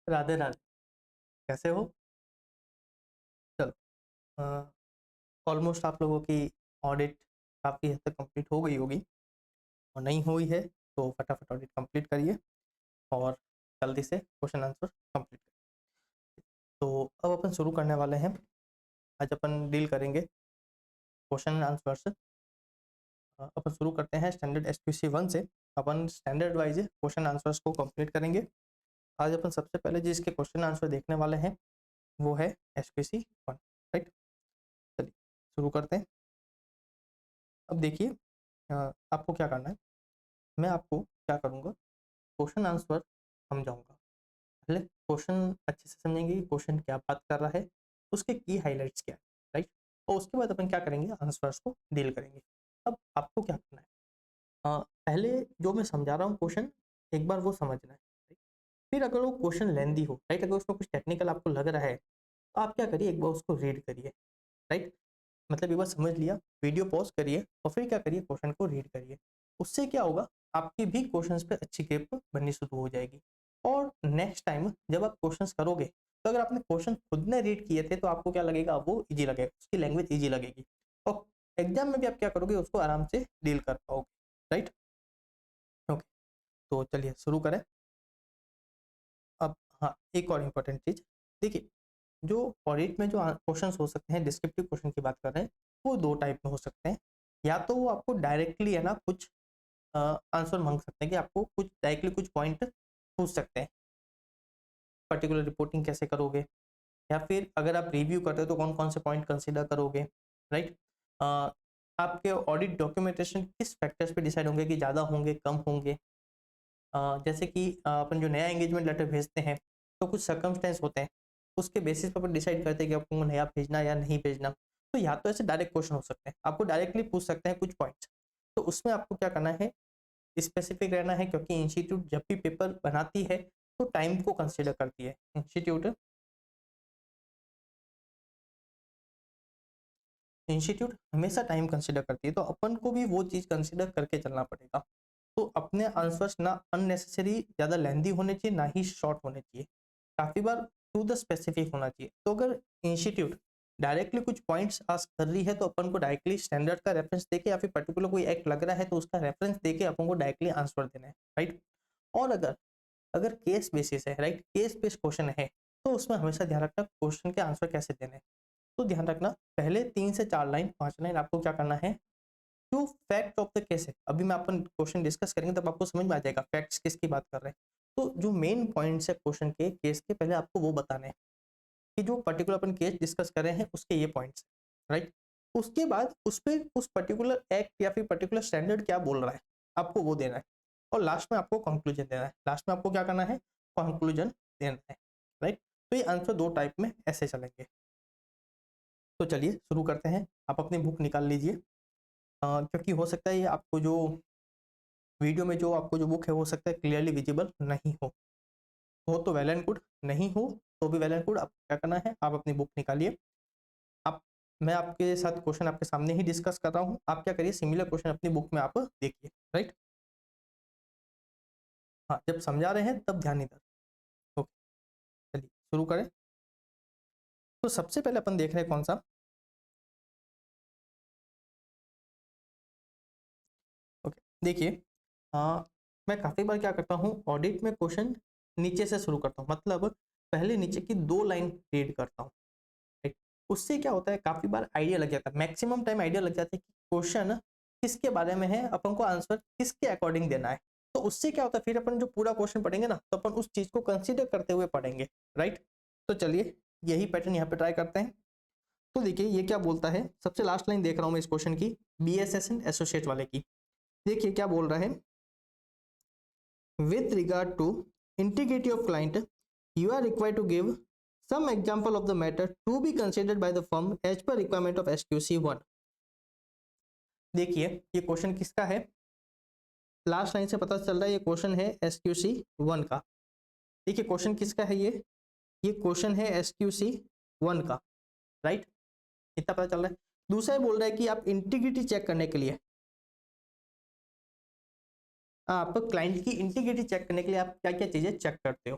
राधे राधे। कैसे हो? चलो, ऑलमोस्ट आप लोगों की ऑडिट काफ़ी हद तक कंप्लीट हो गई होगी, और नहीं हुई है तो फटाफट ऑडिट कंप्लीट करिए और जल्दी से क्वेश्चन आंसर कंप्लीट करिए। तो अब अपन शुरू करने वाले हैं। आज अपन डील करेंगे क्वेश्चन आंसर्स। अपन शुरू करते हैं स्टैंडर्ड एसक्यूसी 1 से। अपन स्टैंडर्ड वाइज क्वेश्चन आंसर्स को कंप्लीट करेंगे। आज अपन सबसे पहले जिसके क्वेश्चन आंसर देखने वाले हैं वो है एसक्यूसी 1, राइट। चलिए शुरू करते हैं। अब देखिए, आपको क्या करना है। मैं आपको क्या करूँगा, क्वेश्चन आंसर समझाऊंगा। पहले क्वेश्चन अच्छे से समझेंगे कि क्वेश्चन क्या बात कर रहा है, उसके की हाइलाइट्स क्या है, राइट। और उसके बाद अपन क्या करेंगे, आंसर्स को डील करेंगे। अब आपको क्या करना है, पहले जो मैं समझा रहा हूँ क्वेश्चन एक बार वो समझना है, right? फिर अगर वो क्वेश्चन लेंदी हो, राइट, अगर उसमें कुछ टेक्निकल आपको लग रहा है तो आप क्या करिए, एक बार उसको रीड करिए, राइट। मतलब एक बार समझ लिया, वीडियो पॉज करिए और फिर क्या करिए, क्वेश्चन को रीड करिए। उससे क्या होगा, आपकी भी क्वेश्चंस पे अच्छी ग्रिप बननी शुरू हो जाएगी। और नेक्स्ट टाइम जब आप क्वेश्चंस करोगे तो अगर आपने क्वेश्चन खुद ने रीड किए थे तो आपको क्या लगेगा, वो इजी लगेगा, उसकी लैंग्वेज इजी लगेगी और एग्जाम में भी आप क्या करोगे, उसको आराम से डील कर पाओगे, राइट। ओके, तो चलिए शुरू करें। अब हाँ, एक और इम्पोर्टेंट चीज देखिए, जो ऑडिट में जो क्वेश्चंस हो सकते हैं, डिस्क्रिप्टिव क्वेश्चन की बात कर रहे हैं, वो दो टाइप में हो सकते हैं। या तो वो आपको डायरेक्टली है ना कुछ आंसर मांग सकते हैं कि आपको कुछ डायरेक्टली कुछ पॉइंट पूछ सकते हैं, पर्टिकुलर रिपोर्टिंग कैसे करोगे, या फिर अगर आप रिव्यू करते हो तो कौन कौन से पॉइंट कंसीडर करोगे, राइट। आपके ऑडिट डॉक्यूमेंटेशन किस फैक्टर्स पे डिसाइड होंगे कि ज़्यादा होंगे कम होंगे। जैसे कि अपन जो नया एंगेजमेंट लेटर भेजते हैं तो कुछ सर्कमस्टेंस होते हैं, उसके बेसिस पर अपन डिसाइड करते हैं कि आपको नया भेजना या नहीं भेजना। तो या तो ऐसे डायरेक्ट क्वेश्चन हो सकते हैं, आपको डायरेक्टली पूछ सकते हैं कुछ पॉइंट्स। तो उसमें आपको क्या करना है, स्पेसिफिक रहना है, क्योंकि इंस्टीट्यूट जब भी पेपर बनाती है तो टाइम को कंसिडर करती है। इंस्टीट्यूट हमेशा टाइम कंसिडर करती है, तो अपन को भी वो चीज़ कंसिडर करके चलना पड़ेगा। तो अपने आंसर्स ना अननेसेसरी ज़्यादा लेंदी होने चाहिए, ना ही शॉर्ट होने चाहिए। काफ़ी बार टू द स्पेसिफिक होना चाहिए। तो अगर इंस्टीट्यूट डायरेक्टली कुछ पॉइंट्स आस्क कर रही है तो अपन को डायरेक्टली स्टैंडर्ड का रेफरेंस देके, या फिर पर्टिकुलर कोई एक्ट लग रहा है तो उसका रेफरेंस देके अपन को डायरेक्टली आंसर देना है, राइट। और अगर अगर केस बेसिस है, राइट, केस बेस्ड क्वेश्चन है, तो उसमें हमेशा ध्यान रखना क्वेश्चन के आंसर कैसे देने हैं। तो ध्यान रखना, पहले 3 से 4 लाइन 5 लाइन आपको क्या करना है, जो फैक्ट ऑफ द केस है, अभी मैं अपन क्वेश्चन डिस्कस करेंगे तब आपको समझ में आ जाएगा फैक्ट्स किसकी बात कर रहे हैं। तो जो मेन पॉइंट्स है क्वेश्चन के केस के, पहले आपको वो बताने हैं कि जो पर्टिकुलर अपन केस डिस्कस कर रहे हैं उसके ये पॉइंट्स, राइट। उसके बाद उस पे उस पर्टिकुलर एक्ट या फिर पर्टिकुलर स्टैंडर्ड क्या बोल रहा है, आपको वो देना है। और लास्ट में आपको कंक्लूजन देना है, लास्ट में आपको क्या करना है, कंक्लूजन देना है, राइट। तो ये आंसर दो टाइप में ऐसे चलेंगे। तो चलिए शुरू करते हैं। आप अपनी बुक निकाल लीजिए, क्योंकि हो सकता है ये आपको जो वीडियो में जो आपको जो बुक है हो सकता है क्लियरली विजिबल नहीं हो तो वेल एंड गुड, नहीं हो तो भी वेल एंड गुड। आप क्या करना है, आप अपनी बुक निकालिए। आप मैं आपके साथ क्वेश्चन आपके सामने ही डिस्कस कर रहा हूँ, आप क्या करिए, सिमिलर क्वेश्चन अपनी बुक में आप देखिए, राइट। हाँ, जब समझा रहे हैं तब ध्यान इधर। ओके, चलिए शुरू करें। तो सबसे पहले अपन देख रहे हैं कौन सा। ओके, देखिए, मैं काफ़ी बार क्या करता हूँ, ऑडिट में क्वेश्चन नीचे से शुरू करता हूँ, मतलब पहले नीचे की 2 लाइन रीड करता हूँ, राइट। उससे क्या होता है, काफ़ी बार आइडिया लग जाता है, मैक्सिमम टाइम आइडिया लग जाता है कि क्वेश्चन किसके बारे में है, अपन को आंसर किसके अकॉर्डिंग देना है। तो उससे क्या होता है, फिर अपन जो पूरा क्वेश्चन पढ़ेंगे ना तो अपन उस चीज़ को कंसीडर करते हुए पढ़ेंगे, राइट। तो चलिए यही पैटर्न यहाँ पे ट्राई करते हैं। तो देखिए ये क्या बोलता है, सबसे लास्ट लाइन देख रहा हूँ मैं इस क्वेश्चन की, BSSN एसोसिएट वाले की। देखिए क्या बोल रहा है, with regard to integrity of client, you are required to give some example of the matter to be considered by the firm as per requirement of SQC 1। देखिए ये क्वेश्चन किसका है, लास्ट लाइन से पता चल रहा है ये क्वेश्चन है SQC 1 का। देखिए क्वेश्चन किसका है, ये क्वेश्चन है SQC 1 का, राइट। इतना पता चल रहा है। दूसरा बोल रहा है कि आप इंटीग्रिटी चेक करने के लिए, आप क्लाइंट की इंटीग्रिटी चेक करने के लिए आप क्या क्या चीजें चेक करते हो,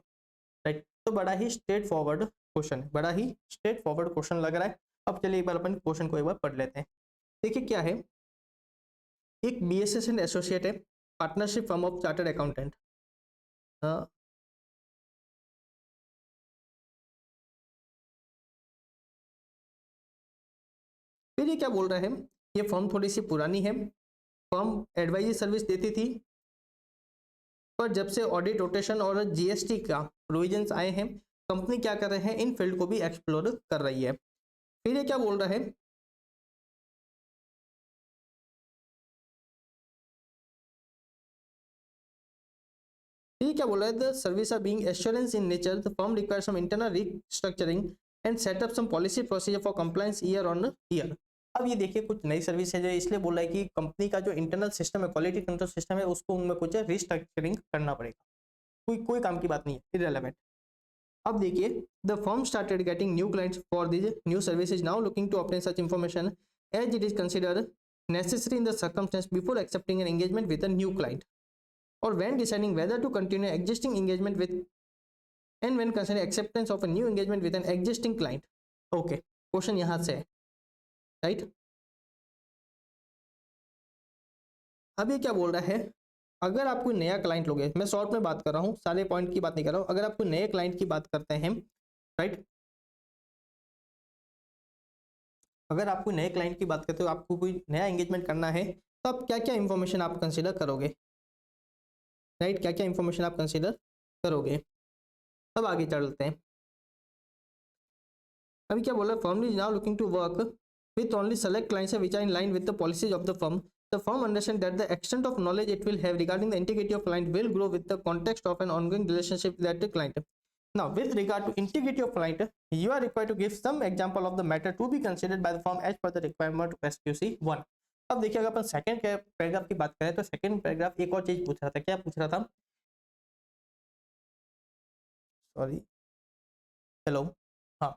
राइट। तो बड़ा ही स्ट्रेट फॉरवर्ड क्वेश्चन है, बड़ा ही स्ट्रेट फॉरवर्ड क्वेश्चन लग रहा है। अब चलिए एक बार अपन क्वेश्चन को एक बार पढ़ लेते हैं। देखिए क्या है, एक BSS एंड एसोसिएट है, partnership firm of chartered accountant. फिर ये क्या बोल रहा है, ये फर्म थोड़ी सी पुरानी है, फर्म एडवाइजरी सर्विस देती थी, पर जब से ऑडिट रोटेशन और GST का प्रोविजंस आए हैं, कंपनी क्या कर रहे हैं, इन फील्ड को भी एक्सप्लोर कर रही है। फिर ये क्या बोल रहा है, ये क्या बोल रहा है, the service are being assurance in nature, the firm requires some internal restructuring and setup some policy procedure for compliance year on year. अब ये देखिए कुछ नई सर्विस है जो इसलिए बोल रहा है कि कंपनी का जो इंटरनल सिस्टम है, क्वालिटी कंट्रोल सिस्टम है, उसको उनमें कुछ रिस्ट्रक्चरिंग करना पड़ेगा। कोई काम की बात नहीं है, इररिलेवेंट। अब देखिए, the firm started getting new clients for this new services, now looking to obtain such information as it is considered necessary in the circumstance before accepting an engagement with a new client or when deciding whether to continue existing engagement with and when considering acceptance of a new engagement with an existing client। okay, question यहां से है, right. अब ये क्या बोल रहा है, अगर आप कोई नया क्लाइंट लोगे, मैं शॉर्ट में बात कर रहा हूँ, सारे पॉइंट की बात नहीं कर रहा हूँ, अगर आप कोई नए क्लाइंट की बात करते हैं, राइट, अगर आप कोई नए क्लाइंट की बात करते हो, आपको कोई नया एंगेजमेंट करना है, तो आप क्या क्या इंफॉर्मेशन आप कंसीडर करोगे, राइट, क्या क्या इंफॉर्मेशन आप कंसीडर करोगे। अब आगे चलते हैं। अभी क्या बोला, firm is now looking to work with only select clients which are in line with the policies of the firm. The firm understands that the extent of knowledge it will have regarding the integrity of client will grow with the context of an ongoing relationship with that client. Now, with regard to integrity of client, you are required to give some example of the matter to be considered by the firm as per the requirement of SQC 1. अब देखिए, अगर अपन second paragraph की बात करें तो second paragraph एक और चीज पूछ रहा था। क्या पूछ रहा था, सॉरी, हेलो, हाँ,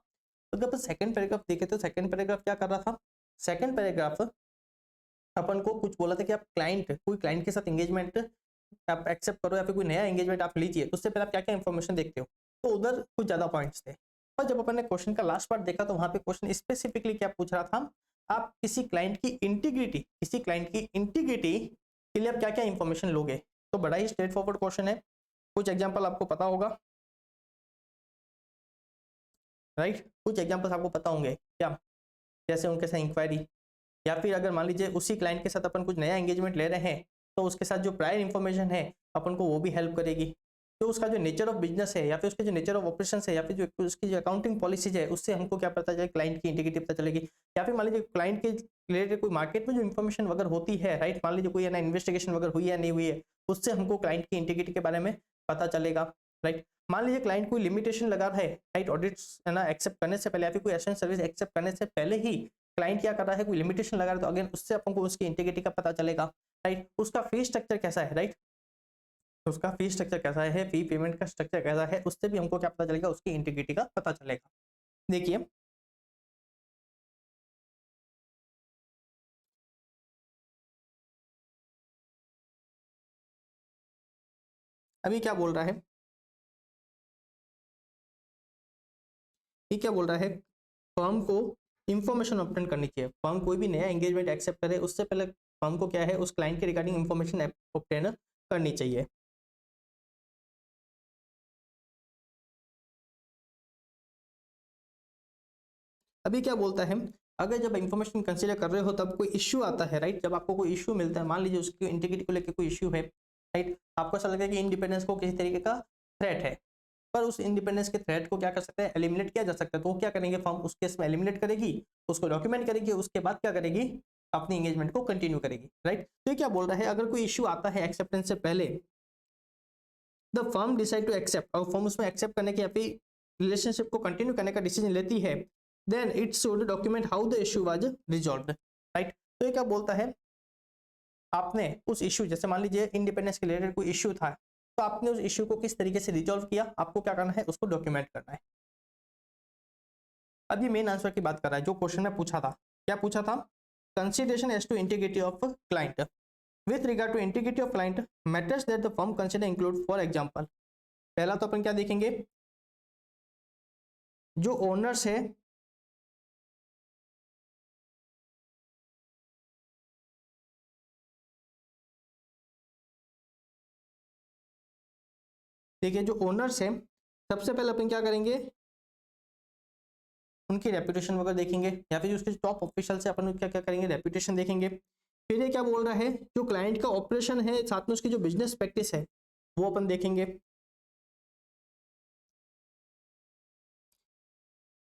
तो जब अपन सेकंड पैराग्राफ देखे तो सेकंड पैराग्राफ क्या कर रहा था, सेकंड पैराग्राफ अपन को कुछ बोला था कि आप कोई क्लाइंट के साथ एंगेजमेंट आप एक्सेप्ट करो या फिर कोई नया एंगेजमेंट आप लीजिए, उससे पहले आप क्या क्या इंफॉर्मेशन देखते हो, तो उधर कुछ ज्यादा पॉइंट्स थे। और जब अपन ने क्वेश्चन का लास्ट पार्ट देखा तो वहां पे क्वेश्चन स्पेसिफिकली क्या पूछ रहा था, आप किसी क्लाइंट की इंटीग्रिटी के लिए आप क्या क्या इंफॉर्मेशन लोगे। तो बड़ा ही स्ट्रेट फॉरवर्ड क्वेश्चन है, कुछ एग्जाम्पल आपको पता होगा, राइट, कुछ एग्जाम्पल्स आपको पता होंगे क्या, जैसे उनके साथ इंक्वायरी, या फिर अगर मान लीजिए उसी क्लाइंट के साथ अपन कुछ नया एंगेजमेंट ले रहे हैं तो उसके साथ जो प्रायर इन्फॉर्मेशन है अपन को वो भी हेल्प करेगी। तो उसका जो नेचर ऑफ बिजनेस है या फिर उसके जो नेचर ऑफ ऑपरेशन है या फिर जो उसकी जो अकाउंटिंग पॉलिसीज है, उससे हमको क्या पता चले, क्लाइंट की इंटीग्रिटी पता चलेगी। या फिर मान लीजिए क्लाइंट के रिलेटेड कोई मार्केट में जो इन्फॉर्मेशन वगैरह होती है, राइट, मान लीजिए कोई है ना इन्वेस्टिगेशन वगैरह हुई है नहीं हुई है, उससे हमको क्लाइंट की इंटीग्रिटी के बारे में पता चलेगा, राइट। मान लीजिए क्लाइंट कोई लिमिटेशन लगा रहा है, राइट, ऑडिट्स है ना एक्सेप्ट करने से पहले या फिर कोई एसेंशियल सर्विस एक्सेप्ट करने से पहले ही क्लाइंट क्या कर रहा है, कोई लिमिटेशन लगा रहा है, तो अगेन उससे अपन को उसकी इंटीग्रिटी का पता चलेगा, राइट। उसका फी स्ट्रक्चर कैसा है, राइट, उसका फी स्ट्रक्चर कैसा है, फी पेमेंट का स्ट्रक्चर कैसा है, उससे भी हमको क्या पता चलेगा, उसकी इंटीग्रिटी का पता चलेगा। देखिए अभी क्या बोल रहा है, ये क्या बोल रहा है, फर्म को इंफॉर्मेशन ऑब्टेन करनी चाहिए। फर्म कोई भी नया एंगेजमेंट एक्सेप्ट करे उससे पहले फर्म को क्या है, उस क्लाइंट के रिगार्डिंग इंफॉर्मेशन ऑब्टेन करनी चाहिए। अभी क्या बोलता है, अगर जब इंफॉर्मेशन कंसीडर कर रहे हो तब कोई इश्यू आता है, राइट, जब आपको कोई इश्यू मिलता है, मान लीजिए उसकी इंटीग्रिटी को लेकर कोई इश्यू है, राइट, आपको ऐसा लगता है कि इंडिपेंडेंस को किसी तरीके का थ्रेट है, पर उस इंडिपेंडेंस के थ्रेट को क्या कर सकते हैं, एलिमिनेट किया जा सकता है। तो वो क्या करेंगे, फर्म उस केस में एलिमिनेट करेगी, उसको डॉक्यूमेंट करेगी, उसके बाद क्या करेगी, अपनी एंगेजमेंट को कंटिन्यू करेगी, राइट। तो ये क्या बोल रहा है, अगर कोई इश्यू आता है एक्सेप्टेंस से पहले, the firm decide to accept, और फर्म उसमें एक्सेप्ट करने की या फिर रिलेशनशिप को कंटिन्यू करने का डिसीजन लेती है, then it should document how the issue was resolved, right. तो ये क्या बोलता है, आपने उस इश्यू, जैसे मान लीजिए इंडिपेंडेंस के रिलेटेड कोई इश्यू था, तो आपने उस इश्यू को किस तरीके से रिजॉल्व किया, आपको क्या करना है, उसको डॉक्यूमेंट करना है। अब ये मेन आंसर की बात कर रहा है, जो क्वेश्चन में पूछा था, क्या पूछा था, consideration as to integrity of client, with regard to integrity of client matters that the firm consider include, for example, पहला तो अपन क्या देखेंगे, जो ओनर्स है ठीक है, जो ओनर्स है सबसे पहले अपन क्या करेंगे, उनकी रेपुटेशन वगैरह देखेंगे, या फिर उसके टॉप ऑफिशियल से अपन क्या क्या करेंगे, रेपुटेशन देखेंगे। फिर ये क्या बोल रहा है, जो क्लाइंट का ऑपरेशन है साथ में उसकी जो बिजनेस प्रैक्टिस है वो अपन देखेंगे।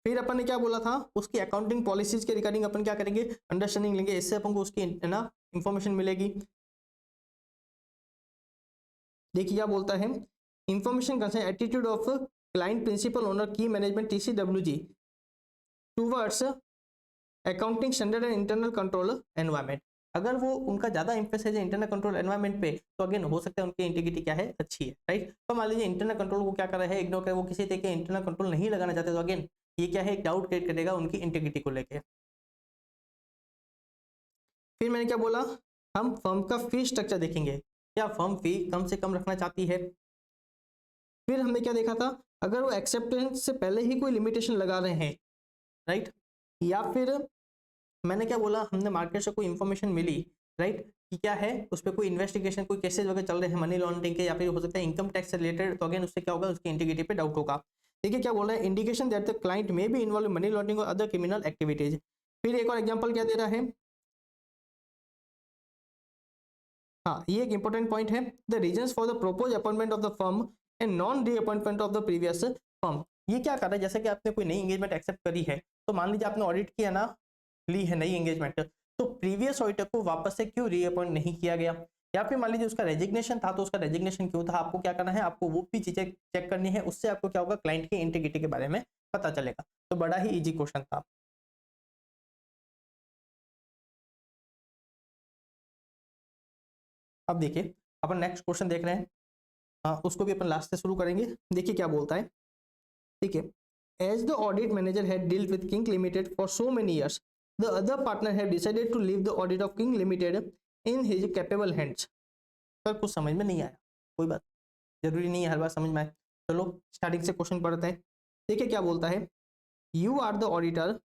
फिर अपन ने क्या बोला था, उसकी अकाउंटिंग पॉलिसीज के रिगार्डिंग अपन क्या करेंगे, अंडरस्टैंडिंग लेंगे, इससे अपन को उसकी है ना इंफॉर्मेशन मिलेगी। देखिए क्या बोलता है, information concern attitude of client principal owner की management TCWG towards accounting standard and internal control environment. अगर वो उनका ज्यादा इंफेसिस है इंटरनल कंट्रोल एनवायरमेंट पे, तो अगेन हो सकता है उनकी इंटीग्रिटी क्या है, अच्छी है, राइट। तो मान लीजिए इंटरनल कंट्रोल को क्या कर रहा है, इग्नोर कर, वो किसी तरीके इंटरनल कंट्रोल नहीं लगाना चाहते, तो अगेन ये क्या है, एक डाउट क्रिएट करेगा उनकी इंटीग्रिटी को लेकर। फिर मैंने क्या बोला, हम फर्म का फी स्ट्रक्चर देखेंगे, क्या फर्म फी कम से कम रखना चाहती है। फिर हमने क्या देखा था, अगर वो एक्सेप्टेंस से पहले ही कोई लिमिटेशन लगा रहे हैं, राइट, या फिर मैंने क्या बोला, हमने मार्केट से कोई इन्फॉर्मेशन मिली, राइट, कि क्या है उस पर कोई इन्वेस्टिगेशन, कोई केसेस वगैरह चल रहे हैं मनी लॉन्ड्रिंग के, या फिर हो सकता है इनकम टैक्स से रिलेटेड, तो अगेन उससे क्या होगा, उसकी इंटीग्रिटी पे डाउट होगा। देखिए क्या बोल रहा है, indication that the client may be involve money laundering और अदर क्रिमिनल एक्टिविटीज। फिर एक और एग्जांपल क्या दे रहा है, हाँ ये एक इंपॉर्टेंट पॉइंट है, the reasons for the propose appointment of the firm and non reappointment of the previous firm. ये क्या कर रहा है, जैसे कि आपने कोई नई एंगेजमेंट एक्सेप्ट करी है, तो मान लीजिए आपने ऑडिट किया ना, ली है नई एंगेजमेंट, तो प्रीवियस ऑडिटर को वापस से क्यों रीअपॉइंट नहीं किया गया, या फिर मान लीजिए उसका रेजिग्नेशन था, तो उसका रेजिग्नेशन क्यों था, आपको क्या करना है, आपको वो भी चीजें चेक करनी है, उससे आपको क्या होगा, क्लाइंट की इंटीग्रिटी के बारे में पता चलेगा। तो बड़ा ही इजी क्वेश्चन था। अब देखिए अपन नेक्स्ट क्वेश्चन देख रहे हैं, उसको भी अपन लास्ट से शुरू करेंगे। देखिए क्या बोलता है, ठीक है, as the audit manager had dealt with King Limited for so many years, the other partner have decided to leave the audit of King Limited in his capable hands. Sir कुछ समझ में नहीं आया, कोई बात, जरूरी नहीं है हर बार समझ में आए। चलो स्टार्टिंग से क्वेश्चन पढ़ते हैं। देखिए क्या बोलता है, you are the auditor,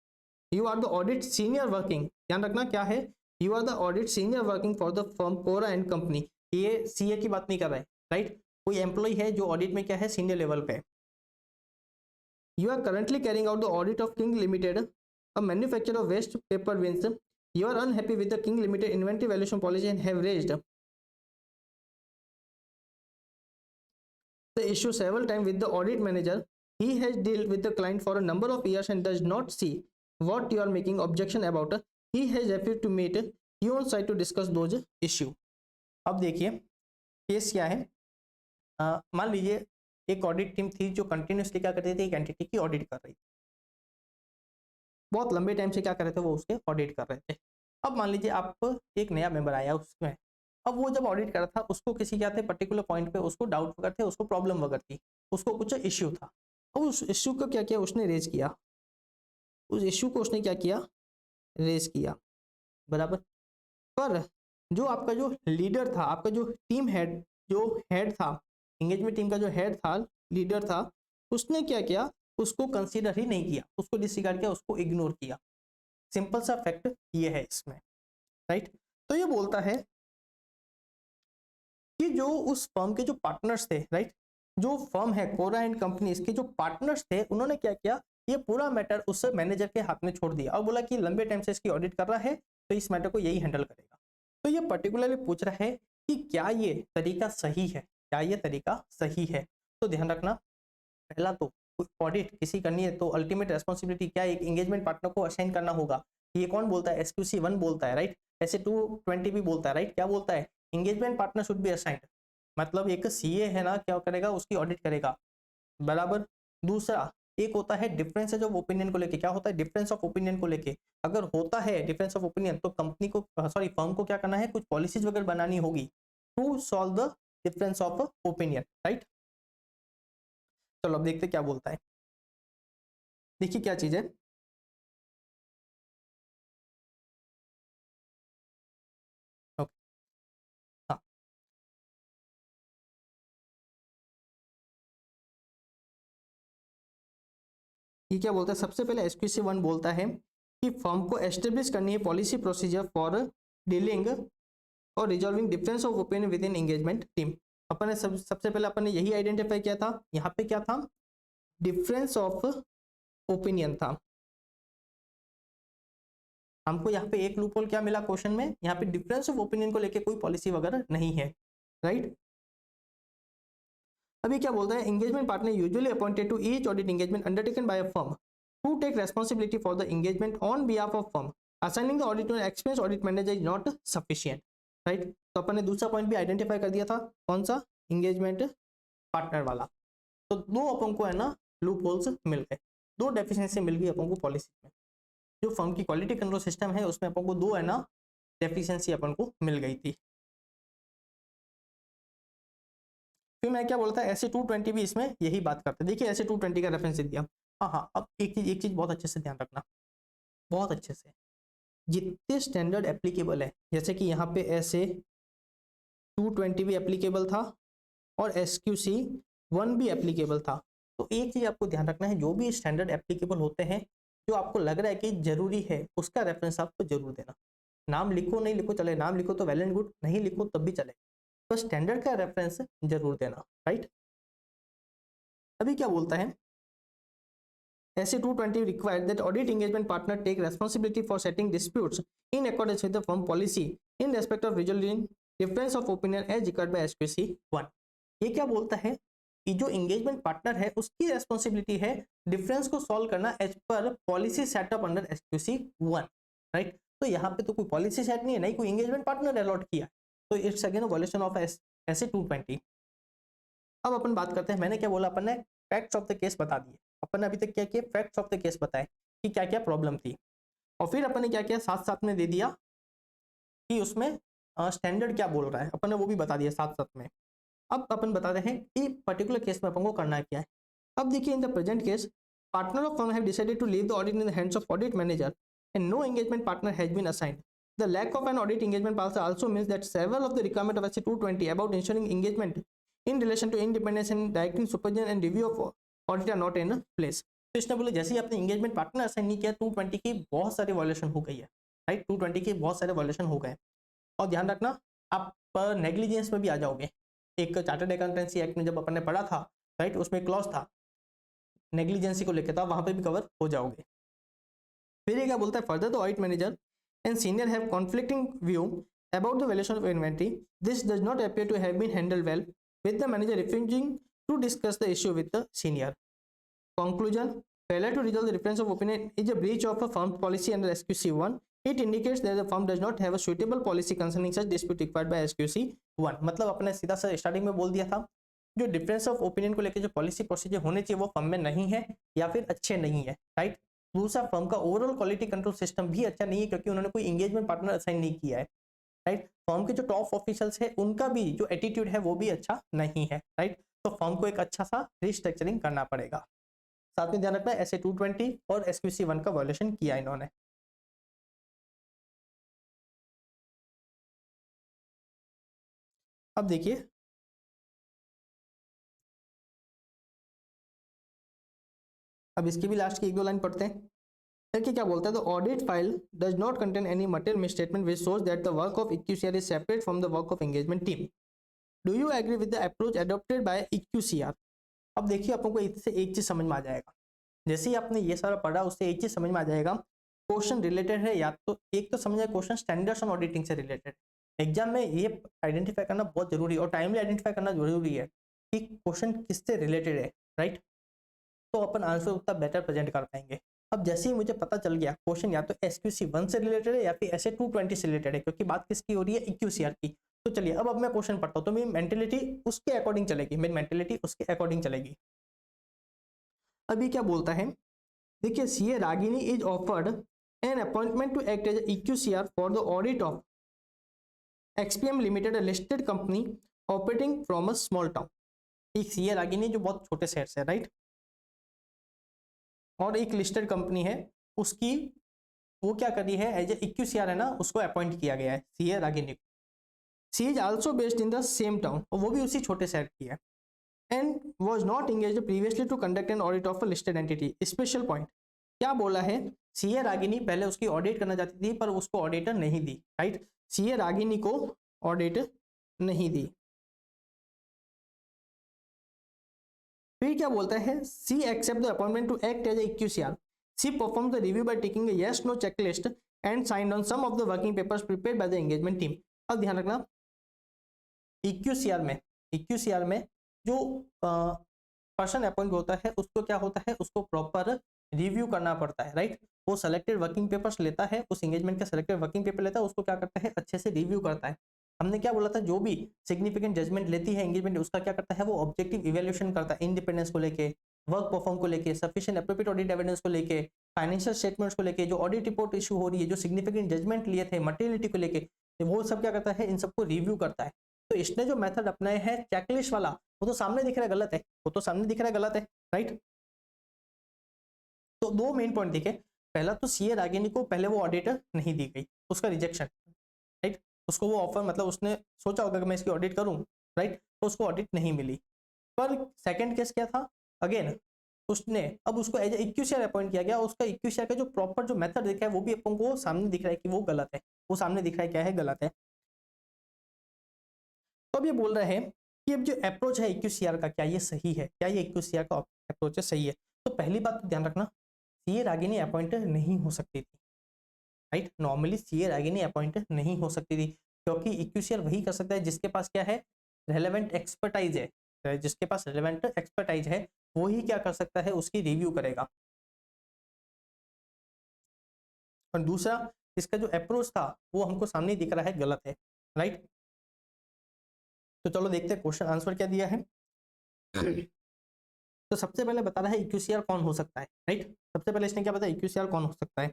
you are the audit senior working, ध्यान रखना क्या है, you are the audit senior working for the firm Kora and company. ये सीए की बात नहीं कर रहा है, राइट, कोई एम्प्लॉय है जो ऑडिट में क्या है, सीनियर लेवल पे। You are currently carrying out the audit of King Limited, a manufacturer of waste paper bins. You are unhappy with the King Limited inventory valuation policy and have raised the issue several times with the audit manager. He has dealt with the client for a number of years and does not see what you are making objection about. He has refused to meet you on site to discuss those issue. अब देखिए case क्या है, मान लीजिए एक audit team थी जो continuously क्या करती थी, एक एंटिटी की ऑडिट कर रही थी, बहुत लंबे टाइम से क्या कर रहे थे, वो उसके ऑडिट कर रहे थे। अब मान लीजिए आप एक नया मेंबर आया उसमें, अब वो जब ऑडिट कर रहा था उसको किसी क्या थे पर्टिकुलर पॉइंट पे उसको डाउट वगैरह थे, उसको प्रॉब्लम वगैरह थी, उसको कुछ इश्यू था। अब उस इश्यू को क्या किया, उसने रेज किया, उस इश्यू को उसने क्या किया, रेज किया, बराबर। पर जो आपका जो लीडर था, आपका जो टीम हेड, जो हेड था एंगेजमेंट टीम का, जो हेड था, लीडर था, उसने क्या किया, उसको कंसीडर ही नहीं किया, उसको डिसरिगार्ड किया, उसको इग्नोर किया। सिंपल सा फैक्ट ये है इसमें, राइट। तो ये बोलता है कि जो उस फर्म के जो पार्टनर्स थे, राइट, जो फर्म है कोरा एंड कंपनी, इसके जो पार्टनर्स थे उन्होंने क्या किया, ये पूरा मैटर उस मैनेजर के हाथ में छोड़ दिया और बोला कि लंबे टाइम से इसकी ऑडिट कर रहा है, तो इस मैटर को यही हैंडल करेगा। तो ये पर्टिकुलरली पूछ रहा है कि क्या ये तरीका सही है, क्या ये तरीका सही है। तो ध्यान रखना, पहला तो ऑडिट किसी करनी है तो अल्टीमेट रेस्पॉन्सिबिलिटी क्या है, एक एंगेजमेंट पार्टनर को असाइन करना होगा। ये कौन बोलता है, SQC 1 बोलता है, राइट, ऐसे 220 भी बोलता है, राइट, क्या बोलता है, engagement partner should be assigned, मतलब एक सीए है ना, क्या करेगा, उसकी ऑडिट करेगा, बराबर। दूसरा एक होता है डिफरेंस ऑफ ओपिनियन को लेके, क्या होता है, डिफरेंस ऑफ ओपिनियन को लेके, अगर होता है डिफरेंस ऑफ ओपिनियन तो कंपनी को, सॉरी फर्म को क्या करना है, कुछ पॉलिसीज वगैरह बनानी होगी to solve the difference of opinion, right. चलो अब देखते क्या बोलता है, देखिए क्या चीज है। ओके, हाँ, ये क्या बोलता है, सबसे पहले SQC 1 बोलता है कि फर्म को एस्टेब्लिश करनी है पॉलिसी प्रोसीजर फॉर डीलिंग और resolving difference of opinion within engagement team. अपन ने सबसे पहले अपन ने यही आइडेंटिफाई किया था, यहाँ पे क्या था, डिफरेंस ऑफ ओपिनियन था। हमको यहाँ पे एक लूपहोल क्या मिला क्वेश्चन में, यहाँ पे डिफरेंस ऑफ ओपिनियन को लेके कोई पॉलिसी वगैरह नहीं है, राइट। अभी क्या बोलता है, engagement partner usually appointed to each audit engagement undertaken by a firm to take responsibility for the engagement on behalf of firm, assigning the audit to an experienced audit manager is not sufficient, right. तो अपन ने दूसरा point भी identify कर दिया था, कौन सा, एंगेजमेंट पार्टनर वाला। तो दो अपन को है ना लूप होल्स मिल गए, दो डेफिशिएंसी मिल गई अपन को पॉलिसी में। जो फर्म की क्वालिटी कंट्रोल सिस्टम है उसमें अपन को दो है ना डेफिशिएंसी अपन को मिल गई थी। फिर मैं क्या बोलता है, SA-220 भी इसमें यही बात करते हैं। देखिए SA-220 का रेफरेंस दिया। हाँ, अब एक चीज बहुत अच्छे से ध्यान रखना, बहुत अच्छे से, जितने स्टैंडर्ड एप्लीकेबल है, जैसे कि यहाँ पे SA-220 भी एप्लीकेबल था और SQC 1 भी एप्लीकेबल था। तो एक चीज आपको ध्यान रखना है, जो भी स्टैंडर्ड एप्लीकेबल होते हैं, जो आपको लग रहा है कि जरूरी है, उसका रेफरेंस आपको जरूर देना। नाम लिखो नहीं लिखो चले, नाम लिखो तो वेल एंड गुड, नहीं लिखो तब भी चले, तो स्टैंडर्ड का रेफरेंस जरूर देना, राइट। अभी क्या बोलता है, SA-220 required that audit engagement partner take responsibility for setting disputes in accordance with the firm policy in respect of resolving difference of opinion as required by SQC 1। ये क्या बोलता है कि जो एंगेजमेंट पार्टनर है उसकी रेस्पॉन्सिबिलिटी है difference को सॉल्व करना एज पर policy setup under SQC 1, right. तो यहाँ पे तो कोई पॉलिसी सेट नहीं है, नहीं कोई एंगेजमेंट पार्टनर अलॉट किया, तो it's again violation of SA-220। अब अपन बात करते हैं, मैंने क्या बोला, अपन ने फैक्ट्स ऑफ द केस बता दिए। अपन ने अभी तक क्या किया, फैक्ट्स ऑफ द केस बताए कि क्या क्या प्रॉब्लम थी, और फिर अपन ने क्या किया, साथ साथ में दे दिया कि उसमें स्टैंडर्ड क्या बोल रहा है, अपन ने वो भी बता दिया साथ साथ में। अब अपन बताते हैं कि पर्टिकुलर केस में अपन को करना क्या है। अब देखिए, in the present case partner of firm have decided to leave the audit in the hands of audit manager and no engagement partner has been assigned. The lack of an audit engagement policy also means that several of the requirements of SA-220 about ensuring engagement in relation to independence and directing supervision and review of audit are not in place। तो इसने बोले जैसे ही आपने engagement partner assign नहीं किया, 220 की बहुत सारे वायलेशन हो गई है, राइट। 220 के बहुत सारे वायलेशन हो गए, और ध्यान रखना आप नेग्लिजेंस में भी आ जाओगे। एक चार्टर्ड अकाउंटेंसी एक्ट में जब अपन ने पढ़ा था, राइट, उसमें क्लॉज था नेग्लिजेंसी को लेकर था, वहां पे भी कवर हो जाओगे। फिर ये क्या बोलता है, further the audit manager and senior have conflicting view about the valuation of inventory. This does not appear to have been handled well, with the manager refusing to discuss the issue with the senior. Conclusion: failure to resolve the difference of opinion is a breach of a firm policy under SQC 1. It indicates that the firm does not have a suitable policy concerning such dispute required by SQC 1। मतलब अपने सीधा सा starting में बोल दिया था, जो difference of opinion को लेकर जो पॉलिसी प्रोसीजर होने चाहिए वो फर्म में नहीं है या फिर अच्छे नहीं है, राइट। दूसरा, फर्म का ओवरऑल क्वालिटी कंट्रोल सिस्टम भी अच्छा नहीं है, क्योंकि उन्होंने कोई एंगेजमेंट पार्टनर असाइन नहीं किया है, राइट। फर्म के जो टॉप ऑफिशियल्स है उनका भी जो एटीट्यूड है वो भी अच्छा नहीं है, राइट। तो फर्म को एक अच्छा सा रिस्ट्रक्चरिंग करना पड़ेगा। साथ में ध्यान रखना है, SA-220 और SQC 1 का वायलेशन किया इन्होंने। अब देखिए, अब इसकी भी लास्ट की एक दो लाइन पढ़ते हैं। देखिए क्या बोलता है, the audit file does not contain any material misstatement which shows that the work of EQCR is separate from the work of engagement team. Do you agree with the approach adopted by EQCR। अब देखिए अपन को इससे एक चीज समझ में आ जाएगा, जैसे ही आपने ये सारा पढ़ा उससे एक चीज समझ में आ जाएगा, क्वेश्चन रिलेटेड है, या तो एक तो समझ क्वेश्चन स्टैंडर्ड्स ऑन ऑडिटिंग से रिलेटेड। एग्जाम में ये आइडेंटिफाई करना बहुत जरूरी है और टाइमली आइडेंटिफाई करना जरूरी है कि क्वेश्चन किससे रिलेटेड है, राइट। तो अपन आंसर उतना बेटर प्रेजेंट कर पाएंगे। अब जैसे ही मुझे पता चल गया क्वेश्चन या तो SQC 1 से रिलेटेड है या फिर SA-220 से रिलेटेड है, क्योंकि बात किसकी हो रही है, EQCR की। तो चलिए अब मैं क्वेश्चन पढ़ता हूँ, तो मेरी मेंटेलिटी उसके अकॉर्डिंग चलेगी, मेरी मेंटेलिटी उसके अकॉर्डिंग चलेगी। अभी क्या बोलता है, देखिए, CA Ragini is offered an appointment to act as EQCR for the audit of XPM limited, a listed company operating from a small town. एक CA रागिनी जो बहुत छोटे शहर से है, राइट, और एक लिस्टेड कंपनी है, उसकी वो क्या कर रही है, एज ए EQCR है ना, उसको अपॉइंट किया गया है CA Ragini. She is also based in the same town, और वो भी उसी छोटे शहर की है। And was not engaged previously to conduct an audit of a listed entity. Special point क्या बोला है, सीए रागिनी पहले उसकी ऑडिट करना चाहती थी पर उसको ऑडिटर नहीं दी, राइट। सीए रागिनी को ऑडिट नहीं दी। फिर क्या बोलता है, C accept the appointment to act as EQCR. C perform the review by taking a yes no checklist and signed on some of the working papers prepared by the engagement team. अब ध्यान रखना, इक्यूसीआर में जो person appoint होता है उसको क्या होता है, उसको प्रॉपर रिव्यू करना पड़ता है, राइट। वो सेलेक्टेड वर्किंग पेपर्स लेता है, उस एंगेजमेंट का सेलेक्टेड वर्किंग पेपर लेता है, उसको क्या करता है, अच्छे से रिव्यू करता है। हमने क्या बोला था, जो भी सिग्निफिकेंट जजमेंट लेती है एंगेजमेंट, उसका क्या करता है, वो ऑब्जेक्टिव इवैल्यूएशन करता है, इंडिपेंडेंस को लेके, वर्क परफॉर्म को लेके, सफिशिएंट एप्रोप्रिएट ऑडिट एविडेंस को लेके, फाइनेंशियल स्टेटमेंट्स को लेके, जो ऑडिट रिपोर्ट इशू हो रही है, जो सिग्निफिकेंट जजमेंट लिए थे मटेरियलिटी को लेके, वो सब क्या करता है, इन सबको रिव्यू करता है। तो इसने जो मेथड अपनाए हैं चेकलिस्ट वाला, वो तो सामने दिख रहा है गलत है, वो तो सामने दिख रहा है गलत है, राइट। तो दो मेन पॉइंट देखे, पहला तो सीए रागिनी को पहले वो ऑडिटर नहीं दी गई, उसका रिजेक्शन, राइट। उसको वो ऑफर, मतलब उसने सोचा होगा कि मैं इसकी ऑडिट करूं, राइट, तो उसको ऑडिट नहीं मिली। पर सेकंड केस क्या था, अगेन उसने अब उसको एज इक्यूसीआर अपॉइंट किया गया, उसका इक्यूसीआर का जो प्रॉपर जो मेथड दिखा है वो भी अपन को सामने दिख रहा है कि वो गलत है, वो सामने दिख रहा है क्या है, गलत है। तो अब ये बोल रहे हैं कि अब जो अप्रोच है इक्यूसीआर का, क्या ये सही है, क्या ये इक्यूसीआर का अप्रोच है सही है। तो पहली बात तो ध्यान रखना, सीए रागिनी अपॉइंटेड नहीं हो सकती थी, right. Normally CA Ragini appointed नहीं हो सकती थी, क्योंकि इक्यूसीआर वही कर सकता है जिसके पास क्या है, रेलेवेंट एक्सपर्टाइज है, जिसके पास रेलेवेंट एक्सपर्टाइज है वो ही क्या कर सकता है, उसकी रिव्यू करेगा। और दूसरा, इसका जो अप्रोच था वो हमको सामने दिख रहा है गलत है, राइट। तो चलो देखते हैं क्वेश्चन आंसर क्या दिया है। तो सबसे पहले बता रहा है इक्यूसीआर कौन हो सकता है, राइट। सबसे पहले इसने क्या बताया, इक्यूसीआर कौन हो सकता है।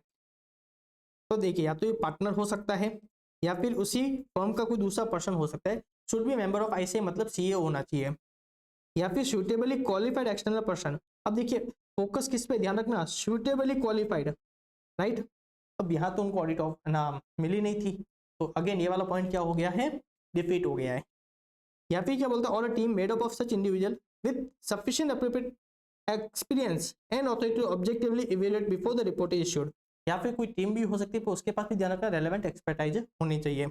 तो देखिए, या तो ये पार्टनर हो सकता है, या फिर उसी फर्म का कोई दूसरा पर्सन हो सकता है। Should be member of ICA, मतलब सीए होना चाहिए, या फिर सुटेबली क्वालिफाइड एक्सटर्नल पर्सन। अब देखिए फोकस किस पे ध्यान रखना, सुटेबली क्वालिफाइड, राइट। अब यहाँ तो उनको ऑडिट ऑफ नाम मिली नहीं थी, तो अगेन ये वाला पॉइंट क्या हो गया है, डिफीट हो गया है। या फिर क्या बोलता है, और a team made up of such individual with sufficient appropriate experience and authority to objectively evaluate before the report is issued. या फिर कोई टीम भी हो सकती है, पर उसके पास भी ध्यान रखना रेलेवेंट एक्सपर्टाइज होनी चाहिए।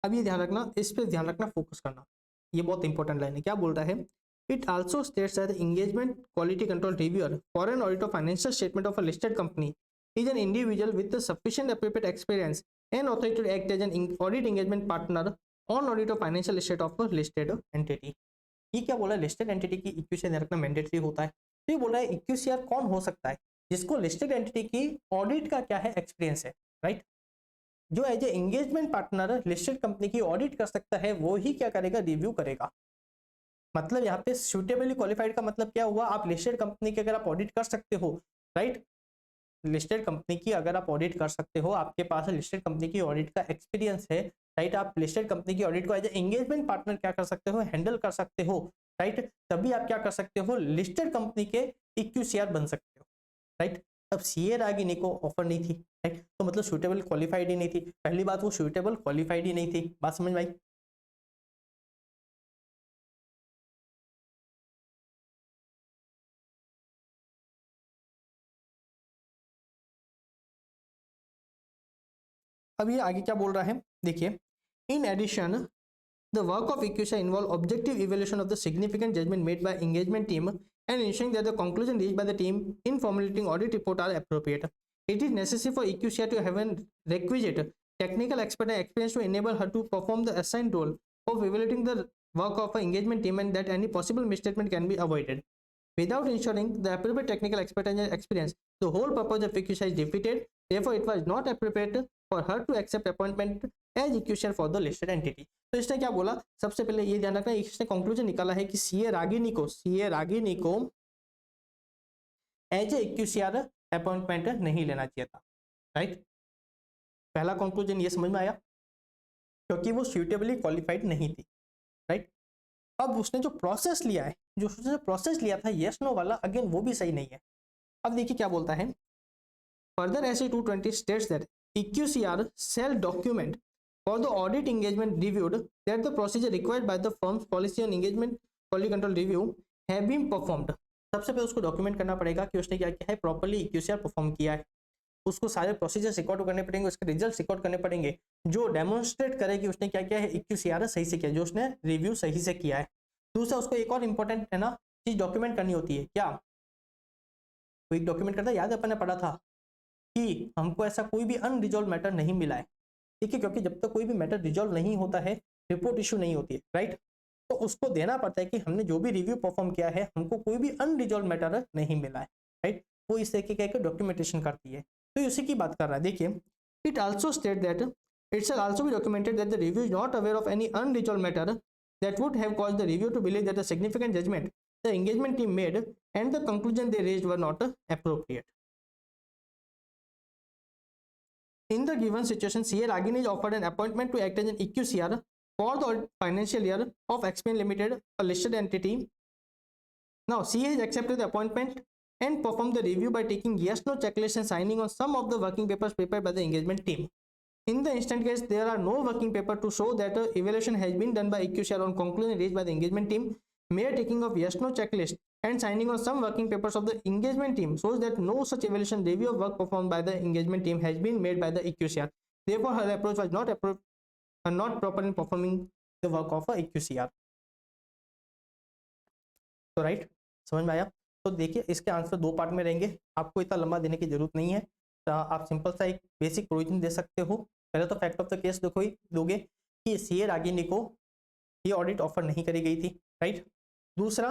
अब ये ध्यान रखना, इस पे ध्यान रखना, फोकस करना, ये बहुत इंपॉर्टेंट लाइन है। क्या बोल रहा है, it also states that engagement quality control reviewer for an audit of financial statement of a listed company is an individual with the sufficient appropriate experience and authority to act as an audit engagement partner on audit of financial state of a listed entity। ये क्या बोला है, listed entity की इक्यूसीआर रखना mandatory होता है। तो ये बोल रहा है इक्यूसीआर कौन हो सकता है, जिसको लिस्टेड एंटिटी की ऑडिट का क्या है, एक्सपीरियंस है, राइट। जो as a engagement partner listed company की ऑडिट कर सकता है, वो ही क्या करेगा, रिव्यू करेगा। मतलब यहाँ पे सुटेबली क्वालिफाइड का मतलब क्या हुआ, आप लिस्टेड कंपनी की अगर आप ऑडिट कर सकते हो, राइट, लिस्टेड कंपनी की अगर आप ऑडिट कर सकते हो, आपके पास लिस्टेड कंपनी की ऑडिट का एक्सपीरियंस है, राइट, आप लिस्टेड कंपनी की ऑडिट को एज एंगेजमेंट पार्टनर क्या कर सकते हो, हैंडल कर सकते हो, राइट, तभी आप क्या कर सकते हो, लिस्टेड कंपनी के इक्यूसीआर बन सकते हो, राइट। अब सीए रागिनी को ऑफर नहीं थी, राइट, तो मतलब सुटेबल क्वालिफाइड ही नहीं थी। पहली बात, वो सुटेबल क्वालिफाइड ही नहीं थी, बात समझ में आई। अब ये आगे क्या बोल रहा है, देखिए, in addition the work of equation involve objective evaluation of the significant judgment made by engagement team and ensuring that the conclusion reached by the team in formulating audit report are appropriate. It is necessary for EQCR to have a requisite technical expert and experience to enable her to perform the assigned role of evaluating the work of an engagement team, and that any possible misstatement can be avoided. Without ensuring the appropriate technical expertise and experience, the whole purpose of EQCR is defeated. Therefore, it was not appropriate for her to accept appointment as equation for the listed entity. तो इसने क्या बोला, सबसे पहले ये ध्यान रखना, इसने कंक्लूजन निकाला है कि सीए रागिनी को एज ए इक्वेशन अपॉइंटमेंट नहीं लेना चाहिए था, राइट। पहला कंक्लूजन ये समझ में आया, क्योंकि वो सुटेबली क्वालिफाइड नहीं थी, राइट। अब उसने जो प्रोसेस लिया है, जो उसने प्रोसेस लिया था यस नो वाला, अगेन वो भी सही नहीं है। अब देखिए क्या बोलता है, further SE 220 states that EQCR shall document for the audit engagement reviewed that the procedure required by the firm's policy on engagement quality control review have been performed। सबसे पहले उसको डॉक्यूमेंट करना पड़ेगा कि उसने क्या किया है, प्रॉपर्ली EQCR परफॉर्म किया है। उसको सारे प्रोसीजर्स रिकॉर्ड करने पड़ेंगे, उसके रिजल्ट रिकॉर्ड करने पड़ेंगे जो डेमोन्स्ट्रेट करे कि उसने क्या किया है, EQCR सही से किया, जो उसने रिव्यू सही से किया है। दूसरा, उसको एक और इंपॉर्टेंट है ना चीज डॉक्यूमेंट करनी होती है, क्या कोई डॉक्यूमेंट करता है, याद अपन ने पढ़ा था कि हमको ऐसा कोई भी अनरिजॉल्व मैटर नहीं मिला है, ठीक है, क्योंकि जब तक कोई भी मैटर रिजॉल्व नहीं होता है रिपोर्ट इशू नहीं होती है, राइट। तो उसको देना पड़ता है कि हमने जो भी रिव्यू परफॉर्म किया है हमको कोई भी अनरिजॉल्व मैटर नहीं मिला है, राइट। वो इस तरीके का डॉक्यूमेंटेशन करती है, तो उसी की बात कर रहा है। देखिए, it also state that it shall also be documented that the review is not aware of any unresolved matter that would have caused the review to believe that the significant judgement the engagement team made and the conclusion they raised were not appropriate. In the given situation, CA Ragini is offered an appointment to act as an EQCR for the financial year of Xpin Limited, a listed entity. Now, CA has accepted the appointment and performed the review by taking yes/no checklist and signing on some of the working papers prepared by the engagement team. In the instant case, there are no working paper to show that evaluation has been done by EQCR on conclusion raised by the engagement team. Mere taking of yes/no checklist and signing on some working papers of the engagement team shows that no such evaluation review of work performed by the engagement team has been made by the EQCR. Therefore, her approach was not proper in performing the work of a EQCR. तो right, समझ में आया। तो देखिए, इसके answer दो part में रहेंगे, आपको इतना लंबा देने की जरूरत नहीं है, तो आप सिंपल सा एक बेसिक प्रोविजन दे सकते हो। पहले तो फैक्ट ऑफ द केस देखो ही दोगे कि CA रागिनी को ये ऑडिट ऑफर नहीं करी गई थी, राइट। दूसरा,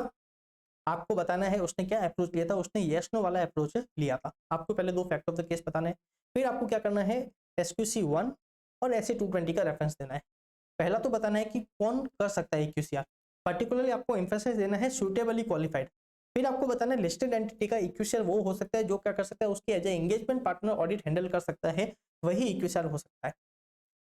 आपको बताना है उसने क्या अप्रोच लिया था, उसने यस नो वाला अप्रोच लिया था। आपको पहले दो फैक्ट ऑफ द केस बताना है, फिर आपको क्या करना है, SQC 1 और SE 220 का रेफरेंस देना है। पहला तो बताना है कि कौन कर सकता है EQCR, पर्टिकुलरली आपको एम्फेसाइज देना है सुटेबली क्वालिफाइड। फिर आपको बताना है लिस्टेड एंटिटी का EQCR वो हो सकता है जो क्या कर सकता है, उसकी as a engagement partner audit handle कर सकता है, वही EQCR हो सकता है।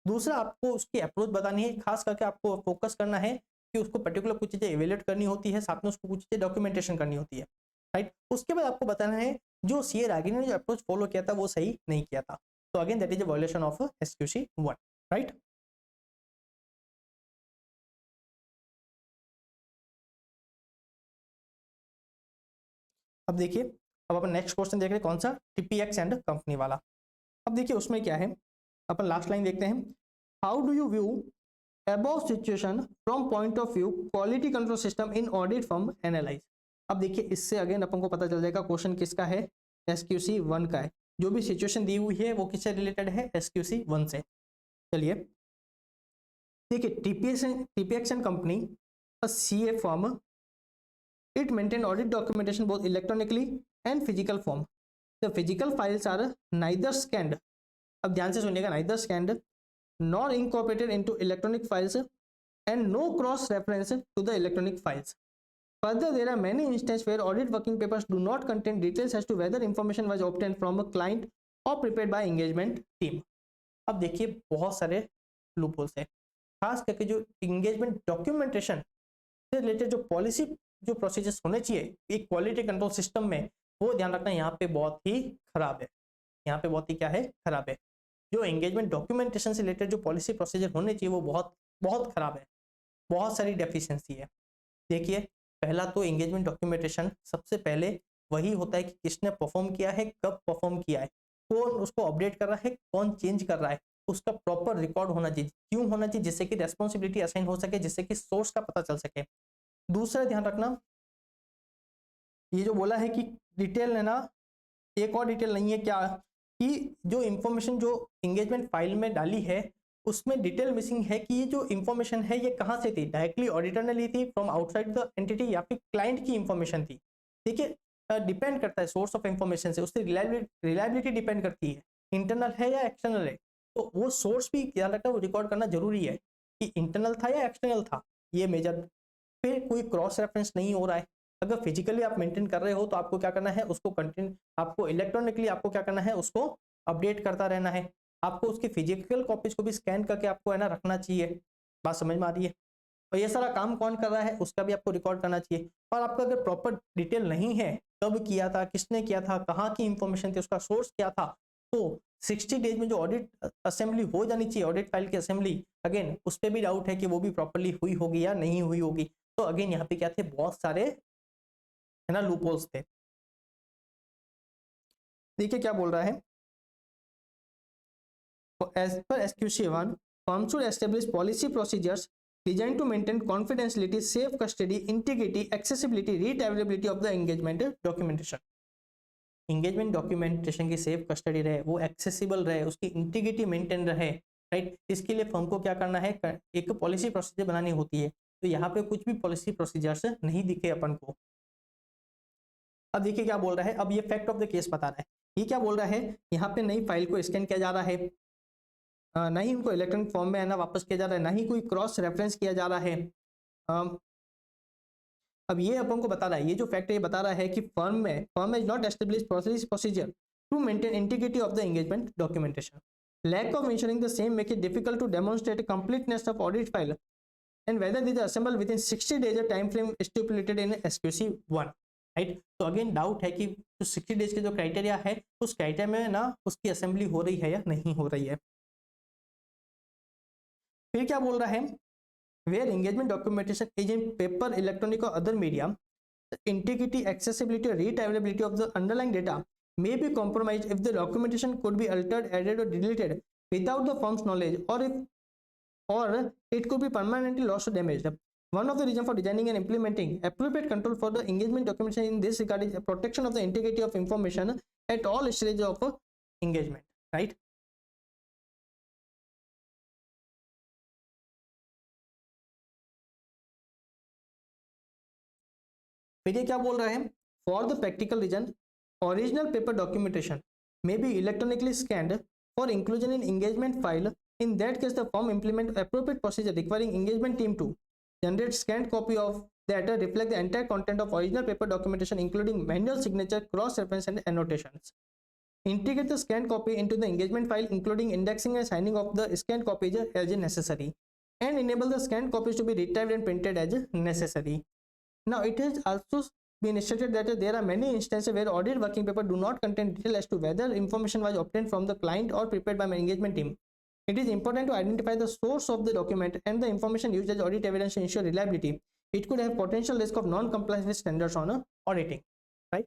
दूसरा, आपको उसकी अप्रोच बतानी है, खास करके आपको फोकस करना है कि उसको पर्टिकुलर कुछ चीजें इवेल्युएट करनी होती है, साथ में उसको कुछ चीजें डॉक्यूमेंटेशन करनी होती है, राइट। उसके बाद आपको बताना है जो CA रागिनी ने जो अप्रोच फॉलो किया था वो सही नहीं किया था, तो again that is a violation of SQC 1, right. अब देखिए, अब अपन नेक्स्ट क्वेश्चन देख रहे हैं, कौन सा, TPX एंड कंपनी वाला। अब देखिए उसमें क्या है, अपन लास्ट लाइन देखते हैं, how do you view above situation from point of view quality control system in audit firm analyze। अब देखिए इससे अगेन अपन को पता चल जाएगा क्वेश्चन किसका है, SQC 1 का है। जो भी सिचुएशन दी हुई है वो किससे रिलेटेड है, SQC 1 से। चलिए देखिए, TPX and company, a CA firm, it maintain audit documentation both electronically and physical form। the physical files are neither scanned, अब ध्यान से सुनिएगा, neither scanned nor incorporated into electronic files and no cross reference to the electronic files। Further, there are many instances where audit working papers do not contain details as to whether information was obtained from a client or prepared by engagement team। अब देखिए बहुत सारे loopholes है, खास करके जो engagement documentation से related जो पॉलिसी जो प्रोसीजर्स होने चाहिए एक क्वालिटी कंट्रोल सिस्टम में, वो ध्यान रखना यहाँ पे बहुत ही खराब है, यहाँ पे बहुत ही क्या है, खराब है। जो एंगेजमेंट डॉक्यूमेंटेशन से रिलेटेड जो पॉलिसी प्रोसीजर होने चाहिए वो बहुत बहुत खराब है, बहुत सारी डेफिशिएंसी है। देखिए, पहला तो एंगेजमेंट डॉक्यूमेंटेशन सबसे पहले वही होता है कि किसने परफॉर्म किया है, कब परफॉर्म किया है, कौन उसको अपडेट कर रहा है, कौन चेंज कर रहा है, उसका प्रॉपर रिकॉर्ड होना चाहिए, क्यों होना चाहिए, जिससे कि रेस्पॉन्सिबिलिटी असाइन हो सके, जिससे कि सोर्स का पता चल सके। दूसरा ध्यान रखना, ये जो बोला है कि डिटेल है ना, एक और डिटेल नहीं है क्या, कि जो इंफॉर्मेशन जो एंगेजमेंट फाइल में डाली है उसमें डिटेल मिसिंग है कि ये जो इंफॉर्मेशन है ये कहाँ से थी, डायरेक्टली ऑडिटर ने ली थी फ्रॉम आउटसाइड द एंटिटी या फिर क्लाइंट की इंफॉर्मेशन थी। देखिए, डिपेंड करता है सोर्स ऑफ इंफॉर्मेशन से, उससे रिलायबिलिटी डिपेंड करती है, इंटरनल है या एक्सटर्नल है, तो वो सोर्स भी ध्यान रखना, वो रिकॉर्ड करना जरूरी है कि इंटरनल था या एक्सटर्नल था, ये मेजर। फिर कोई क्रॉस रेफरेंस नहीं हो रहा है, अगर फिजिकली आप मेंटेन कर रहे हो तो आपको क्या करना है, उसको कंटेंट आपको इलेक्ट्रॉनिकली आपको क्या करना है, उसको अपडेट करता रहना है, आपको उसकी फिजिकल कॉपीज को भी स्कैन करके आपको है ना रखना चाहिए। बात समझ में आ रही है। और ये सारा काम कौन कर रहा है उसका भी आपको रिकॉर्ड करना चाहिए। और आपका अगर प्रॉपर डिटेल नहीं है, कब किया था, किसने किया था, कहाँ की इंफॉर्मेशन थी, उसका सोर्स क्या था, तो 60 डेज में जो ऑडिट असेंबली हो जानी चाहिए, ऑडिट फाइल की असेंबली, अगेन उस पर भी डाउट है कि वो भी प्रॉपरली हुई होगी या नहीं हुई होगी। तो अगेन यहाँ पे क्या थे, बहुत सारे है ना लूपहोल्स थे। देखिए क्या बोल रहा है, as per SQC1, firms should establish policy procedures designed to maintain confidentiality, safe custody, integrity, accessibility, read availability of the engagement documentation। Engagement documentation की सेफ कस्टडी रहे, वो एक्सेसिबल रहे, उसकी इंटीग्रिटी मेंटेन रहे, राइट। इसके लिए फर्म को क्या करना है, एक पॉलिसी प्रोसीजर बनानी होती है। तो यहाँ पे कुछ भी पॉलिसी प्रोसीजर्स नहीं दिखे अपन को। अब देखिए क्या बोल रहा है, अब ये फैक्ट ऑफ द केस बता रहा है। ये क्या बोल रहा है, यहाँ पे नई फाइल को स्कैन किया जा रहा है, ना ही उनको इलेक्ट्रॉनिक फॉर्म में है ना वापस किया जा रहा है, ना ही कोई क्रॉस रेफरेंस किया जा रहा है। अब ये अपन को बता रहा है, ये जो फैक्ट है ये बता रहा है कि firm is not establish procedure to maintain integrity of the engagement documentation. Lack of ensuring the same make it difficult to demonstrate completeness of audit file and whether these are assembled within 60 days a time frame stipulated in SQC1, right. तो again doubt है कि जो 60 days के जो criteria है उस criteria में ना उसकी असेंबली हो रही है या नहीं हो रही है। फिर क्या बोल रहा है, where engagement documentation is in paper, electronic और other media, integrity, accessibility, or read availability of the underlying data may be compromised if the documentation could be altered, added, or deleted without the firm's knowledge, or it could be permanently lost or damaged. One of the reasons for designing and implementing appropriate control for the engagement documentation in this regard is a protection of the integrity of information at all stages of engagement, right? फिर ये क्या बोल रहा है, for the practical reason original paper documentation may be electronically scanned for inclusion in engagement file. In that case the firm implement appropriate procedure requiring engagement team to generate scanned copy of that reflect the entire content of original paper documentation including manual signature, cross reference and annotations. Integrate the scanned copy into the engagement file including indexing and signing of the scanned copies as necessary, and enable the scanned copies to be retrieved and printed as necessary. Now, it has also been stated that there are many instances where audit working paper do not contain detail as to whether information was obtained from the client or prepared by my engagement team. It is important to identify the source of the document and the information used as audit evidence to ensure reliability. It could have potential risk of non-compliance with standards on auditing, right?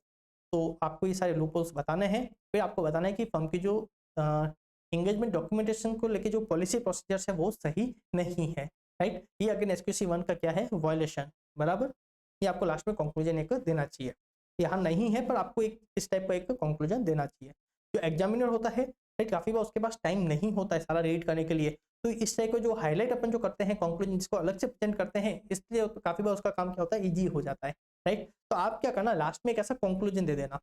तो आपको ये सारे loopholes बताने हैं, फिर आपको बताना है कि फर्म की जो एंगेजमेंट डॉक्यूमेंटेशन को लेके जो पॉलिसी प्रोसीजर्स है वो सही नहीं है, राइट। ये अगेन SQC1 का क्या है, वायलेशन, बराबर। ये आपको लास्ट में कंक्लूजन एक देना चाहिए, यहाँ नहीं है पर आपको एक इस टाइप का एक कंक्लूजन देना चाहिए। जो एग्जामिनर होता है, राइट, काफी बार उसके पास टाइम नहीं होता है सारा रीड करने के लिए, तो इस टाइप का जो हाईलाइट अपन जो करते हैं कंक्लूजन जिसको अलग से प्रेजेंट करते हैं, इसलिए काफी बार उसका काम क्या होता है, ईजी हो जाता है, राइट। तो आप क्या करना, लास्ट में एक ऐसा कंक्लूजन दे देना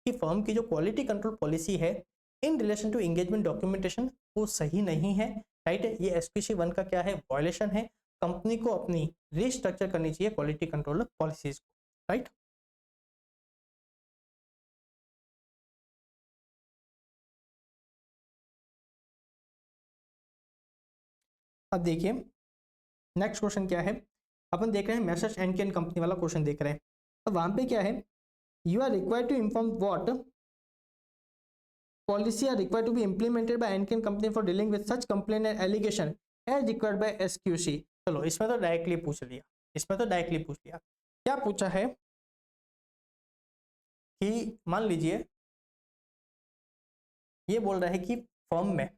कि फर्म की जो क्वालिटी कंट्रोल पॉलिसी है in relation to engagement documentation वो सही नहीं है, राइट। ये SQC1 का क्या है, वायलेशन है। कंपनी को अपनी रीस्ट्रक्चर करनी चाहिए क्वालिटी कंट्रोल पॉलिसीज को, राइट। अब देखिए नेक्स्ट क्वेश्चन क्या है, अपन देख रहे हैं मैसर्स एंड कंपनी वाला क्वेश्चन देख रहे हैं। अब वहां पे क्या है, you are required to inform what policy are required to be implemented by and company for dealing with such complaint and allegation as required by SQC। चलो इसमें तो डायरेक्टली पूछ लिया, क्या पूछा है कि मान लीजिए ये बोल रहा है कि फर्म में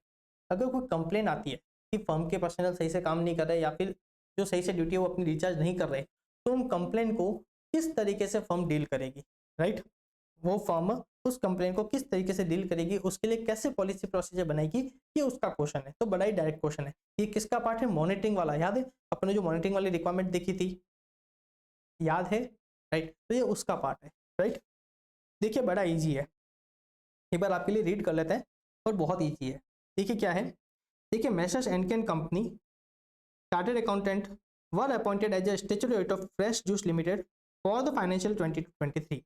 अगर कोई कंप्लेन आती है कि फर्म के पर्सनल सही से काम नहीं कर रहे या फिर जो सही से ड्यूटी है वो अपनी रिचार्ज नहीं कर रहे, तो उन कंप्लेन को किस तरीके से फर्म डील करेगी, राइट। वो फर्म उस कंप्लेन को किस तरीके से डील करेगी, उसके लिए कैसे पॉलिसी प्रोसीजर बनाएगी, ये उसका क्वेश्चन है। तो बड़ा ही डायरेक्ट क्वेश्चन है। ये किसका पार्ट है, मॉनिटरिंग वाला, याद है अपने जो मॉनिटरिंग वाली रिक्वायरमेंट देखी थी, याद है, राइट। तो ये उसका पार्ट है, राइट। देखिए बड़ा ईजी है, एक बार आपके लिए रीड कर लेते हैं और बहुत ईजी है। देखिए क्या है, देखिए messrs and company chartered accountant were appointed as a statutory auditor of Fresh Juice Limited for the financial 2023।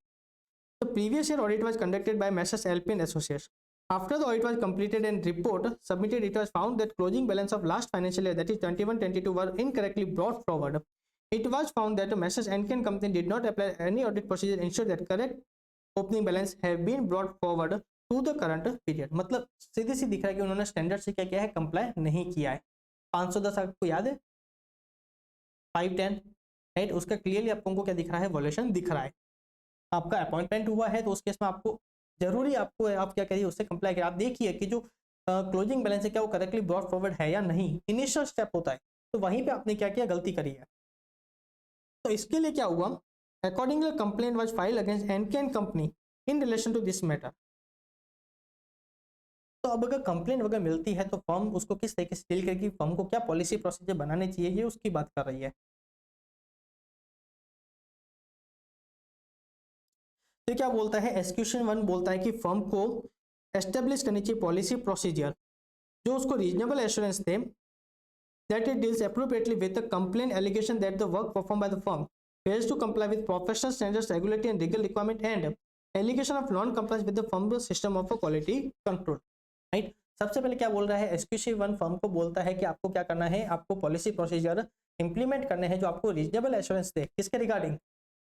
The previous year audit was conducted by Messrs. LP and Associates. After the audit was completed and report submitted, it was found that closing balance of last financial year, that is 21-22, were incorrectly brought forward. It was found that Messrs. N company did not apply any audit procedure ensure that correct opening balance have been brought forward to the current period. मतलब सीधे सी दिख रहा है कि उन्होंने standard से क्या किया है, कंप्लाई नहीं किया है. 510 आपको याद है, 510, राइट. उसका क्लियरली आपको क्या दिख रहा है, वॉल्यूशन दिख रहा है. आपका अपॉइंटमेंट हुआ है तो उस केस में आपको जरूरी आपको आप क्या करिए, उससे कंप्लाई करिए. आप देखिए कि जो क्लोजिंग बैलेंस है क्या वो करेक्टली ब्रॉट फॉरवर्ड है या नहीं. इनिशियल स्टेप होता है, तो वहीं पे आपने क्या किया, गलती करी है. तो इसके लिए क्या हुआ, accordingly complaint was filed against NK company in relation to this matter. तो अब अगर कंप्लेंट वगैरह मिलती है तो फर्म उसको किस तरीके से डील करेगी, फर्म को क्या पॉलिसी प्रोसीजर बनाने चाहिए, ये उसकी बात कर रही है. तो क्या बोलता है, एसक्यूशन 1 बोलता है कि फर्म को एस्टेब्लिश करनी चाहिए पॉलिसी प्रोसीजर जो उसको reasonable assurance they that it deals appropriately with the complaint allegation that the work performed by the firm fails to comply with professional standards, regulatory and legal requirement, and allegation of non-compliance with the firm's system of quality control. Right? सबसे पहले क्या बोल रहा है, SQC 1 firm को बोलता है कि आपको क्या करना है, आपको पॉलिसी प्रोसीजर इंप्लीमेंट करने हैं जो आपको रीजनेबल एश्योरेंस दे. किसके रिगार्डिंग,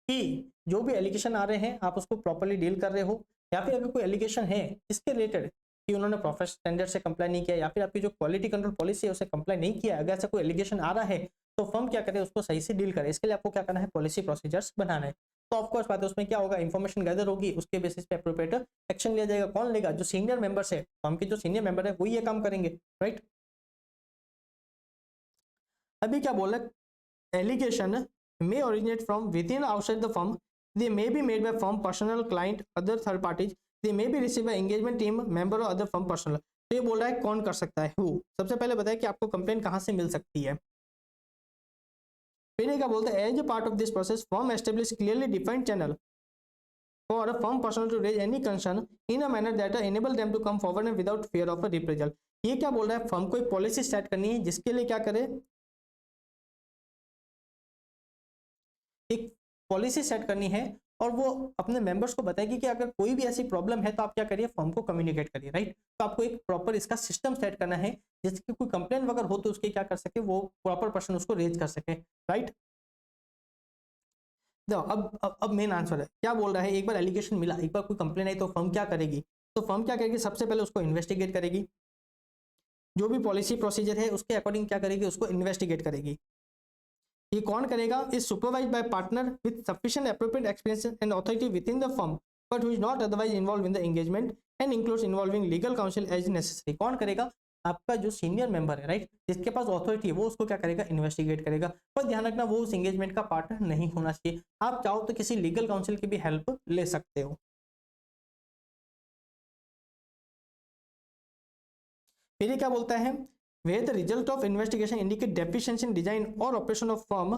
कि जो भी एलिगेशन आ रहे हैं आप उसको प्रॉपर्ली डील कर रहे हो, या फिर अगर कोई एलिगेशन है इसके रिलेटेड कि उन्होंने प्रोफेशनल स्टैंडर्ड से कंप्लाई नहीं किया, या फिर आपकी जो क्वालिटी कंट्रोल पॉलिसी है उसे कंप्लाई नहीं किया, अगर ऐसा कोई एलिगेशन आ रहा है तो फर्म क्या करे, उसको सही से डील करे. इसके लिए आपको क्या करना है, पॉलिसी प्रोसीजर्स बनाना है. तो ऑफकोर्स बात है, उसमें क्या होगा, इन्फॉर्मेशन गैदर होगी, उसके बेसिस पे अप्रोप्रिएट एक्शन लिया जाएगा. कौन लेगा, जो सीनियर मेंबर्स है, फर्म के जो सीनियर मेंबर है वही ये काम करेंगे. राइट. अभी क्या बोल रहा है, allegation may originate from within or outside the firm. They may be made by firm personnel, client, other third parties. They may be received by engagement team member or other firm personnel. तो ये बोल रहा है कौन कर सकता है, who. सबसे पहले बताया कि आपको कंप्लेन कहां से मिल सकती है. फिर क्या बोलता है, as a part of this process firm establish clearly defined channel for a firm personal to raise any concern in a manner that enable them to come forward and without fear of a reprisal. ये क्या बोल रहा है, firm को एक policy set करनी है जिसके लिए क्या करे, एक पॉलिसी सेट करनी है और वो अपने मेंबर्स को बताएगी कि अगर कोई भी ऐसी प्रॉब्लम है तो आप क्या करिए, फर्म को कम्युनिकेट करिए. राइट. तो आपको एक प्रॉपर इसका सिस्टम सेट करना है जिसकी कोई कंप्लेंट वगैरह हो तो उसके क्या कर सके, वो प्रॉपर पर्सन उसको रेज कर सके. राइट. अब मेन आंसर है, क्या बोल रहा है, एक बार एलिगेशन मिला, एक बार कोई कंप्लेंट आई तो फर्म क्या करेगी, तो फर्म क्या करेगी, सबसे पहले उसको इन्वेस्टिगेट करेगी, जो भी पॉलिसी प्रोसीजर है उसके अकॉर्डिंग क्या करेगी, उसको इन्वेस्टिगेट करेगी. ये कौन करेगा, is supervised by partner with sufficient appropriate experience and authority within the firm but who is not otherwise involved in the engagement and includes involving legal counsel as necessary. कौन करेगा, आपका जो senior member है, right, जिसके पास authority है वो उसको क्या करेगा, इन्वेस्टिगेट करेगा. पर ध्यान रखना वो उस एंगेजमेंट का पार्टनर नहीं होना चाहिए. आप चाहो तो किसी लीगल काउंसिल की भी हेल्प ले सकते हो. फिर क्या बोलता है, where the result of investigation indicate deficiency in design or operation of firm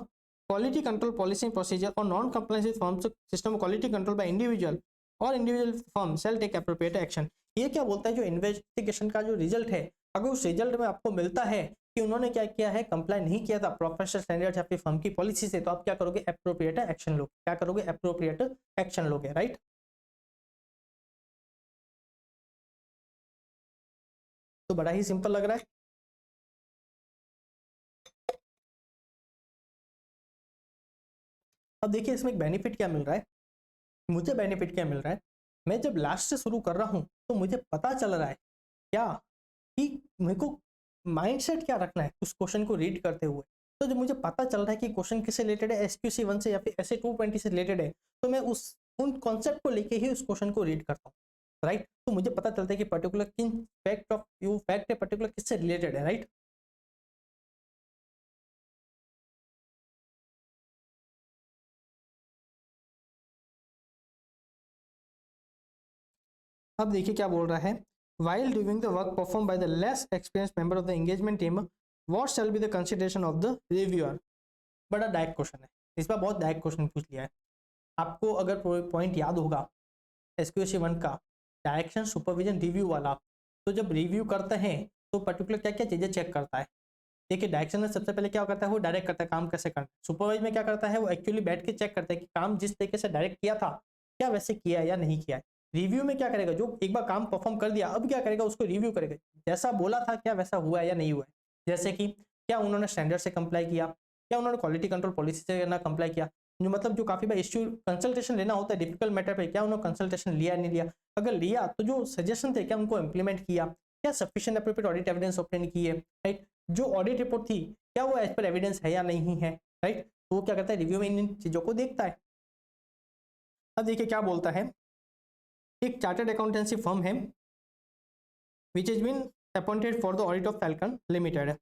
quality control policy and procedure or non-compliance with firm's system of quality control by individual or individual firm shall take appropriate action. ये क्या बोलता है, जो investigation का जो result है, अगर उस रिजल्ट में आपको मिलता है कि उन्होंने क्या किया है, कंप्लाई नहीं किया था प्रोफेशनल स्टैंडर्ड या फिर फर्म की पॉलिसी से, तो आप क्या करोगे, अप्रोप्रिएट एक्शन लोगे. क्या करोगे, अप्रोप्रिएट एक्शन लोगे. राइट. तो बड़ा ही सिंपल लग रहा है. अब देखिए इसमें एक बेनिफिट क्या मिल रहा है, मुझे बेनिफिट क्या मिल रहा है, मैं जब लास्ट से शुरू कर रहा हूं तो मुझे पता चल रहा है क्या, कि मेरे को माइंडसेट क्या रखना है उस क्वेश्चन को रीड करते हुए. तो जब मुझे पता चल रहा है कि क्वेश्चन किससे रिलेटेड है, एसक्यूसी 1 से या फिर ऐसे 220 से रिलेटेड है, तो मैं उन कॉन्सेप्ट को लेके ही उस क्वेश्चन को रीड करता हूँ. राइट. तो मुझे पता चलता है कि पर्टिकुलर किन फैक्ट है, पर्टिकुलर किससे रिलेटेड है. राइट. अब देखिए क्या बोल रहा है, while doing the work performed by the less experienced member of the engagement team, what shall be the consideration of the reviewer. बड़ा डायरेक्ट क्वेश्चन है, इस बार बहुत डायरेक्ट क्वेश्चन पूछ लिया है. आपको अगर पॉइंट याद होगा एसक्यूसी 1 का, डायरेक्शन सुपरविजन रिव्यू वाला, तो जब रिव्यू करते हैं तो पर्टिकुलर क्या क्या चीजें चेक करता है. देखिए डायरेक्शन में सबसे पहले क्या करता है, वो डायरेक्ट करता है काम कैसे करना है. सुपरवाइज में क्या करता है, वो एक्चुअली बैठ के चेक करता है कि काम जिस तरीके से डायरेक्ट किया था क्या वैसे किया है या नहीं किया है. रिव्यू में क्या करेगा, जो एक बार काम परफॉर्म कर दिया अब क्या करेगा, उसको रिव्यू करेगा, जैसा बोला था क्या वैसा हुआ है या नहीं हुआ है। जैसे कि क्या उन्होंने स्टैंडर्ड से कंप्लाई किया, क्या उन्होंने क्वालिटी कंट्रोल पॉलिसी से ना कंप्लाई किया, जो मतलब जो काफी बार इश्यू कंसल्टेशन लेना होता है डिफिकल्ट मैटर पे, क्या उन्होंने कंसल्टेशन लिया नहीं लिया, अगर लिया तो जो सजेशन थे क्या उनको इंप्लीमेंट किया, क्या sufficient appropriate audit evidence obtain किए, राइट, जो ऑडिट रिपोर्ट थी क्या वो एज पर एविडेंस है या नहीं है, राइट, तो वो क्या करता है रिव्यू में इन चीजों को देखता है। अब देखिए क्या बोलता है, एक चार्टर्ड अकाउंटेंसी फर्म है which is been appointed for the audit of Falcon Limited.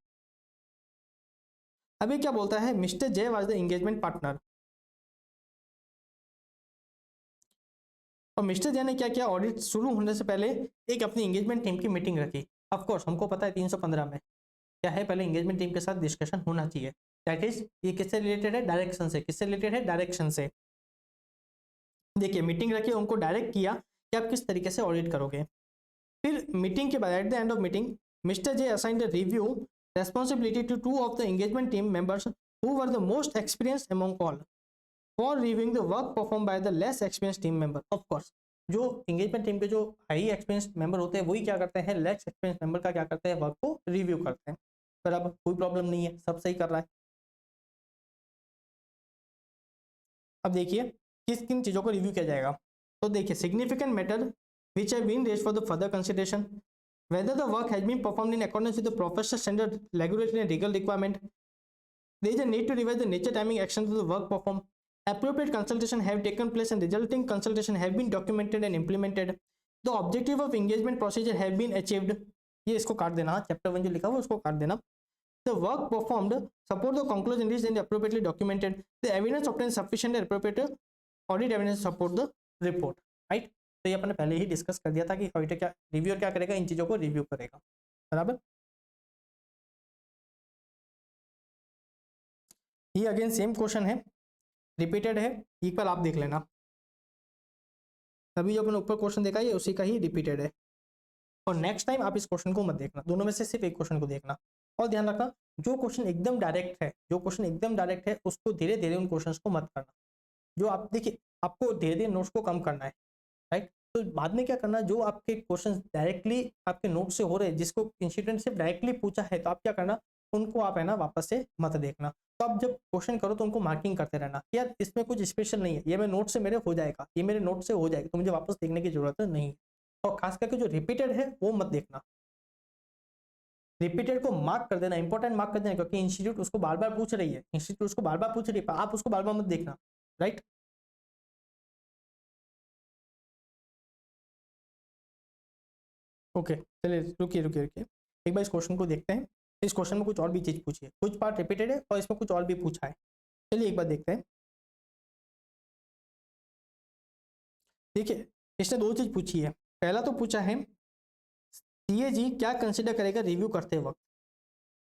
अभी क्या बोलता है, mister Jay was the engagement partner, और मिस्टर जय ने क्या किया, ऑडिट शुरू होने से पहले एक अपनी एंगेजमेंट टीम की मीटिंग रखी। ऑफ कोर्स हमको पता है 315 में क्या है, पहले एंगेजमेंट टीम के साथ डिस्कशन होना चाहिए, दैट इज ये किससे रिलेटेड है, डायरेक्शन से, किससे रिलेटेड है, डायरेक्शन से। देखिए मीटिंग रखी, उनको डायरेक्ट किया कि आप किस तरीके से ऑडिट करोगे। फिर मीटिंग के बाद at the end of meeting mister J assigned the review responsibility to two of the engagement team members who were the most experienced among all for reviewing the work performed by the less experienced team member. Of course, जो engagement team के जो high experienced member होते हैं वही क्या करते हैं, less experienced member का क्या करते हैं, वर्क को रिव्यू करते हैं। पर अब कोई प्रॉब्लम नहीं है, सब सही कर रहा है। अब देखिए किस किन चीज़ों को रिव्यू किया जाएगा, तो देखिए significant matter which have been raised for the further consideration, whether the work has been performed in accordance with the professional standard, regulatory and legal requirement, there is a need to revise the nature, timing, action of the work performed, appropriate consultation have taken place and resulting consultation have been documented and implemented, the objective of engagement procedure have been achieved, ये इसको काट देना, chapter 1 जो लिखा हुआ उसको काट देना, the work performed support the conclusion reached and appropriately documented, the evidence obtained sufficient and appropriate audit evidence support the report, right। तो ये अपने पहले ही डिस्कस कर दिया था कि ऑडिटर क्या रिव्यूअर क्या करेगा, इन चीजों को रिव्यू करेगा, बराबर। ये अगेन सेम क्वेश्चन है, रिपीटेड है, एक बार आप देख लेना, अभी जो अपने ऊपर क्वेश्चन देखा है उसी का ही रिपीटेड है, और नेक्स्ट टाइम आप इस क्वेश्चन को मत देखना, दोनों में से सिर्फ एक क्वेश्चन को देखना। और ध्यान रखना जो क्वेश्चन एकदम डायरेक्ट है, जो क्वेश्चन एकदम डायरेक्ट है उसको धीरे धीरे उन क्वेश्चन को मत करना, जो आप देखिए आपको धीरे धीरे नोट्स को कम करना है, राइट। तो बाद में क्या करना, जो आपके क्वेश्चन डायरेक्टली आपके नोट से हो रहे हैं, जिसको इंस्टीट्यूट से डायरेक्टली पूछा है, तो आप क्या करना, उनको आप है ना वापस से मत देखना। तो आप जब क्वेश्चन करो तो उनको मार्किंग करते रहना कि यार इसमें कुछ स्पेशल नहीं है, ये मैं नोट से मेरे हो जाएगा, ये मेरे नोट से हो जाएगा, तो मुझे वापस देखने की जरूरत नहीं। और खास करके जो रिपीटेड है वो मत देखना, रिपीटेड को मार्क कर देना, इंपॉर्टेंट मार्क कर देना, क्योंकि इंस्टीट्यूट उसको बार बार पूछ रही है, इंस्टीट्यूट उसको बार बार पूछ रही है, आप उसको बार बार मत देखना, राइट। ओके चलिए रुकिए रुकिए रुकिए, एक बार इस क्वेश्चन को देखते हैं। इस क्वेश्चन में कुछ और भी चीज पूछी है, कुछ पार्ट रिपीटेड है और इसमें कुछ और भी पूछा है, चलिए एक बार देखते हैं। देखिए इसने दो चीज पूछी है, पहला तो पूछा है सीएजी क्या कंसिडर करेगा रिव्यू करते वक्त,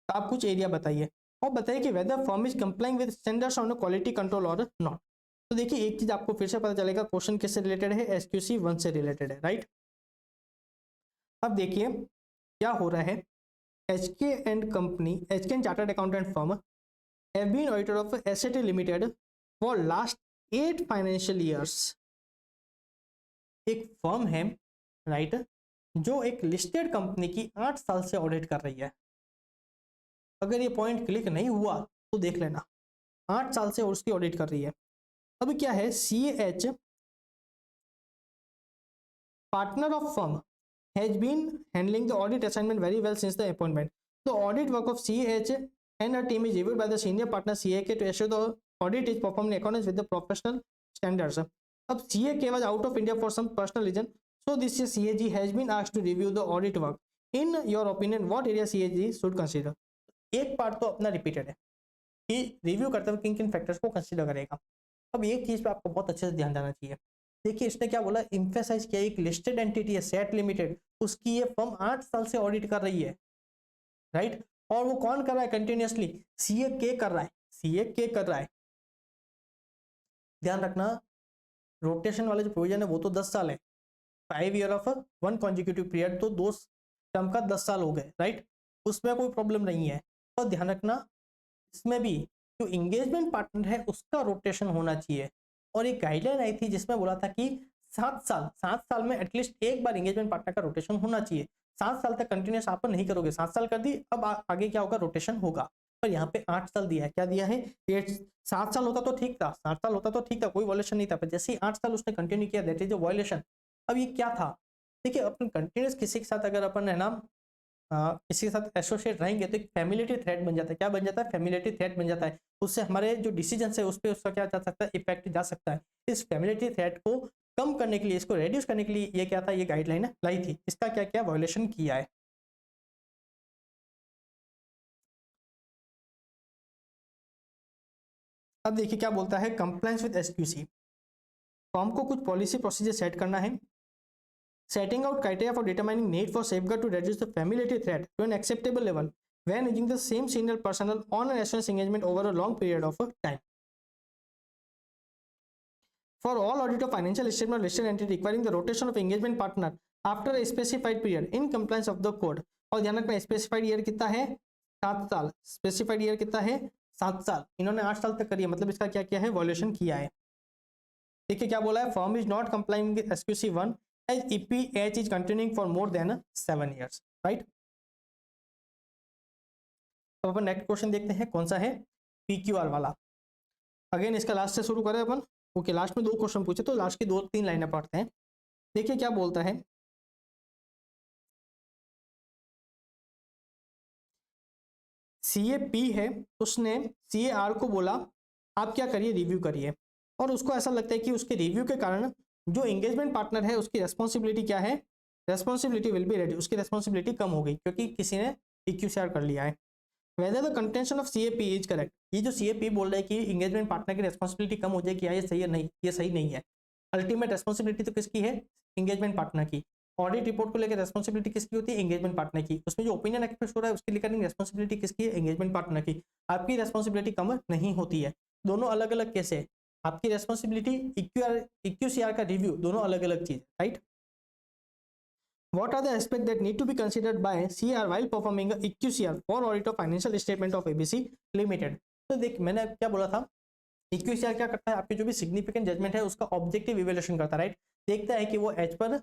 तो आप कुछ एरिया बताइए और बताइए कि whether firm is complying with standards on quality control और नॉट। तो देखिए एक चीज आपको फिर से पता चलेगा, क्वेश्चन किससे रिलेटेड है, एसक्यूसी 1 से रिलेटेड है, राइट। अब देखिए क्या हो रहा है, HK and company, HK and Chartered Accountant firm have been auditor of SAT Limited for last 8 financial years। एक फर्म है, राइट, जो एक लिस्टेड कंपनी की 8 साल से ऑडिट कर रही है। अगर ये पॉइंट क्लिक नहीं हुआ तो देख लेना, 8 साल से उसकी ऑडिट कर रही है। अब क्या है, CAH partner of firm has been handling the audit assignment very well since the appointment. The audit work of CAH and her team is reviewed by the senior partner CAK to ensure the audit is performed in accordance with the professional standards. अब CAK was out of India for some personal reason, so this year CAG has been asked to review the audit work. In your opinion, what area CAG should consider? एक part तो अपना repeated है कि review करते हुए किन किन factors को कंसिडर करेगा। अब एक चीज पे आपको बहुत अच्छे से ध्यान देना चाहिए, देखिए इसने क्या बोला, इम्फेसाइज किया एक लिस्टेड एंटिटी है सेट लिमिटेड, उसकी ये फर्म 8 साल से ऑडिट कर रही है, राइट। और वो कौन कर रहा है कंटिन्यूअसली, CAK कर रहा है, CAK कर रहा है। ध्यान रखना रोटेशन वाले जो प्रोविजन है वो तो 10 साल है, 5 ईयर ऑफ 1 कॉन्जिक्यूटिव पीरियड, तो 2 टर्म का 10 साल हो गए, राइट, उसमें कोई प्रॉब्लम नहीं है। और ध्यान रखना इसमें भी जो इंगेजमेंट पार्टनर है उसका रोटेशन होना चाहिए, और एक गाइडलाइन आई थी जिसमें बोला था कि 7 साल, 7 साल में एटलीस्ट एक बार एंगेजमेंट पार्टनर का रोटेशन होना चाहिए। 7 साल तक कंटिन्यूस आप नहीं करोगे, 7 साल कर दी, अब आगे क्या होगा, रोटेशन होगा। पर यहाँ पे 8 साल दिया है, क्या दिया है, ये 7 साल होता तो ठीक था, 7 साल होता तो ठीक था, कोई वॉयलेशन नहीं था, पर जैसे ही 8 साल उसने कंटिन्यू किया, दैट इज अ वॉयलेशन। अब ये क्या था, देखिए अपन कंटिन्यूस किसी के साथ अगर अपन है ना किसी के साथ एसोसिएट रहेंगे तो एक फैमिलिटी थ्रेट बन जाता है, क्या बन जाता है, फैमिलिटी थ्रेट बन जाता है। उससे हमारे जो डिसीजन है उस पर उसका क्या जा सकता है, इफेक्ट जा सकता है। इस फैमिलिटी थ्रेट को कम करने के लिए, इसको रेड्यूस करने के लिए ये क्या था, ये गाइडलाइन लाई थी, इसका क्या क्या वायोलेशन किया है। अब देखिए क्या बोलता है, कंप्लायंस विद एसक्यूसी। फॉर्म को कुछ पॉलिसी प्रोसीजर सेट करना है, setting out criteria for determining need for safeguard to reduce the familiarity threat to an acceptable level when using the same senior personnel on an assurance engagement over a long period of time. For all audit of financial statement or listed entity requiring the rotation of engagement partner after a specified period in compliance of the code. और ध्यान रखना specified year कितना है, 7 साल, specified year कितना है, 7 साल, इन्होंने 8 साल तक करी है, मतलब इसका क्या किया है, वॉल्यूशन किया है। देखिए क्या बोला है, form is not complying with SQC 1 as EPH is continuing for more than 7 years, right? अब अपन नेक्स्ट क्वेश्चन देखते हैं, कौन सा है, PQR वाला। अगेन इसका लास्ट से शुरू करें अपन, ओके लास्ट में 2 क्वेश्चन पूछे तो लास्ट की 2-3 लाइनें पढ़ते हैं। देखिए क्या बोलता है, CAP है, उसने CAR को बोला आप क्या करिए, रिव्यू करिए, और उसको ऐसा लगता है कि उसके रिव्यू के कारण जो एंगेजमेंट पार्टनर है उसकी रेस्पॉन्सिबिलिटी क्या है, रेस्पॉन्सिबिलिटी विल बी रेड्यूस, उसकी रेस्पॉन्सिबिलिटी कम हो गई क्योंकि किसी ने EQCR कर लिया है। Whether the contention of CAP is correct, ये जो CAP बोल रहा है कि एंगेजमेंट पार्टनर की रेस्पॉन्सिबिलिटी कम हो जाएगी, क्या ये सही है, नहीं ये सही नहीं है। अल्टीमेट रेस्पॉन्सिबिलिटी तो किसकी है, एंगेजमेंट पार्टनर की। ऑडिट रिपोर्ट को लेकर रेस्पॉन्सिबिलिटी किसकी होती है, एंगेजमेंट पार्टनर की। उसमें जो ओपिनियन एक्सप्रेस हो रहा है उसकी लेकर रेस्पॉन्सिबिलिटी किसकी है, एंगेजमेंट पार्टनर की। आपकी रेस्पॉन्सिबिलिटी कम नहीं होती है, दोनों अलग अलग केस है। आपकी रेस्पॉन्सिबिलिटी EQCR का रिव्यू, दोनों अलग अलग चीज, right. What are the aspects that need to be considered by CR while performing a EQCR for audit of financial statement of ABC Limited? तो देख मैंने क्या बोला था, EQCR क्या करता है, आपके जो भी सिग्निफिकेंट जजमेंट है उसका ऑब्जेक्टिव इवेल्यूएशन करता है, राइट। देखता है कि वो एज पर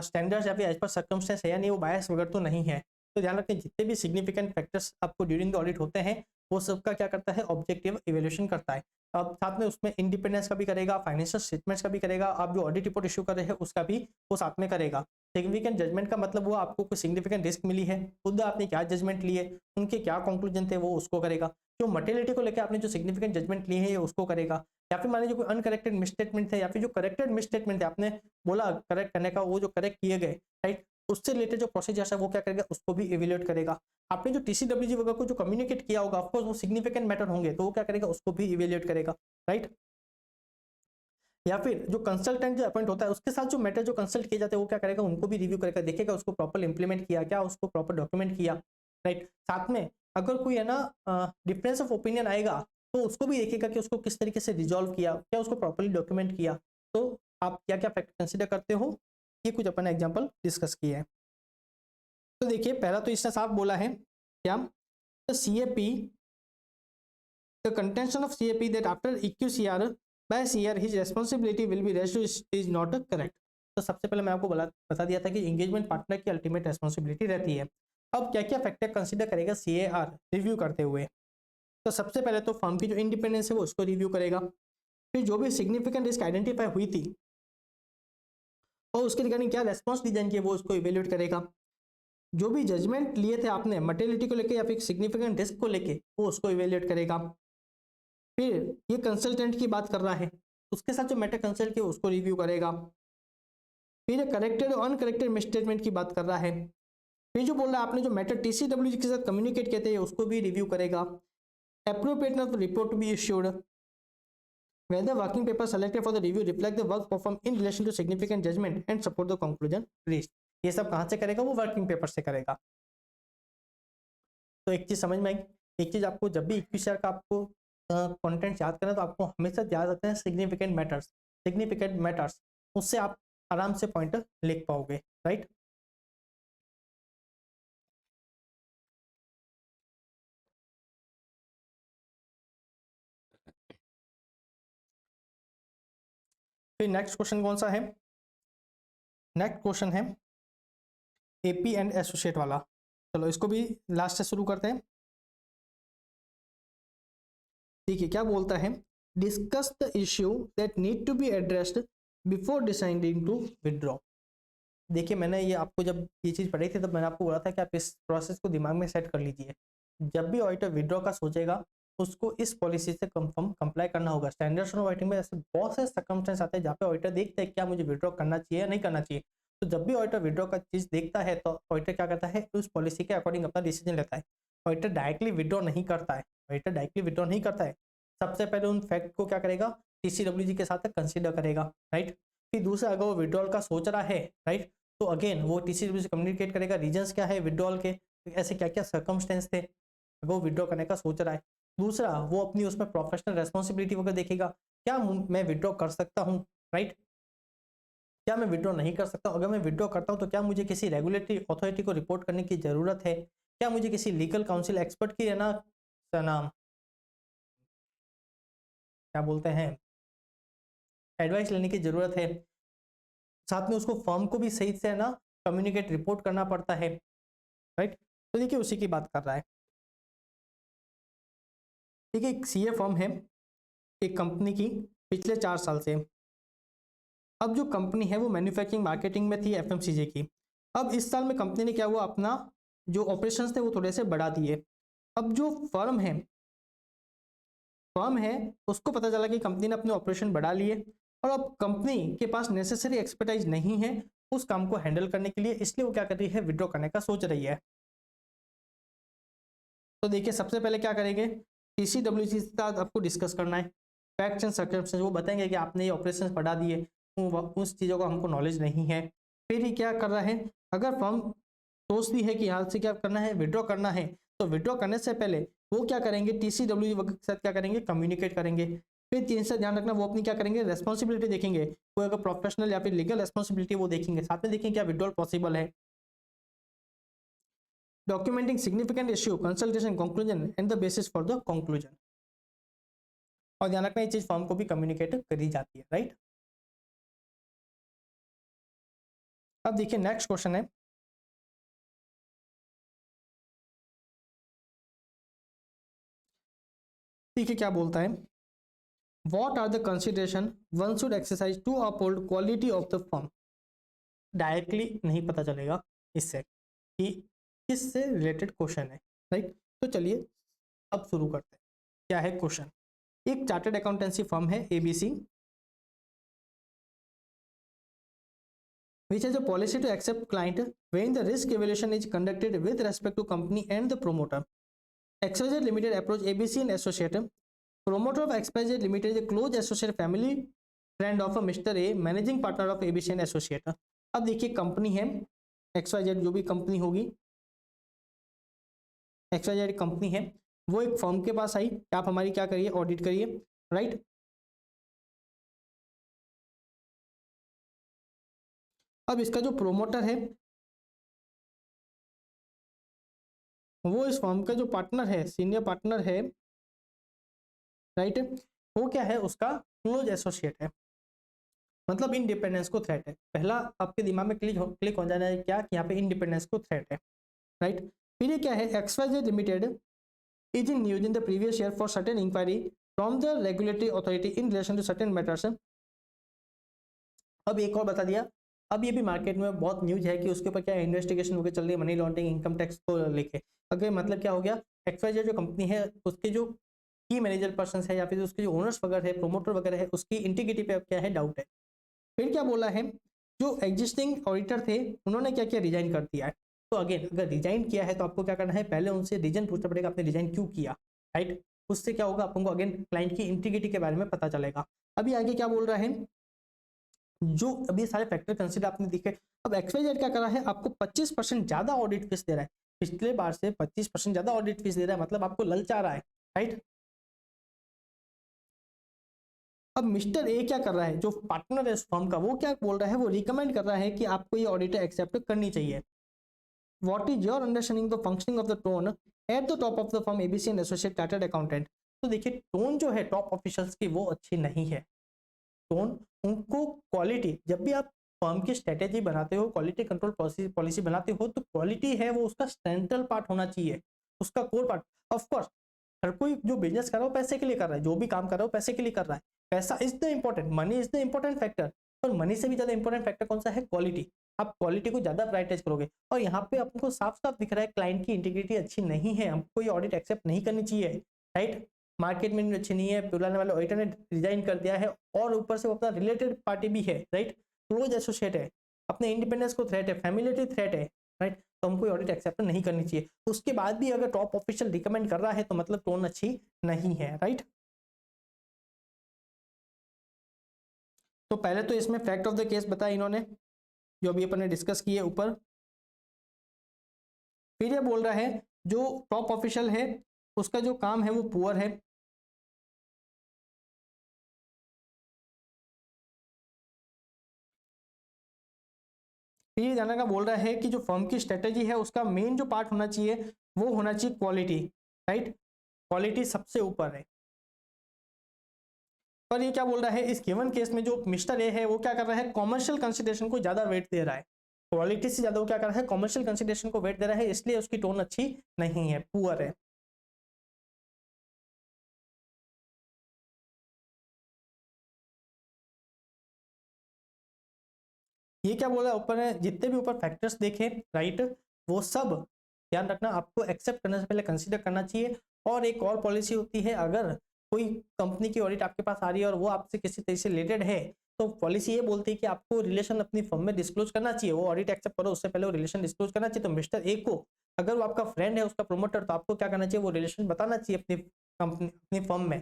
स्टैंडर्ड्स या फिर एज पर सर्कमस्टेंस है या नहीं, वो बायस वगैरह तो नहीं है। तो ध्यान रखें जितने भी सिग्निफिकेंट फैक्टर्स आपको ड्यूरिंग द ऑडिट होते हैं वो सबका क्या करता है, ऑब्जेक्टिव इवेल्यूएशन करता है। अब साथ में उसमें इंडिपेंडेंस का भी करेगा, फाइनेंशियल स्टेटमेंट्स का भी करेगा, आप जो ऑडिट रिपोर्ट इशू कर रहे हैं उसका भी वो साथ में करेगा। सिग्निफिकेंट जजमेंट का मतलब वो आपको कोई सिग्निफिकेंट रिस्क मिली है, खुद आपने क्या जजमेंट लिए, उनके क्या कंक्लूजन थे, वो उसको करेगा। जो मटेरियलिटी को लेकर आपने जो सिग्निफिकेंट जजमेंट लिए हैं उसको करेगा, या फिर मान लीजिए कोई अनकरेक्टेड मिसस्टेटमेंट थे या फिर जो करेक्टेड मिसस्टेटमेंट थे आपने बोला करेक्ट करने का, वो जो करेक्ट किए गए, राइट, उससे रिलेटेड जो प्रोसीजर है वो क्या करेगा, उसको भी इवेल्युएट करेगा। आपने जो TCWG वगैरह को जो कम्युनिकेट किया होगा, ऑफकोर्स वो सिग्निफिकेंट मैटर होंगे तो वो क्या करेगा, उसको भी इवेल्युएट करेगा, राइट। या फिर जो कंसल्टेंट जो अपॉइंट होता है उसके साथ जो मैटर जो कंसल्ट किए जाते हैं वो क्या करेगा, उनको भी रिव्यू करेगा, देखेगा उसको प्रॉपर इंप्लीमेंट किया क्या, उसको प्रॉपर डॉक्यूमेंट किया, राइट। साथ में अगर कोई है ना डिफरेंस ऑफ ओपिनियन आएगा तो उसको भी देखेगा कि उसको किस तरीके से रिजॉल्व किया, क्या उसको प्रॉपरली डॉक्यूमेंट किया। तो आप क्या क्या फैक्टर कंसिडर करते हो, ये कुछ अपन एग्जाम्पल डिस्कस किए हैं। तो देखिए पहला तो इसने साफ बोला है क्या, CAP, the contention of CAP that after EQCR by CR his responsibility will be reduced is not correct। तो सबसे पहले मैं आपको बता दिया था कि एंगेजमेंट पार्टनर की अल्टीमेट रेस्पॉन्सिबिलिटी रहती है। अब क्या क्या फैक्टर कंसीडर करेगा CAR रिव्यू करते हुए, तो सबसे पहले तो फर्म की जो इंडिपेंडेंस है वो उसको रिव्यू करेगा, फिर जो भी सिग्निफिकेंट रिस्क आइडेंटिफाई हुई थी और उसके रिगार्डिंग क्या रेस्पॉन्स डिजाइन किए वो उसको इवेल्युएट करेगा, जो भी जजमेंट लिए थे आपने मटेरियलिटी को लेके या फिर सिग्निफिकेंट रिस्क को लेके वो उसको इवेल्युएट करेगा। फिर ये कंसल्टेंट की बात कर रहा है, उसके साथ जो मैटर कंसल्ट किया उसको रिव्यू करेगा। फिर करेक्टेड और अनकरेक्टेड मिसस्टेटमेंट की बात कर रहा है। फिर जो बोल रहा है आपने जो मैटर TCWG के साथ कम्युनिकेट किए थे उसको भी रिव्यू करेगा। Appropriateness of report to be issued, whether working paper selected for the review reflect the work performed in relation to significant judgment and support the conclusion reached। ये सब कहाँ से करेगा, वो वर्किंग पेपर से करेगा। तो एक चीज समझ में आई, एक चीज आपको जब भी इक्विटी का आपको कंटेंट याद करना तो आपको हमेशा याद रखना है सिग्निफिकेंट मैटर्स, सिग्निफिकेंट मैटर्स, उससे आप आराम से पॉइंट लिख पाओगे, राइट। फिर नेक्स्ट क्वेश्चन कौन सा है, नेक्स्ट क्वेश्चन है एपी एंड एसोसिएट वाला। चलो इसको भी लास्ट से शुरू करते हैं। ठीक है, क्या बोलता है, discuss the issue that need to be addressed before deciding to withdraw. देखिए मैंने ये आपको जब ये चीज़ पढ़ी थी तब मैंने आपको बोला था कि आप इस प्रोसेस को दिमाग में सेट कर लीजिए। जब भी ऑडिटर विदड्रॉ का सोचेगा उसको इस पॉलिसी से कंप्लाई करना होगा। स्टैंडर्ड्स ऑफ ऑडिटिंग में ऐसे बहुत से सर्कमस्टेंस आते हैं जहाँ पे ऑडिटर देखते हैं क्या मुझे विदड्रॉ करना चाहिए या नहीं करना चाहिए। तो जब भी ऑडिटर विदड्रॉ का चीज़ देखता है तो ऑडिटर क्या करता है, उस पॉलिसी के अकॉर्डिंग अपना डिसीजन लेता है। ऑडिटर डायरेक्टली विदड्रॉ नहीं करता है, ऑडिटर डायरेक्टली विदड्रॉ नहीं करता है। सबसे पहले उन फैक्ट को क्या करेगा, TCWG के साथ कंसिडर करेगा, राइट। फिर दूसरा, अगर वो विड्रॉल का सोच रहा है, राइट, तो अगेन वो TCWG से कम्युनिकेट करेगा रीजंस क्या है विड्रॉल के, ऐसे क्या क्या सर्कमस्टेंस थे अगर वो विड्रॉ करने का सोच रहा है। दूसरा, वो अपनी उसमें प्रोफेशनल रेस्पॉन्सिबिलिटी वगैरह देखेगा, क्या मैं विड्रॉ कर सकता हूँ, राइट, क्या मैं विड्रॉ नहीं कर सकता हूँ। अगर मैं विड्रॉ करता हूँ तो क्या मुझे किसी रेगुलेटरी अथॉरिटी को रिपोर्ट करने की जरूरत है, क्या मुझे किसी लीगल काउंसिल एक्सपर्ट की है ना नाम क्या बोलते हैं एडवाइस लेने की जरूरत है। साथ में उसको फर्म को भी सही से ना कम्युनिकेट रिपोर्ट करना पड़ता है, राइट। तो देखिए उसी की बात कर रहा है। देखिए एक सीए फर्म है एक कंपनी की पिछले 4 साल से। अब जो कंपनी है वो मैन्युफैक्चरिंग मार्केटिंग में थी FMCG की। अब इस साल में कंपनी ने क्या हुआ, अपना जो ऑपरेशंस थे वो थोड़े से बढ़ा दिए। अब जो फर्म है उसको पता चला कि कंपनी ने अपने ऑपरेशन बढ़ा लिए और अब कंपनी के पास नेसेसरी एक्सपर्टाइज नहीं है उस काम को हैंडल करने के लिए, इसलिए वो क्या कर रही है, विड्रॉ करने का सोच रही है। तो देखिए सबसे पहले क्या करेंगे, TCWG के साथ आपको डिस्कस करना है फैक्ट्स एंड सर्कमस्टेंसेस। वो बताएंगे कि आपने ये ऑपरेशन बढ़ा दिए, उस चीज़ों का हमको नॉलेज नहीं है। फिर ये क्या कर रहा है, अगर फर्म सोचती है कि यहाँ से क्या करना है, विड्रॉ करना है, तो विड्रॉ करने से पहले वो क्या करेंगे, TCWG के साथ क्या करेंगे, कम्युनिकेट करेंगे। फिर चीज से ध्यान रखना, वो अपनी क्या करेंगे, रेस्पॉन्सिबिलिटी देखेंगे, कोई अगर प्रोफेशनल या फिर लीगल रेस्पॉन्सिबिलिटी वो देखेंगे, साथ में देखेंगे क्या विड्रॉल पॉसिबल है। Documenting significant issue, consultation, conclusion and the basis for the conclusion. और ध्यान रखना ये चीज फॉर्म को भी कम्युनिकेट करी जाती है, राइट। अब देखिए नेक्स्ट क्वेश्चन है, ठीक है, क्या बोलता है, what are the consideration one should exercise to uphold quality of the firm. Directly नहीं पता चलेगा इससे कि किससे रिलेटेड क्वेश्चन है, राइट। तो चलिए अब शुरू करते हैं। क्या है क्वेश्चन, एक चार्टर्ड अकाउंटेंसी फर्म है ABC which has a policy to accept client when the risk evaluation is conducted with respect to company and the promoter. XYZ Limited approach ABC and associate. Promoter of XYZ Limited is a close associate family friend of Mr. A, managing partner of ABC and associate. अब देखिए company है XYZ, जो भी company होगी XYZ company है, वो एक firm के पास आई कि आप हमारी क्या करिए, ऑडिट करिए, राइट। अब इसका जो प्रोमोटर है वो इस फर्म का जो पार्टनर है, सीनियर पार्टनर है, राइट, वो क्या है, उसका क्लोज एसोसिएट है। मतलब इंडिपेंडेंस को थ्रेट है। पहला आपके दिमाग में क्लिक हो जाना है क्या कि यहाँ पे इंडिपेंडेंस को थ्रेट है, राइट। फिर ये क्या है, XYZ limited is in news in the previous year for certain inquiry from the regulatory authority in relation to certain matters. अब एक और बता दिया, अब ये भी मार्केट में बहुत न्यूज है कि उसके ऊपर क्या इन्वेस्टिगेशन होकर चल रही है, मनी लॉन्ड्रिंग, इनकम टैक्स को लेके। अगर मतलब क्या हो गया, XYZ जो कंपनी है उसके जो की मैनेजर पर्सन है या फिर उसके जो ओनर्स वगैरह है, प्रोमोटर वगैरह है, उसकी इंटीग्रिटी पे क्या है, डाउट है। फिर क्या बोला है, जो एग्जिस्टिंग ऑडिटर थे उन्होंने क्या किया, रिजाइन कर दिया है। तो अगेन अगर रिजाइन किया है तो आपको क्या करना है, पहले उनसे रीजन पूछना पड़ेगा आपने रिजाइन क्यों किया, राइट। उससे क्या होगा, आपको अगेन क्लाइंट की इंटीग्रिटी के बारे में पता चलेगा। अभी आगे क्या बोल रहा है, जो अभी सारे फैक्टर कंसीडर आपने दिखे। अब XYZ क्या कर रहा है, आपको 25% ज्यादा ऑडिट फीस दे रहा है, पिछले बार से 25% ज्यादा ऑडिट फीस दे रहा है, मतलब आपको ललचा रहा है, राइट। अब मिस्टर ए क्या कर रहा है, जो पार्टनर है इस फर्म का, वो क्या बोल रहा है, वो रिकमेंड कर रहा है कि आपको ये ऑडिटर एक्सेप्ट करनी चाहिए। What is your understanding the functioning of the tone at the top of the firm ABC and associate chartered accountant. तो देखिए टोन जो है टॉप ऑफिशियल्स की वो अच्छी नहीं है। टोन, उनको क्वालिटी, जब भी आप फर्म की स्ट्रेटेजी बनाते हो, क्वालिटी कंट्रोल पॉलिसी बनाते हो, तो क्वालिटी है वो उसका सेंट्रल पार्ट होना चाहिए, उसका कोर पार्ट। ऑफ कोर्स हर कोई जो बिजनेस कर रहा है पैसे के लिए कर रहा है, जो भी काम कर रहा है पैसे के लिए कर रहा है, पैसा is the important, money is the important factor, पर मनी से भी ज्यादा इंपॉर्टेंट फैक्टर कौन सा है? क्वालिटी। आप क्वालिटी को ज्यादा प्रायोरिटाइज करोगे, और यहाँ पे आपको साफ साफ दिख रहा है क्लाइंट की इंटीग्रिटी अच्छी नहीं है, हमको ये ऑडिट एक्सेप्ट नहीं करनी चाहिए, राइट। मार्केट में अच्छी नहीं है, पुराने वाले ऑडिटर ने रिजाइन कर दिया है, और ऊपर से वो अपना रिलेटेड पार्टी भी है, राइट, क्लोज एसोसिएट है, अपने इंडिपेंडेंस को थ्रेट है, फैमिलिटी थ्रेट है, राइट, तो हमको ऑडिट एक्सेप्ट नहीं करनी चाहिए। उसके बाद भी अगर टॉप ऑफिशियल रिकमेंड कर रहा है तो मतलब टोन अच्छी नहीं है, राइट। तो पहले तो इसमें फैक्ट ऑफ द केस बताया इन्होंने, जो अभी अपन ने डिस्कस किए ऊपर। फिर ये बोल रहा है जो टॉप ऑफिशियल है उसका जो काम है वो पुअर है। फिर ये जानने का बोल रहा है कि जो फर्म की स्ट्रेटेजी है उसका मेन जो पार्ट होना चाहिए वो होना चाहिए क्वालिटी, राइट, क्वालिटी सबसे ऊपर है। पर ये क्या बोल रहा है, इस गिवन केस में जो मिस्टर ए है वो क्या कर रहा है, कॉमर्शियल कंसिडरेशन को ज्यादा वेट दे रहा है, क्वालिटी से ज्यादा वो क्या कर रहा है, कॉमर्शियल कंसिडरेशन को वेट दे रहा है, इसलिए उसकी टोन अच्छी नहीं है, पुअर है। ये क्या बोला ऊपर है, जितने भी ऊपर फैक्टर्स देखे, राइट, वो सब ध्यान रखना, आपको एक्सेप्ट करने से पहले कंसीडर करना चाहिए। और एक और पॉलिसी होती है, अगर कोई कंपनी की ऑडिट आपके पास आ रही है और वो आपसे किसी तरह से रिलेटेड है, तो पॉलिसी ये बोलती है कि आपको रिलेशन अपनी फर्म में डिस्क्लोज करना चाहिए, वो ऑडिट एक्सेप्ट करो उससे पहले वो रिलेशन डिस्क्लोज करना चाहिए। तो मिस्टर ए को अगर वो आपका फ्रेंड है, उसका प्रोमोटर, तो आपको क्या करना चाहिए, वो रिलेशन बताना चाहिए अपनी कंपनी, अपनी फर्म में।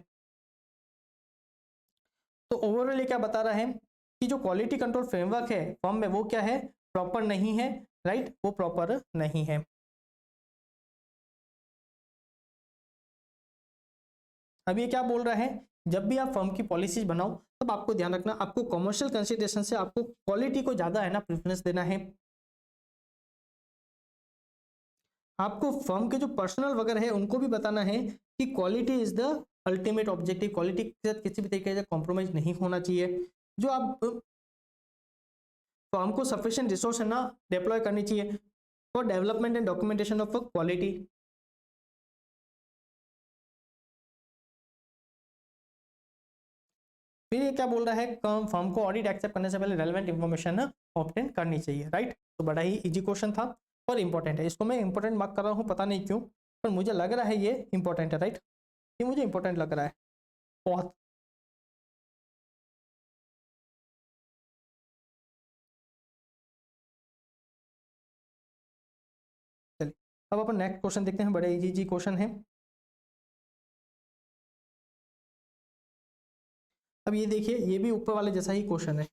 तो ओवरऑल ये क्या बता रहा है कि जो क्वालिटी कंट्रोल फ्रेमवर्क है फर्म में वो क्या है, प्रॉपर नहीं है, राइट, वो प्रॉपर नहीं है। अब ये क्या बोल रहा है, जब भी आप फर्म की पॉलिसीज बनाओ तब आपको ध्यान रखना, आपको कमर्शियल कंसिडरेशन से आपको क्वालिटी को ज्यादा है ना प्रेफरेंस देना है। आपको फर्म के जो पर्सनल वगैरह है उनको भी बताना है कि quality is the ultimate objective, quality के साथ किसी भी तरीके से कॉम्प्रोमाइज नहीं होना चाहिए। जो आप फर्म को सफिशिएंट रिसोर्स है ना डिप्लॉय करनी चाहिए for development and documentation of quality. फिर ये क्या बोल रहा है, फर्म को ऑडिट एक्सेप्ट करने से पहले रेलेवेंट इंफॉर्मेशन ऑब्टेन करनी चाहिए, राइट। तो बड़ा ही इजी क्वेश्चन था और इंपॉर्टेंट है, इसको मैं इंपॉर्टेंट मार्क कर रहा हूँ, पता नहीं क्यों, पर मुझे लग रहा है ये इंपॉर्टेंट है, राइट, ये मुझे इंपॉर्टेंट लग रहा है बहुत। चलिए अब अपन नेक्स्ट क्वेश्चन देखते हैं, बड़े इजी इजी क्वेश्चन है। अब ये देखिए, ये भी ऊपर वाले जैसा ही क्वेश्चन है।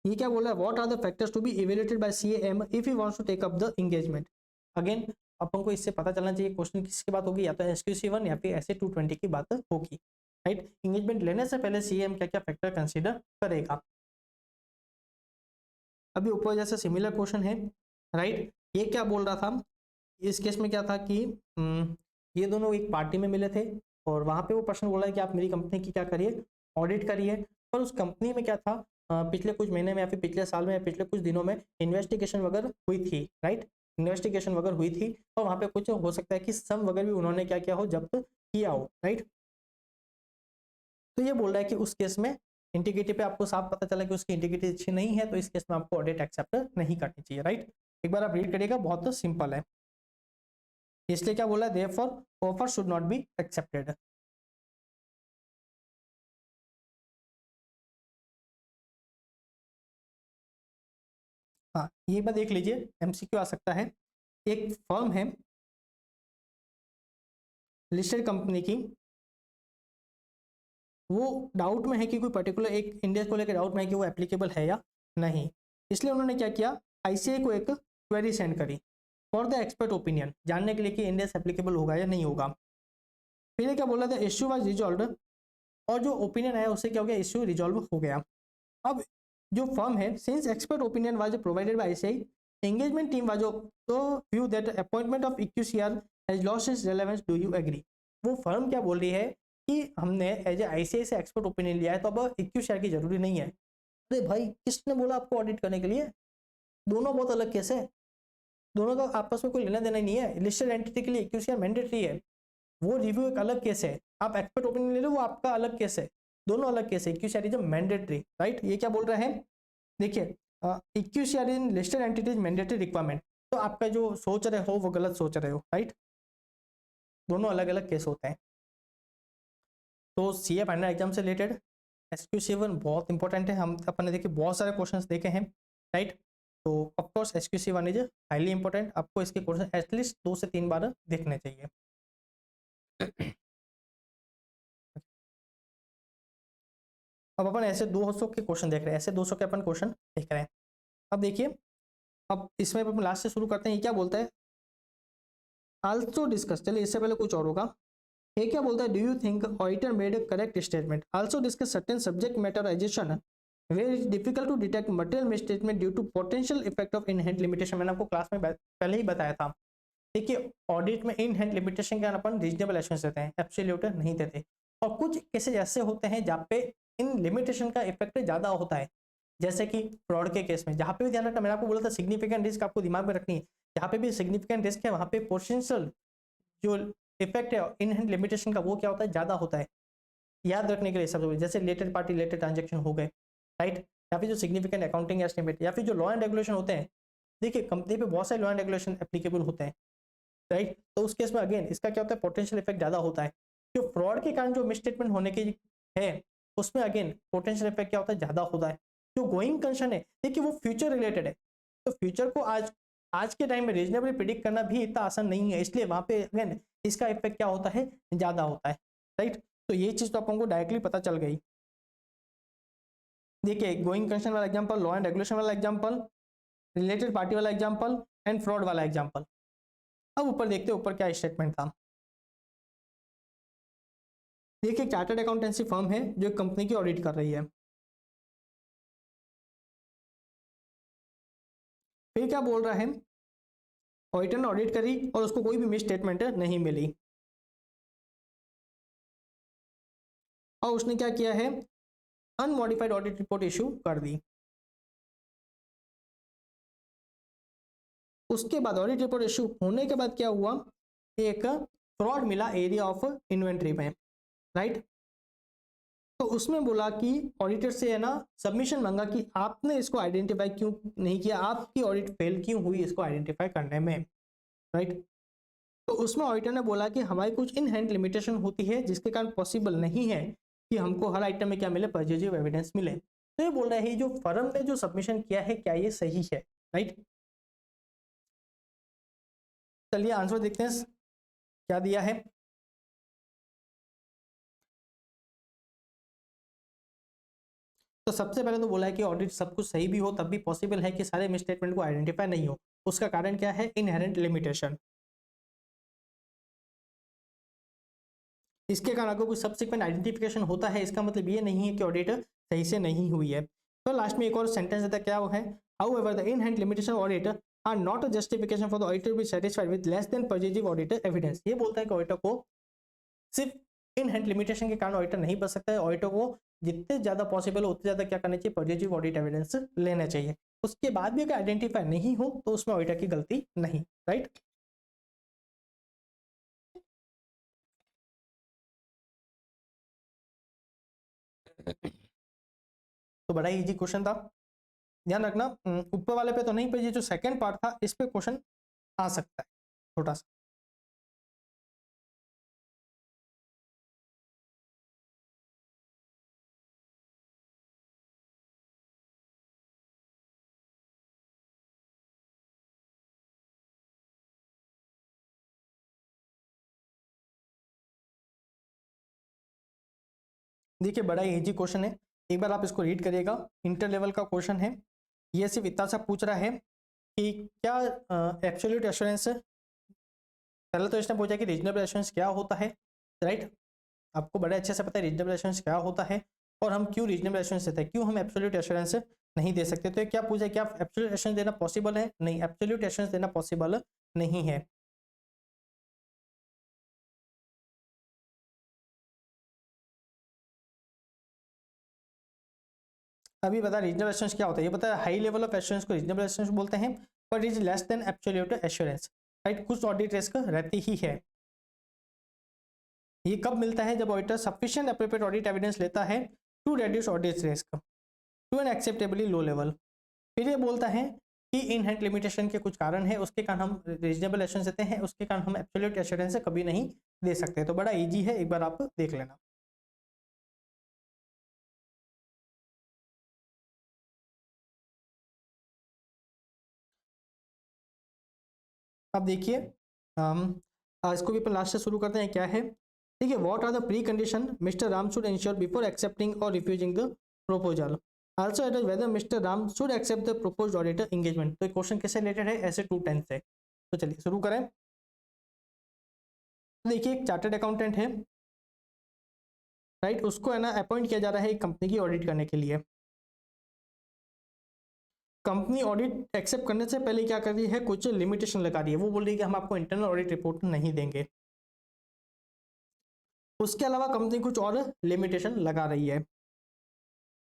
ये क्या बोल रहा है, what are the factors to be evaluated by CAM if he wants to take up the engagement. Again अपन को इससे पता चलना चाहिए क्वेश्चन किसकी बात होगी, या तो एसक्यूसी 1 या फिर ऐसे 220 की बात होगी, राइट। एंगेजमेंट लेने से पहले सीएम क्या क्या फैक्टर कंसीडर करेगा। अभी ऊपर जैसे सिमिलर क्वेश्चन है, राइट। ये क्या बोल रहा था, इस केस में क्या था कि ये दोनों एक पार्टी में मिले थे और वहां पे वो पर्सन बोला है कि आप मेरी कंपनी की क्या करिए, ऑडिट करिए। पर उस कंपनी में क्या था, पिछले कुछ महीने में या फिर पिछले साल में या पिछले कुछ दिनों में इन्वेस्टिगेशन वगैरह हुई थी, राइट, इन्वेस्टिगेशन वगैरह हुई थी, और वहां पे कुछ हो सकता है कि सम वगैरह भी उन्होंने क्या किया हो, जब्त किया हो, राइट। तो ये बोल रहा है कि उस केस में इंटीग्रिटी पे आपको साफ पता चला कि उसकी इंटीग्रिटी अच्छी नहीं है, तो इस केस में आपको ऑडिट एक्सेप्ट नहीं करनी चाहिए, राइट। एक बार आप रीड करिएगा, बहुत सिंपल है। इसलिए क्या बोला है, therefore offer should not be accepted. हाँ, ये बात देख लीजिए, एमसीक्यू आ सकता है। एक फर्म है लिस्टेड कंपनी की, वो डाउट में है कि कोई पर्टिकुलर एक इंडेक्स को लेकर डाउट में है कि वो एप्लीकेबल है या नहीं, इसलिए उन्होंने क्या किया, आईसीआई को एक क्वेरी सेंड करी फॉर द एक्सपर्ट ओपिनियन, जानने के लिए कि इंडेक्स एप्लीकेबल होगा या नहीं होगा। फिर क्या बोला था, इश्यू वाज रिजॉल्व्ड, और जो ओपिनियन आया उससे क्या हो गया, इश्यू रिजॉल्व हो गया। अब जो फर्म है, since expert opinion was provided by ICI, engagement team was to view that appointment of EQCR has lost its relevance, do you agree. वो फर्म क्या बोल रही है कि हमने as a ICICI expert opinion लिया है तो अब इक्यू शेयर की जरूरी नहीं है। अरे भाई किसने बोला आपको ऑडिट करने के लिए? दोनों बहुत अलग केस है, दोनों का आपस में कोई लेना देना नहीं है। लिस्टेड एंटिटी के लिए इक्यू शेयर मैंडेटरी है, वो रिव्यू एक अलग केस है। आप एक्सपर्ट ओपिनियन ले लो, वो आपका अलग केस है, दोनों अलग केस है। EQ share is mandatory, right. ये क्या बोल रहे हैं, देखिए EQ share in listed entities mandatory requirement, तो आपका जो सोच रहे हो वो गलत सोच रहे हो, राइट। दोनों अलग अलग केस होते हैं। तो सीए फाइनल एग्जाम से रिलेटेड SQ7 बहुत इंपॉर्टेंट है। हम अपन ने देखिए बहुत सारे क्वेश्चंस देखे हैं, राइट। तो of course SQ7 is highly important, आपको इसके क्वेश्चन एटलीस्ट 2 से 3 बार देखने चाहिए। अब अपन ऐसे 200 के क्वेश्चन देख रहे हैं, ऐसे 200 के अपन क्वेश्चन देख रहे हैं। अब देखिए, अब इसमें अपन लास्ट से शुरू करते हैं। ये क्या बोलता है, आल्सो डिस्कस, चलिए इससे पहले कुछ और होगा। ये क्या बोलता है, do you think auditor made a correct statement, also discuss certain subject matterisation where it's difficult to detect material misstatement due to potential effect of inherent limitation. मैंने आपको क्लास में पहले ही बताया था। देखिए ऑडिट में इनहेरेंट लिमिटेशन के अपन reasonable assurance देते हैं, एब्सोल्यूट नहीं देते। और कुछ केसेस ऐसे होते हैं जहाँ पे इन लिमिटेशन का इफेक्ट ज्यादा होता है, जैसे कि फ्रॉड के केस में। जहाँ पे भी ध्यान रखना, मैंने आपको बोला था सिग्निफिकेंट रिस्क आपको दिमाग में रखनी है। जहाँ पे भी सिग्निफिकेंट रिस्क है वहाँ पे पोटेंशियल जो इफेक्ट है इनहेरेंट लिमिटेशन का वो क्या होता है, ज्यादा होता है। याद रखने के लिए सब, जैसे रिलेटेड पार्टी रिलेटेड ट्रांजेक्शन हो गए, राइट। या फिर जो सिग्निफिकेंट अकाउंटिंग एस्टिमेट, या फिर जो लॉ एंड रेगुलेशन होते हैं। देखिए कंपनी पे बहुत सारे लॉ एंड रेगुलेशन एप्लीकेबल होते हैं, राइट। तो उस केस में अगेन इसका क्या होता है, पोटेंशियल इफेक्ट ज्यादा होता है। जो फ्रॉड के कारण जो मिसस्टेटमेंट होने की है उसमें अगेन पोटेंशियल इफेक्ट क्या होता है, ज्यादा होता है। जो गोइंग कंसर्न है, देखिए वो फ्यूचर रिलेटेड है, तो फ्यूचर को आज के टाइम में रीजनेबली प्रिडिक्ट करना भी इतना आसान नहीं है, इसलिए वहां पे अगेन इसका इफेक्ट क्या होता है, ज्यादा होता है, राइट। तो ये चीज तो आपको डायरेक्टली पता चल गई। देखिए गोइंग कंसर्न वाला एग्जांपल, लॉ एंड रेगुलेशन वाला एग्जांपल, रिलेटेड पार्टी वाला एग्जांपल एंड फ्रॉड वाला एग्जांपल। अब ऊपर देखते हैं, ऊपर क्या स्टेटमेंट था। देखिए चार्टर्ड अकाउंटेंसी फर्म है जो कंपनी की ऑडिट कर रही है। फिर क्या बोल रहा है, ऑडिटर ने ऑडिट करी और उसको कोई भी मिस स्टेटमेंट नहीं मिली। और उसने क्या किया है, अनमॉडिफाइड ऑडिट रिपोर्ट इशू कर दी। उसके बाद ऑडिट रिपोर्ट इशू होने के बाद क्या हुआ, एक फ्रॉड मिला एरिया ऑफ इन्वेंट्री में, राइट। तो उसमें बोला कि ऑडिटर से है ना सबमिशन मांगा कि आपने इसको आइडेंटिफाई क्यों नहीं किया, आपकी ऑडिट फेल क्यों हुई इसको आइडेंटिफाई करने में, राइट। तो उसमें ऑडिटर ने बोला कि हमारी कुछ इनहेरेंट लिमिटेशन होती है जिसके कारण पॉसिबल नहीं है कि हमको हर आइटम में क्या मिले, पॉजिटिव एविडेंस मिले। तो ये बोल रहा है जो फर्म ने जो सबमिशन किया है क्या ये सही है, राइट। चलिए आंसर देखते हैं क्या दिया है। तो सबसे पहले तो बोला है कि ऑडिट सब कुछ सही भी हो तब भी पॉसिबल है कि सारे मिसस्टेटमेंट को आइडेंटिफाई नहीं हो। उसका कारण क्या है, इनहेरेंट लिमिटेशन। इसके कारण अगर कोई सब्सिक्वेंट आइडेंटिफिकेशन होता है इसका मतलब ये नहीं है कि ऑडिट सही से नहीं हुई है। तो लास्ट में एक और सेंटेंस देता क्या है, however the inherent limitation audit are not a justification for the auditor be satisfied with less than positive auditor evidence. ये बोलता है कि ऑडिटर को सिर्फ इनहेरेंट लिमिटेशन के कारण ऑडिटर नहीं बच सकता है, ऑडिटर को जितने ज्यादा पॉसिबल हो उतने ज्यादा क्या करना चाहिए, पॉजिटिव ऑडिट एविडेंस लेना चाहिए। उसके बाद भी अगर आइडेंटिफाई नहीं हो तो उसमें ऑडिटर की गलती नहीं, राइट। तो बड़ा इजी क्वेश्चन था, ध्यान रखना। ऊपर वाले पे तो नहीं, पर ये जो सेकंड पार्ट था इस पे क्वेश्चन आ सकता है छोटा सा। देखिए बड़ा इजी क्वेश्चन है, एक बार आप इसको रीड करिएगा। इंटर लेवल का क्वेश्चन है। ये सिर्फ इतना सा पूछ रहा है कि क्या एब्सोल्यूट एश्योरेंस, पहले तो इसने पूछा कि रीजनेबल एश्योरेंस क्या होता है, राइट। आपको बड़े अच्छे से पता है रीजनेबल एश्योरेंस क्या होता है और हम क्यों रीजनेबल एश्योरेंस देते हैं, क्यों हम एब्सोल्यूट एश्योरेंस नहीं दे सकते। तो ये क्या पूछा है, क्या एब्सोल्यूट एश्योरेंस देना पॉसिबल है, नहीं, एब्सोल्यूट एश्योरेंस देना पॉसिबल नहीं है। अभी बता रीजनेबल एश्योरेंस क्या होता है, ये पता है हाई लेवल ऑफ एश्योरेंस को रीजनेबल एश्योरेंस बोलते हैं, but is less than absolute assurance, right. कुछ ऑडिट रिस्क रहती ही है। ये कब मिलता है, जब auditor sufficient appropriate audit evidence लेता है to reduce audit risk to an acceptably low level. फिर ये बोलता है कि इन हैंड लिमिटेशन के कुछ कारण है, उसके कारण हम रीजनेबल एश्योरेंस देते हैं, उसके कारण हम एब्सोल्यूट एश्योरेंस कभी नहीं दे सकते। तो बड़ा इजी है, एक बार आप देख लेना। अब देखिए इसको भी अपन लास्ट से शुरू करते हैं, क्या है। ठीक है, what are the precondition Mister Ram should ensure before accepting और refusing the proposal. Also at whether Mister Ram should accept the proposed auditor engagement. तो क्वेश्चन किससे रिलेटेड है, ऐसे 210 से। तो चलिए शुरू करें। देखिए एक चार्टर्ड अकाउंटेंट है, राइट, उसको है ना अपॉइंट किया जा रहा है एक कंपनी की ऑडिट करने के लिए। कंपनी ऑडिट एक्सेप्ट करने से पहले क्या कर रही है, कुछ लिमिटेशन लगा रही है। वो बोल रही है कि हम आपको इंटरनल ऑडिट रिपोर्ट नहीं देंगे। उसके अलावा कंपनी कुछ और लिमिटेशन लगा रही है।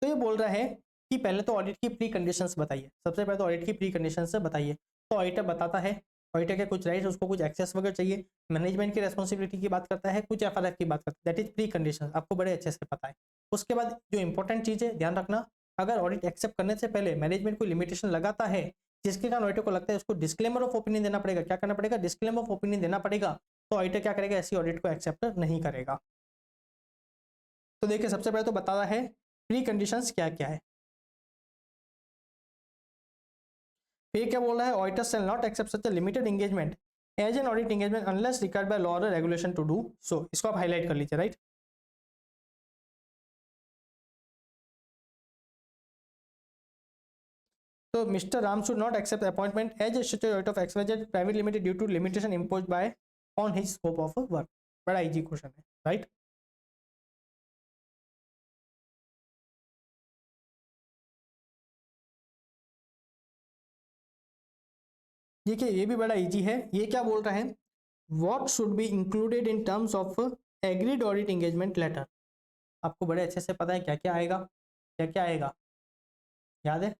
तो ये बोल रहा है कि पहले तो ऑडिट की प्री कंडीशंस बताइए। सबसे पहले तो ऑडिट की प्री कंडीशंस बताइए। तो ऑडिटर बताता है, ऑडिटर के कुछ राइट्स, उसको कुछ एक्सेस वगैरह चाहिए, मैनेजमेंट की रेस्पॉन्सिबिलिटी की बात करता है, कुछ एफआरएफ की बात करता है। दैट इज प्री कंडीशन, आपको बड़े अच्छे से पता है। उसके बाद जो इंपॉर्टेंट चीज़ है, ध्यान रखना, अगर ऑडिट एक्सेप्ट करने से पहले मैनेजमेंट कोई लिमिटेशन लगाता है जिसके कारण ऑडिटर को लगता है उसको डिस्क्लेमर ऑफ ओपिनियन देना पड़ेगा। क्या करना पड़ेगा, डिस्क्लेमर ऑफ ओपिनियन देना पड़ेगा। तो ऑडिटर क्या करेगा, ऐसी ऑडिट को एक्सेप्ट नहीं करेगा। तो देखिए सबसे पहले तो बताता है प्री कंडीशंस क्या क्या है। फिर क्या बोल रहा है, auditor shall not accept such a limited engagement as an audit engagement unless required by law और रेगुलेशन टू डू सो। इसको आप हाईलाइट कर लीजिए, राइट। तो mister Ram should not accept appointment as a statutory auditor of XYZ private limited due to limitation imposed by on his scope of work. बड़ा easy question है, right. देखिए ये भी बड़ा इजी है। ये क्या बोल रहा है, what should be included in terms of agreed audit engagement letter. आपको बड़े अच्छे से पता है क्या क्या आएगा, क्या क्या आएगा, याद है,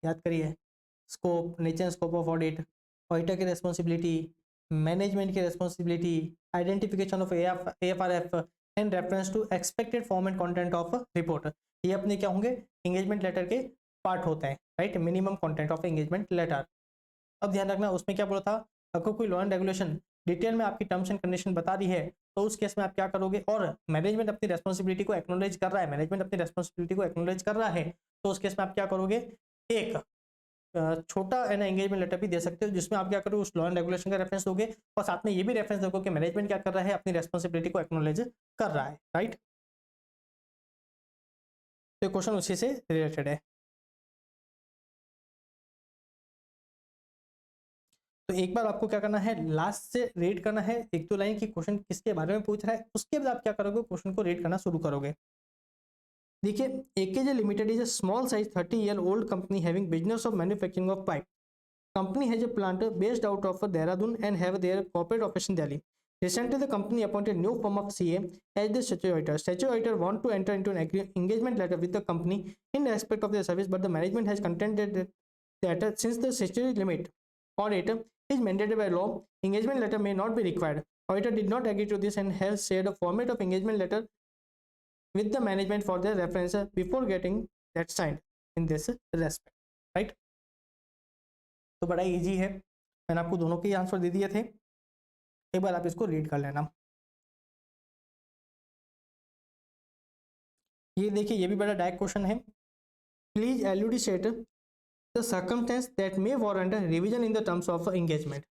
याद करिए। Scope, nature scope of audit, auditor की रेस्पॉन्सिबिलिटी, मैनेजमेंट की responsibility, identification of AFRF and reference to expected form and content of report. ये अपने क्या होंगे, एंगेजमेंट लेटर के पार्ट होते हैं, right. Minimum content of engagement letter. अब ध्यान रखना, उसमें क्या बोला था, अगर कोई लॉ एंड रेगुलेशन डिटेल में आपकी टर्म्स एंड कंडीशन बता रही है तो उस केस में आप क्या करोगे, और मैनेजमेंट अपनी रेस्पॉन्सिबिलिटी को एक्नोलेज कर रहा है, मैनेजमेंट अपनी रेस्पॉन्सिबिलिटी को एक्नोलेज कर रहा है, तो उस केस में आप क्या करोगे, एक छोटा है ना एंगेजमेंट लेटर भी दे सकते हो, जिसमें आप क्या करोगे, उस लॉ एंड रेगुलेशन का रेफरेंस दोगे और साथ में ये भी रेफरेंस दोगे कि मैनेजमेंट क्या कर रहा है, अपनी रेस्पॉन्सिबिलिटी को एक्नोलेज कर रहा है, राइट। तो क्वेश्चन उसी से रिलेटेड है। तो एक बार आपको क्या करना है, लास्ट से रीड करना है एक दो लाइन की, क्वेश्चन किसके बारे में पूछ रहा है, उसके बाद आप क्या करोगे, क्वेश्चन को रीड करना शुरू करोगे। देखिए AKJ limited is a small size 30-year old company having business of manufacturing of pipe. Company has a plant based out of Dehradun and have their corporate office in Delhi. Recently, the company appointed new firm of CA as the statutory auditor. Statutory auditor want to enter into an engagement letter with the company in respect of their service, but the management has contended that since the statutory limit audit is mandated by law, engagement letter may not be required. Auditor did not agree to this and has shared a format of engagement letter with the management for their reference before getting that signed in this respect. Right? तो बड़ा easy है, मैंने आपको दोनों के ही answer दे दिए थे, एक बार आप इसको रीड कर लेना। ये देखिए ये भी बड़ा डायरेक्ट क्वेश्चन है। Please elucidate the circumstances that may warrant revision in the terms of engagement.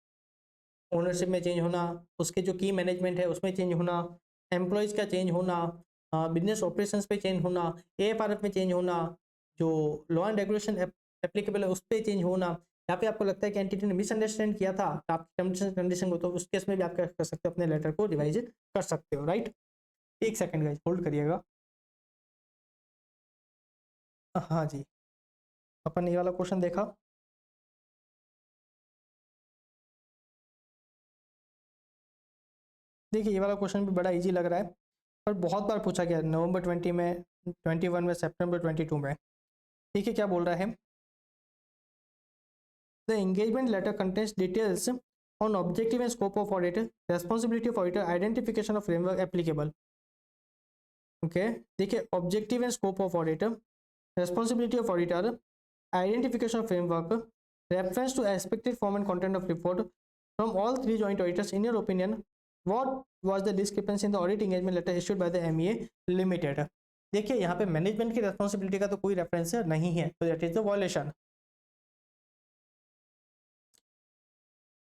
Ownership में चेंज होना, उसके जो की मैनेजमेंट है उसमें चेंज होना, एम्प्लॉयज़ का चेंज होना, बिजनेस ऑपरेशंस पे चेंज होना, एएफआरएफ में चेंज होना, जो लॉ एंड रेगुलेशन एप्लीकेबल है उस पर चेंज होना। यहाँ पे आपको लगता है कि एंटिटी ने मिसअंडरस्टैंड किया था आपकी टर्म्स एंड कंडीशन को, तो उस केस में भी आप क्या कर सकते हो, अपने लेटर को रिवाइज कर सकते हो, राइट। एक सेकंड गाइस होल्ड करिएगा। हाँ जी, अपन ये वाला क्वेश्चन देखा। देखिए ये वाला क्वेश्चन भी बड़ा इजी लग रहा है। पर बहुत बार पूछा गया, नवंबर 20 में, 21 में, सितंबर 22 में। ठीक है, क्या बोल रहा है, the engagement letter contains details on objective and scope of audit, responsibility of auditor, identification of framework applicable. Okay, देखिए, objective and scope of audit, responsibility of auditor, identification of framework, reference to expected form and content of report from all three joint auditors. In your opinion, what was the discrepancy in the audit engagement letter issued by the MEA Limited? देखिए, यहाँ पे management की responsibility का तो कोई reference नहीं है, तो दैट इज द वायलेशन।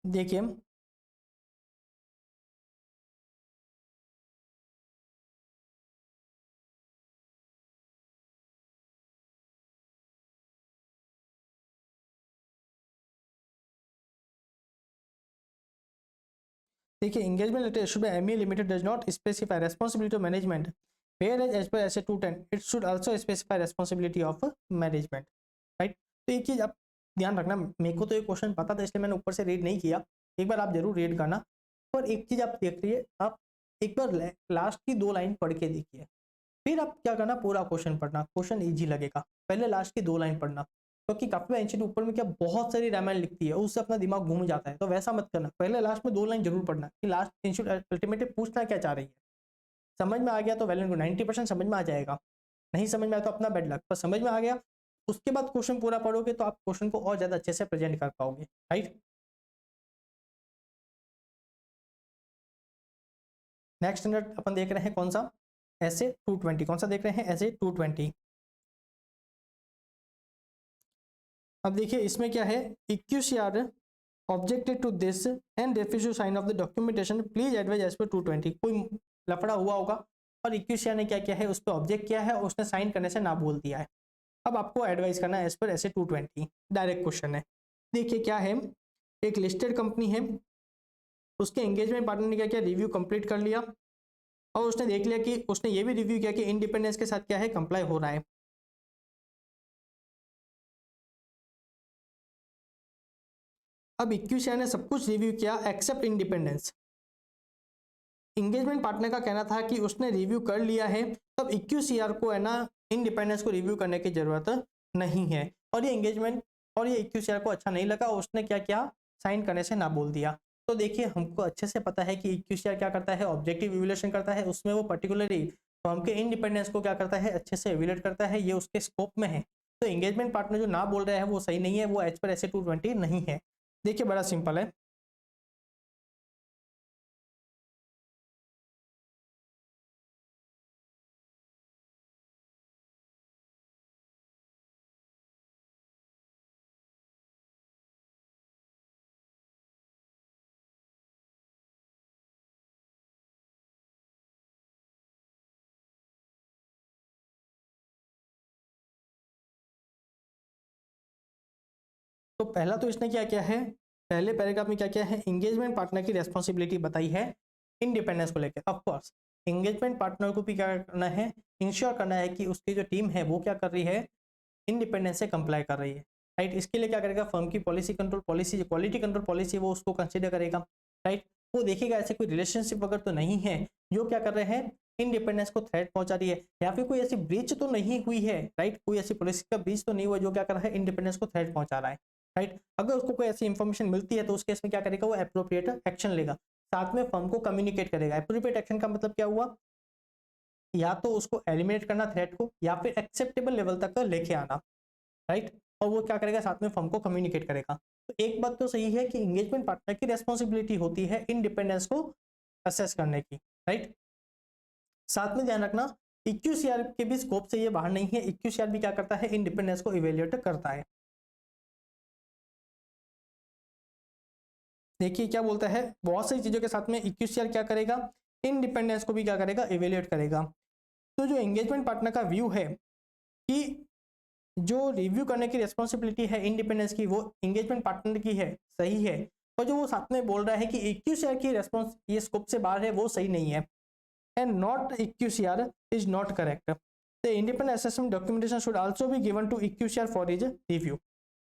देखिए, देखिए, engagement letter issued by MEA Limited does not specify responsibility of management, whereas as per SA 210 it should also specify responsibility of management, right? तो एक चीज आप ध्यान रखना, मेरे को तो ये क्वेश्चन पता था इसलिए मैंने ऊपर से रीड नहीं किया, एक बार आप जरूर रीड करना। पर एक चीज आप देख रही है, आप एक बार लास्ट की 2 लाइन पढ़ के देखिए, फिर आप क्या करना, पूरा क्वेश्चन पढ़ना, क्वेश्चन इजी लगेगा। पहले लास्ट की 2 लाइन पढ़ना, क्योंकि काफी बार एंशिएंट ऊपर में क्या बहुत सारी रामायण लिखती है, उससे अपना दिमाग घूम जाता है, तो वैसा मत करना। पहले लास्ट में 2 लाइन जरूर पढ़ना कि लास्ट एंशिएंट अल्टीमेटली पूछना क्या चाह रही है। समझ में आ गया तो वेल एंड गुड, 90% समझ में आ जाएगा। नहीं समझ में आया तो अपना बैड लक, पर समझ में आ गया उसके बाद क्वेश्चन पूरा पढ़ोगे तो आप क्वेश्चन को और ज्यादा अच्छे से प्रेजेंट कर पाओगे, राइट। नेक्स्ट स्टैंडर्ड अपन देख रहे हैं कौन सा, एसए 220। कौन सा देख रहे हैं, एसए 220। अब देखिए इसमें क्या है, EQCR objected to this and refuse to sign off the documentation, please advise as per 220। कोई लफड़ा हुआ होगा और इक्यूसीआर ने क्या किया है, उस पर ऑब्जेक्ट किया है और उसने साइन करने से ना बोल दिया है। अब आपको एडवाइस करना है as per S A 220, direct question है। देखिए क्या है, एक लिस्टेड कंपनी है, उसके एंगेजमेंट पार्टनर ने क्या किया, रिव्यू कंप्लीट कर लिया और उसने देख लिया कि उसने ये भी रिव्यू किया कि इंडिपेंडेंस के साथ क्या है, कंप्लाई हो रहा है। अब इक्यूसीआर ने सब कुछ रिव्यू किया एक्सेप्ट इंडिपेंडेंस। एंगेजमेंट पार्टनर का कहना था कि उसने रिव्यू कर लिया है, तब इक्यूसीआर को है ना इंडिपेंडेंस को रिव्यू करने की जरूरत नहीं है। और ये एंगेजमेंट और ये इक्यूसीआर को अच्छा नहीं लगा, उसने क्या किया, साइन करने से ना बोल दिया। तो देखिए हमको अच्छे से पता है कि इक्यूसीआर क्या करता है, ऑब्जेक्टिव इवैल्यूएशन करता है, उसमें वो पर्टिकुलरली फर्म के इंडिपेंडेंस को क्या करता है, अच्छे से इवैल्यूएट करता है, ये उसके स्कोप में है। तो एंगेजमेंट पार्टनर जो ना बोल रहा है वो सही नहीं है, वो एज पर एसए 220 नहीं है। देखिए बड़ा सिंपल है, तो पहला तो इसने क्या किया है, पहले पैराग्राफ में क्या किया है, एंगेजमेंट पार्टनर की रेस्पॉन्सिबिलिटी बताई है इंडिपेंडेंस को लेकर। ऑफ कोर्स एंगेजमेंट पार्टनर को भी क्या करना है, इंश्योर करना है कि उसकी जो टीम है वो क्या कर रही है, इंडिपेंडेंस से कंप्लाई कर रही है, राइट। इसके लिए क्या करेगा, फर्म की पॉलिसी कंट्रोल पॉलिसी, जो क्वालिटी कंट्रोल पॉलिसी वो उसको कंसिडर करेगा, राइट। वो देखेगा ऐसे कोई रिलेशनशिप अगर तो नहीं है जो क्या कर रहे हैं, इंडिपेंडेंस को थ्रेट पहुंचा रही है, या फिर कोई ऐसी ब्रीच तो नहीं हुई है, राइट, कोई ऐसी पॉलिसी का ब्रीच तो नहीं हुआ जो क्या कर रहा है, इंडिपेंडेंस को थ्रेट पहुंचा रहा है, राइट। अगर उसको कोई ऐसी इंफॉर्मेशन मिलती है तो उस केस में क्या करेगा, वो एप्रोप्रिएट एक्शन लेगा, साथ में फर्म को कम्युनिकेट करेगा। एप्रोप्रिएट एक्शन का मतलब क्या हुआ, या तो उसको एलिमिनेट करना थ्रेट को, या फिर एक्सेप्टेबल लेवल तक लेके आना, राइट। और वो क्या करेगा, साथ में फर्म को कम्युनिकेट करेगा। तो एक बात तो सही है कि एंगेजमेंट पार्टनर की रेस्पॉन्सिबिलिटी होती है इंडिपेंडेंस को असेस करने की, राइट। साथ में ध्यान रखना इक्यूसीआर के भी स्कोप से ये बाहर नहीं है, इक्यूसीआर भी क्या करता है, इंडिपेंडेंस को इवेल्युएट करता है। देखिए क्या बोलता है, बहुत सारी चीजों के साथ में इक्यूसीआर क्या करेगा, इंडिपेंडेंस को भी क्या करेगा, इवेल्युएट करेगा। तो जो एंगेजमेंट पार्टनर का व्यू है कि जो रिव्यू करने की रिस्पॉन्सिबिलिटी है इंडिपेंडेंस की, वो एंगेजमेंट पार्टनर की है, सही है। और जो वो साथ में बोल रहा है कि इक्यूसीआर की रेस्पॉन्स ये स्कोप से बाहर है, वो सही नहीं है, and not EQCR is not correct. The independent assessment documentation should also be given to EQCR for his review.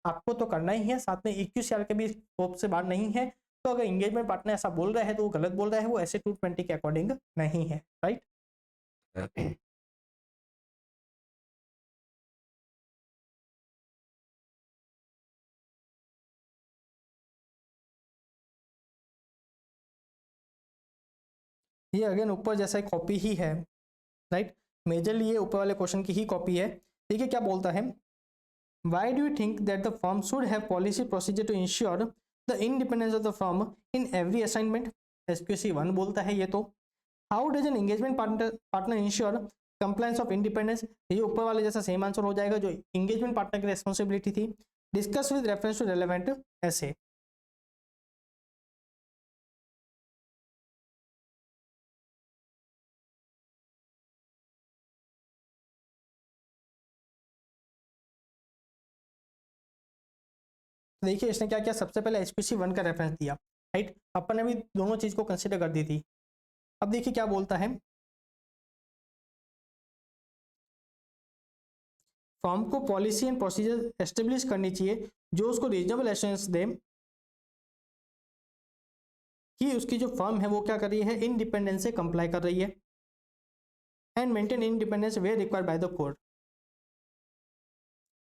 आपको तो करना ही है, साथ में इक्यूसीआर के भी स्कोप से बाहर नहीं है। तो अगर एंगेजमेंट पार्टनर ऐसा बोल रहा है तो वो गलत बोल रहा है, वो ऐसे 220 के अकॉर्डिंग नहीं है, राइट। ये अगेन ऊपर जैसा कॉपी ही है, राइट। मेजरली ये ऊपर वाले क्वेश्चन की ही कॉपी है। देखिए क्या बोलता है, why do you think that the firm should have policy procedure to ensure the independence of the firm in every assignment. SQC 1 बोलता है ये तो। How does an engagement partner ensure compliance of independence, ये ऊपर वाले जैसा same answer हो जाएगा जो एंगेजमेंट पार्टनर की रिस्पॉन्सिबिलिटी थी। Discuss with reference to relevant ऐसे। देखिए इसने क्या किया, सबसे पहले एचपीसी 1 का रेफरेंस दिया, राइट। अपन ने भी दोनों चीज को कंसिडर कर दी थी। अब देखिए क्या बोलता है, फर्म को पॉलिसी एंड प्रोसीजर एस्टेब्लिश करनी चाहिए जो उसको रीजनेबल एश्योरेंस दे कि उसकी जो फर्म है वो क्या कर रही है, इंडिपेंडेंस से कंप्लाई कर रही है, and maintain independence where required by the court.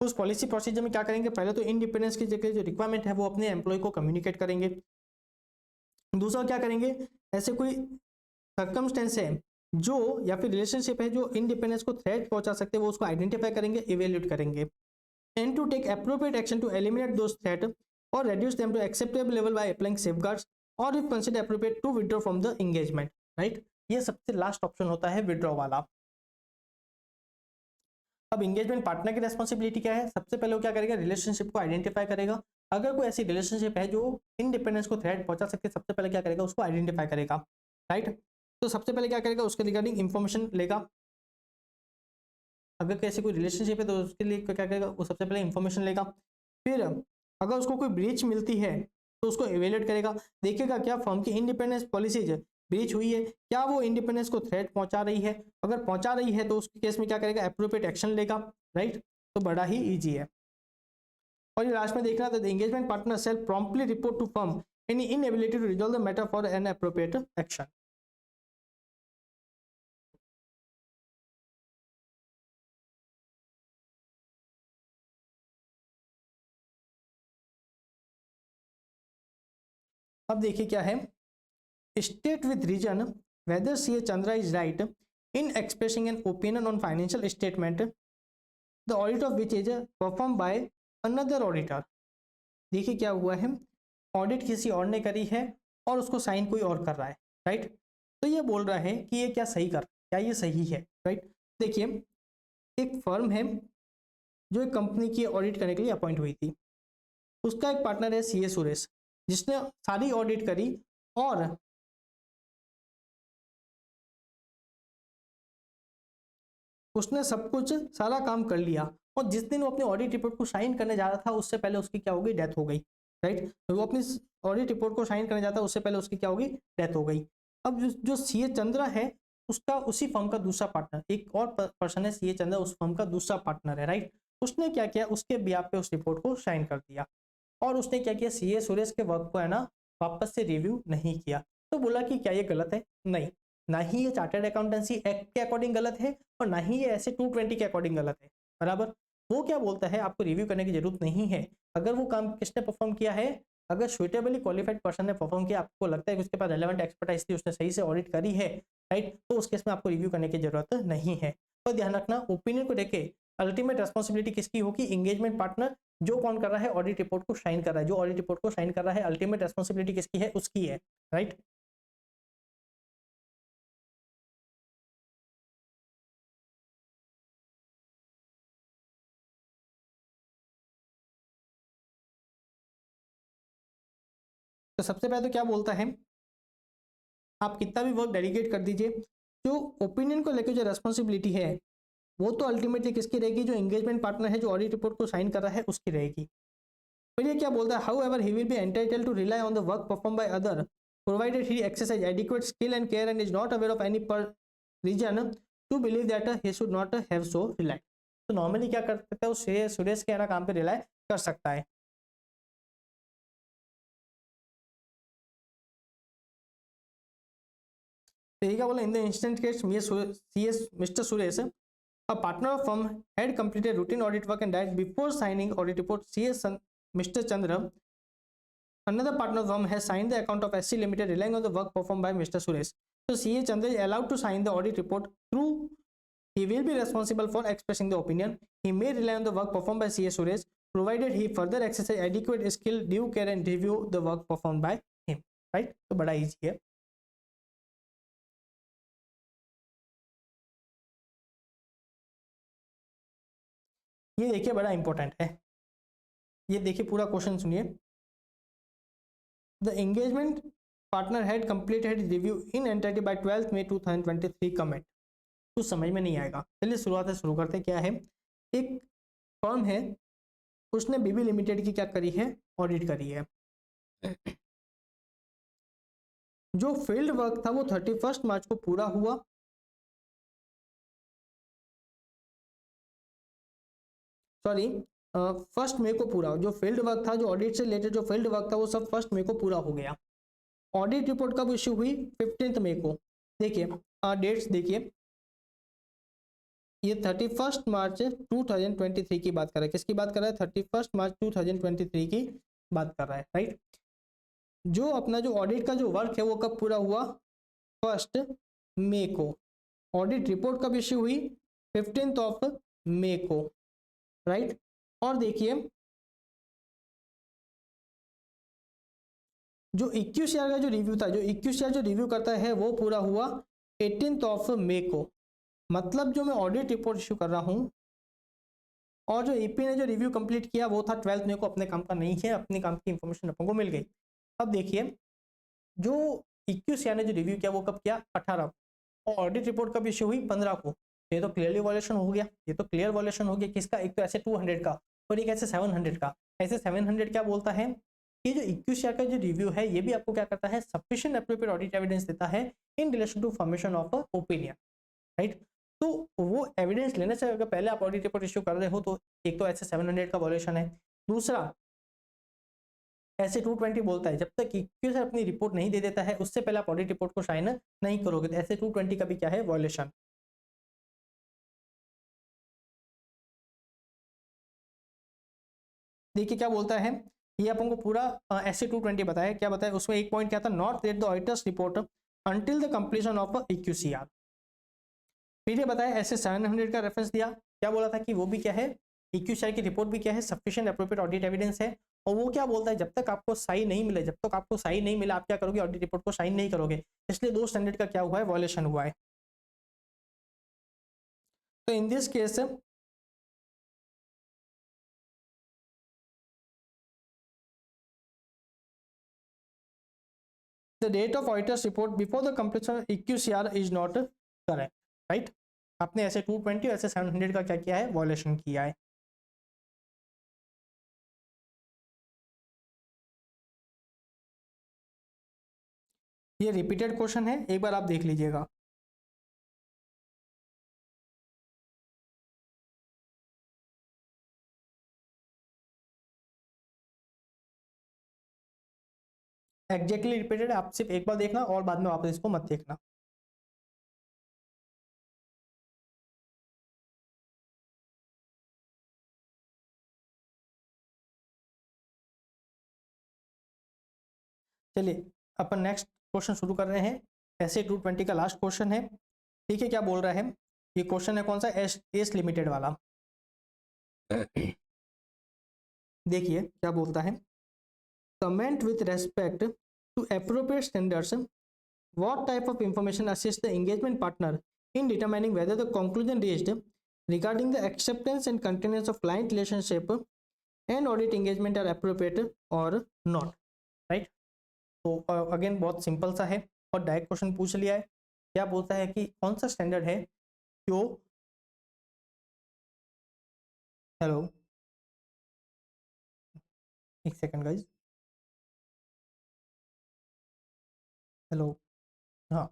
उस पॉलिसी प्रोसीजर में क्या करेंगे, पहले तो इंडिपेंडेंस की जगह जो रिक्वायरमेंट है वो अपने एम्प्लॉय को कम्युनिकेट करेंगे। दूसरा क्या करेंगे, ऐसे कोई सर्कमस्टेंस है जो या फिर रिलेशनशिप है जो इंडिपेंडेंस को थ्रेट पहुंचा सकते हैं, वो उसको आइडेंटिफाई करेंगे, इवेल्यूएट करेंगे, and to take appropriate action to eliminate those threat और reduce them to acceptable level by applying safeguards or if considered appropriate to withdraw from the engagement, right। ये सबसे लास्ट ऑप्शन होता है withdraw वाला। अब engagement partner की responsibility क्या है, सबसे पहले वो क्या करेगा, रिलेशनशिप को आइडेंटिफाई करेगा। अगर कोई ऐसी रिलेशनशिप है जो इंडिपेंडेंस को थ्रेट पहुंचा सकती है, सबसे पहले क्या करेगा, उसको आइडेंटिफाई करेगा, राइट। तो सबसे पहले क्या करेगा, उसके रिगार्डिंग इंफॉर्मेशन लेगा। अगर कैसे कोई रिलेशनशिप है तो उसके लिए क्या करेगा, वो सबसे पहले इंफॉर्मेशन लेगा। फिर अगर उसको कोई ब्रीच मिलती है तो उसको इवेल्यूएट करेगा, देखेगा क्या फर्म की इंडिपेंडेंस पॉलिसीज ब्रीच हुई है, क्या वो इंडिपेंडेंस को थ्रेट पहुंचा रही है। अगर पहुंचा रही है तो उसके केस में क्या करेगा, एप्रोप्रिएट एक्शन लेगा, राइट। तो बड़ा ही ईजी है। और ये लास्ट में देखना था, engagement partner shall promptly report to firm any inability to resolve the matter for an appropriate action. अब देखिए क्या है, state with reason whether CA Chandra is right in expressing an opinion on financial statement, the audit of which is performed by another auditor। देखिए क्या हुआ है, audit किसी और ने करी है और उसको साइन कोई और कर रहा है, राइट। तो ये बोल रहा है कि ये क्या सही कर, क्या ये सही है, राइट। देखिए एक फर्म है जो एक कंपनी की ऑडिट करने के लिए अपॉइंट हुई थी, उसका एक पार्टनर है सीए सुरेश, जिसने सारी ऑडिट करी और उसने सब कुछ सारा काम कर लिया। और जिस दिन वो अपनी ऑडिट रिपोर्ट को साइन करने जा रहा था उससे पहले उसकी क्या हो गई, डेथ हो गई, राइट। तो वो अपनी ऑडिट रिपोर्ट को साइन करने जाता है उससे पहले उसकी क्या होगी, डेथ हो गई। अब जो सीए चंद्रा है उसका उसी फर्म का दूसरा पार्टनर, एक और पर्सन है सीए चंद्रा, उस फर्म का दूसरा पार्टनर है, राइट। उसने क्या किया, उसके बिहाफ पे उस रिपोर्ट को साइन कर दिया और उसने क्या किया, सीए सुरेश के वर्क को है ना वापस से रिव्यू नहीं किया। तो बोला कि क्या ये गलत है, नहीं, ना ही ये चार्टर्ड अकाउंटेंसी एक्ट के अकॉर्डिंग गलत है और ना ही ये ऐसे 220 के अकॉर्डिंग गलत है, बराबर। वो क्या बोलता है, आपको रिव्यू करने की जरूरत नहीं है। अगर वो काम किसने परफॉर्म किया है, अगर सुइटेबली क्वालिफाइड पर्सन ने परफॉर्म किया, आपको लगता है कि उसके पास रेलेवेंट एक्सपर्टाइज थी, उसने सही से ऑडिट करी है, राइट, तो उस केस में आपको रिव्यू करने की जरूरत नहीं है। तो ध्यान रखना, ओपिनियन को देखे अल्टीमेट रेस्पॉन्सिबिलिटी किसकी होगी, एंगेजमेंट पार्टनर, जो कौन कर रहा है, ऑडिट रिपोर्ट को साइन कर रहा है, जो ऑडिट रिपोर्ट को साइन कर रहा है, अल्टीमेट रेस्पॉन्सिबिलिटी किसकी है, उसकी है, राइट। तो सबसे पहले तो क्या बोलता है, आप कितना भी वर्क डेलीगेट कर दीजिए, जो ओपिनियन को लेकर जो रेस्पॉन्सिबिलिटी है वो तो अल्टीमेटली किसकी रहेगी, जो एंगेजमेंट पार्टनर है, जो ऑडिट रिपोर्ट को साइन कर रहा है, उसकी रहेगी। फिर ये क्या बोलता है, however he will be entitled to rely on the work perform by other provided he exercise adequate skill and care and is not aware of any per reason to believe that he should not have so rely. तो normally क्या कर सकता है, वो सुरेश के ना काम पे रिलाई कर सकता है। तो ये क्या बोला, in the instant case CS mister Suresh a partner of firm had completed routine audit work and died before signing audit report. Mr. Chandra, another partner firm, has signed the account of SC Limited relying on the work performed by Mr. Suresh. So CA Chandra is allowed to sign the audit report through. He will be responsible for expressing the opinion. He may rely on the work performed by CA Suresh, provided he further exercise adequate skill, due care, and review the work performed by him. Right? तो बड़ा easy है. ये देखिए बड़ा important है. ये देखिए पूरा क्वेश्चन सुनिए. The engagement partner had completed review in entity by 12 May 2023 comment. कुछ समझ में नहीं आएगा. चलिए शुरुआत से शुरू करते हैं. क्या है, एक फर्म है, उसने बीबी लिमिटेड की क्या करी है, ऑडिट करी है. जो फील्ड वर्क था वो 31 मार्च को पूरा हुआ. सॉरी, 1 मई को पूरा. जो फील्ड वर्क था, जो ऑडिट से रिलेटेड जो फील्ड वर्क था, वो सब 1 मई को पूरा हो गया. ऑडिट रिपोर्ट कब इश्यू हुई, 15 मई को. देखिए डेट्स देखिए, ये 31 मार्च 2023 की बात कर रहा है. किसकी बात कर रहा है, 31 मार्च 2023 की बात कर रहा है. राइट. जो अपना जो ऑडिट का जो वर्क है वो कब पूरा हुआ, 1 मई को. ऑडिट रिपोर्ट कब इश्यू हुई, 15 मई को. राइट. और देखिए जो EQCR का जो रिव्यू था, जो EQCR जो रिव्यू करता है वो पूरा हुआ 18 मई को. मतलब जो मैं ऑडिट रिपोर्ट इश्यू कर रहा हूं और जो EP ने जो रिव्यू कंप्लीट किया वो था 12 मई को. अपने काम का नहीं है, अपने काम की इंफॉर्मेशन अपन को मिल गई. अब देखिए जो EQCR ने जो रिव्यू किया वो कब किया, 18 को. और ऑडिट रिपोर्ट कब इश्यू हुई, 15 को. ये तो क्लियरली वॉल्यूशन हो गया. ये तो क्लियर वॉल्यूशन हो गया. किसका, एक तो ऐसे 200 का और एक ऐसे 700 का. ऐसे 700 क्या बोलता है कि जो EQCR का जो रिव्यू है ये भी आपको क्या करता है, सफिशिएंट एप्रोप्रिएट ऑडिट एविडेंस देता है in relation to formation of opinion. Right. तो वो एविडेंस लेने से अगर पहले आप ऑडिट रिपोर्ट इश्यू कर रहे हो तो एक तो ऐसे 700 का वॉल्यूशन है. दूसरा ऐसे 220 बोलता है जब तक EQCR अपनी रिपोर्ट नहीं दे देता है उससे पहले आप ऑडिट रिपोर्ट को साइन नहीं करोगे. तो ऐसे 220 का भी क्या है, वॉल्यूशन. देखिए क्या बोलता है, ये अपन को पूरा ऐसे 220 बताया. क्या बताया उसमें, एक पॉइंट क्या था, not read the auditors report until the completion of EQCR. फिर ये बताया ऐसे 700 का रेफरेंस दिया. क्या बोला था कि वो भी क्या है, EQCR की रिपोर्ट भी क्या है, सफिशिएंट एप्रोप्रिएट ऑडिट एविडेंस है. और वो क्या बोलता है, जब तक आपको सही नहीं मिले, जब तक आपको सही नहीं मिला आप क्या करोगे, ऑडिट रिपोर्ट को साइन नहीं करोगे. इसलिए 2 स्टैंडर्ड का क्या हुआ है, वॉल्यूशन हुआ है. तो in this case the date of auditor's report before the completion of EQCR is not correct. Right. आपने ऐसे 220 ऐसे 700 का क्या किया है, वॉल्यूशन किया है. ये रिपीटेड क्वेश्चन है, एक बार आप देख लीजिएगा. Exactly repeated. आप सिर्फ एक बार देखना और बाद में वापस इसको मत देखना. चलिए अपन नेक्स्ट क्वेश्चन शुरू कर रहे हैं. ऐसे 220 का लास्ट क्वेश्चन है. ठीक है, क्या बोल रहा है, ये क्वेश्चन है कौन सा, एस लिमिटेड वाला. देखिए क्या बोलता है, comment with respect to appropriate standards. What type of information assists the engagement partner in determining whether the conclusion reached regarding the acceptance and continuance of client relationship and audit engagement are appropriate or not? Right? तो again बहुत simple सा है और direct question पूछ लिया है. क्या बोलता है कि कौन सा स्टैंडर्ड है जो, हेलो एक सेकंड गाइज, हेलो, हाँ.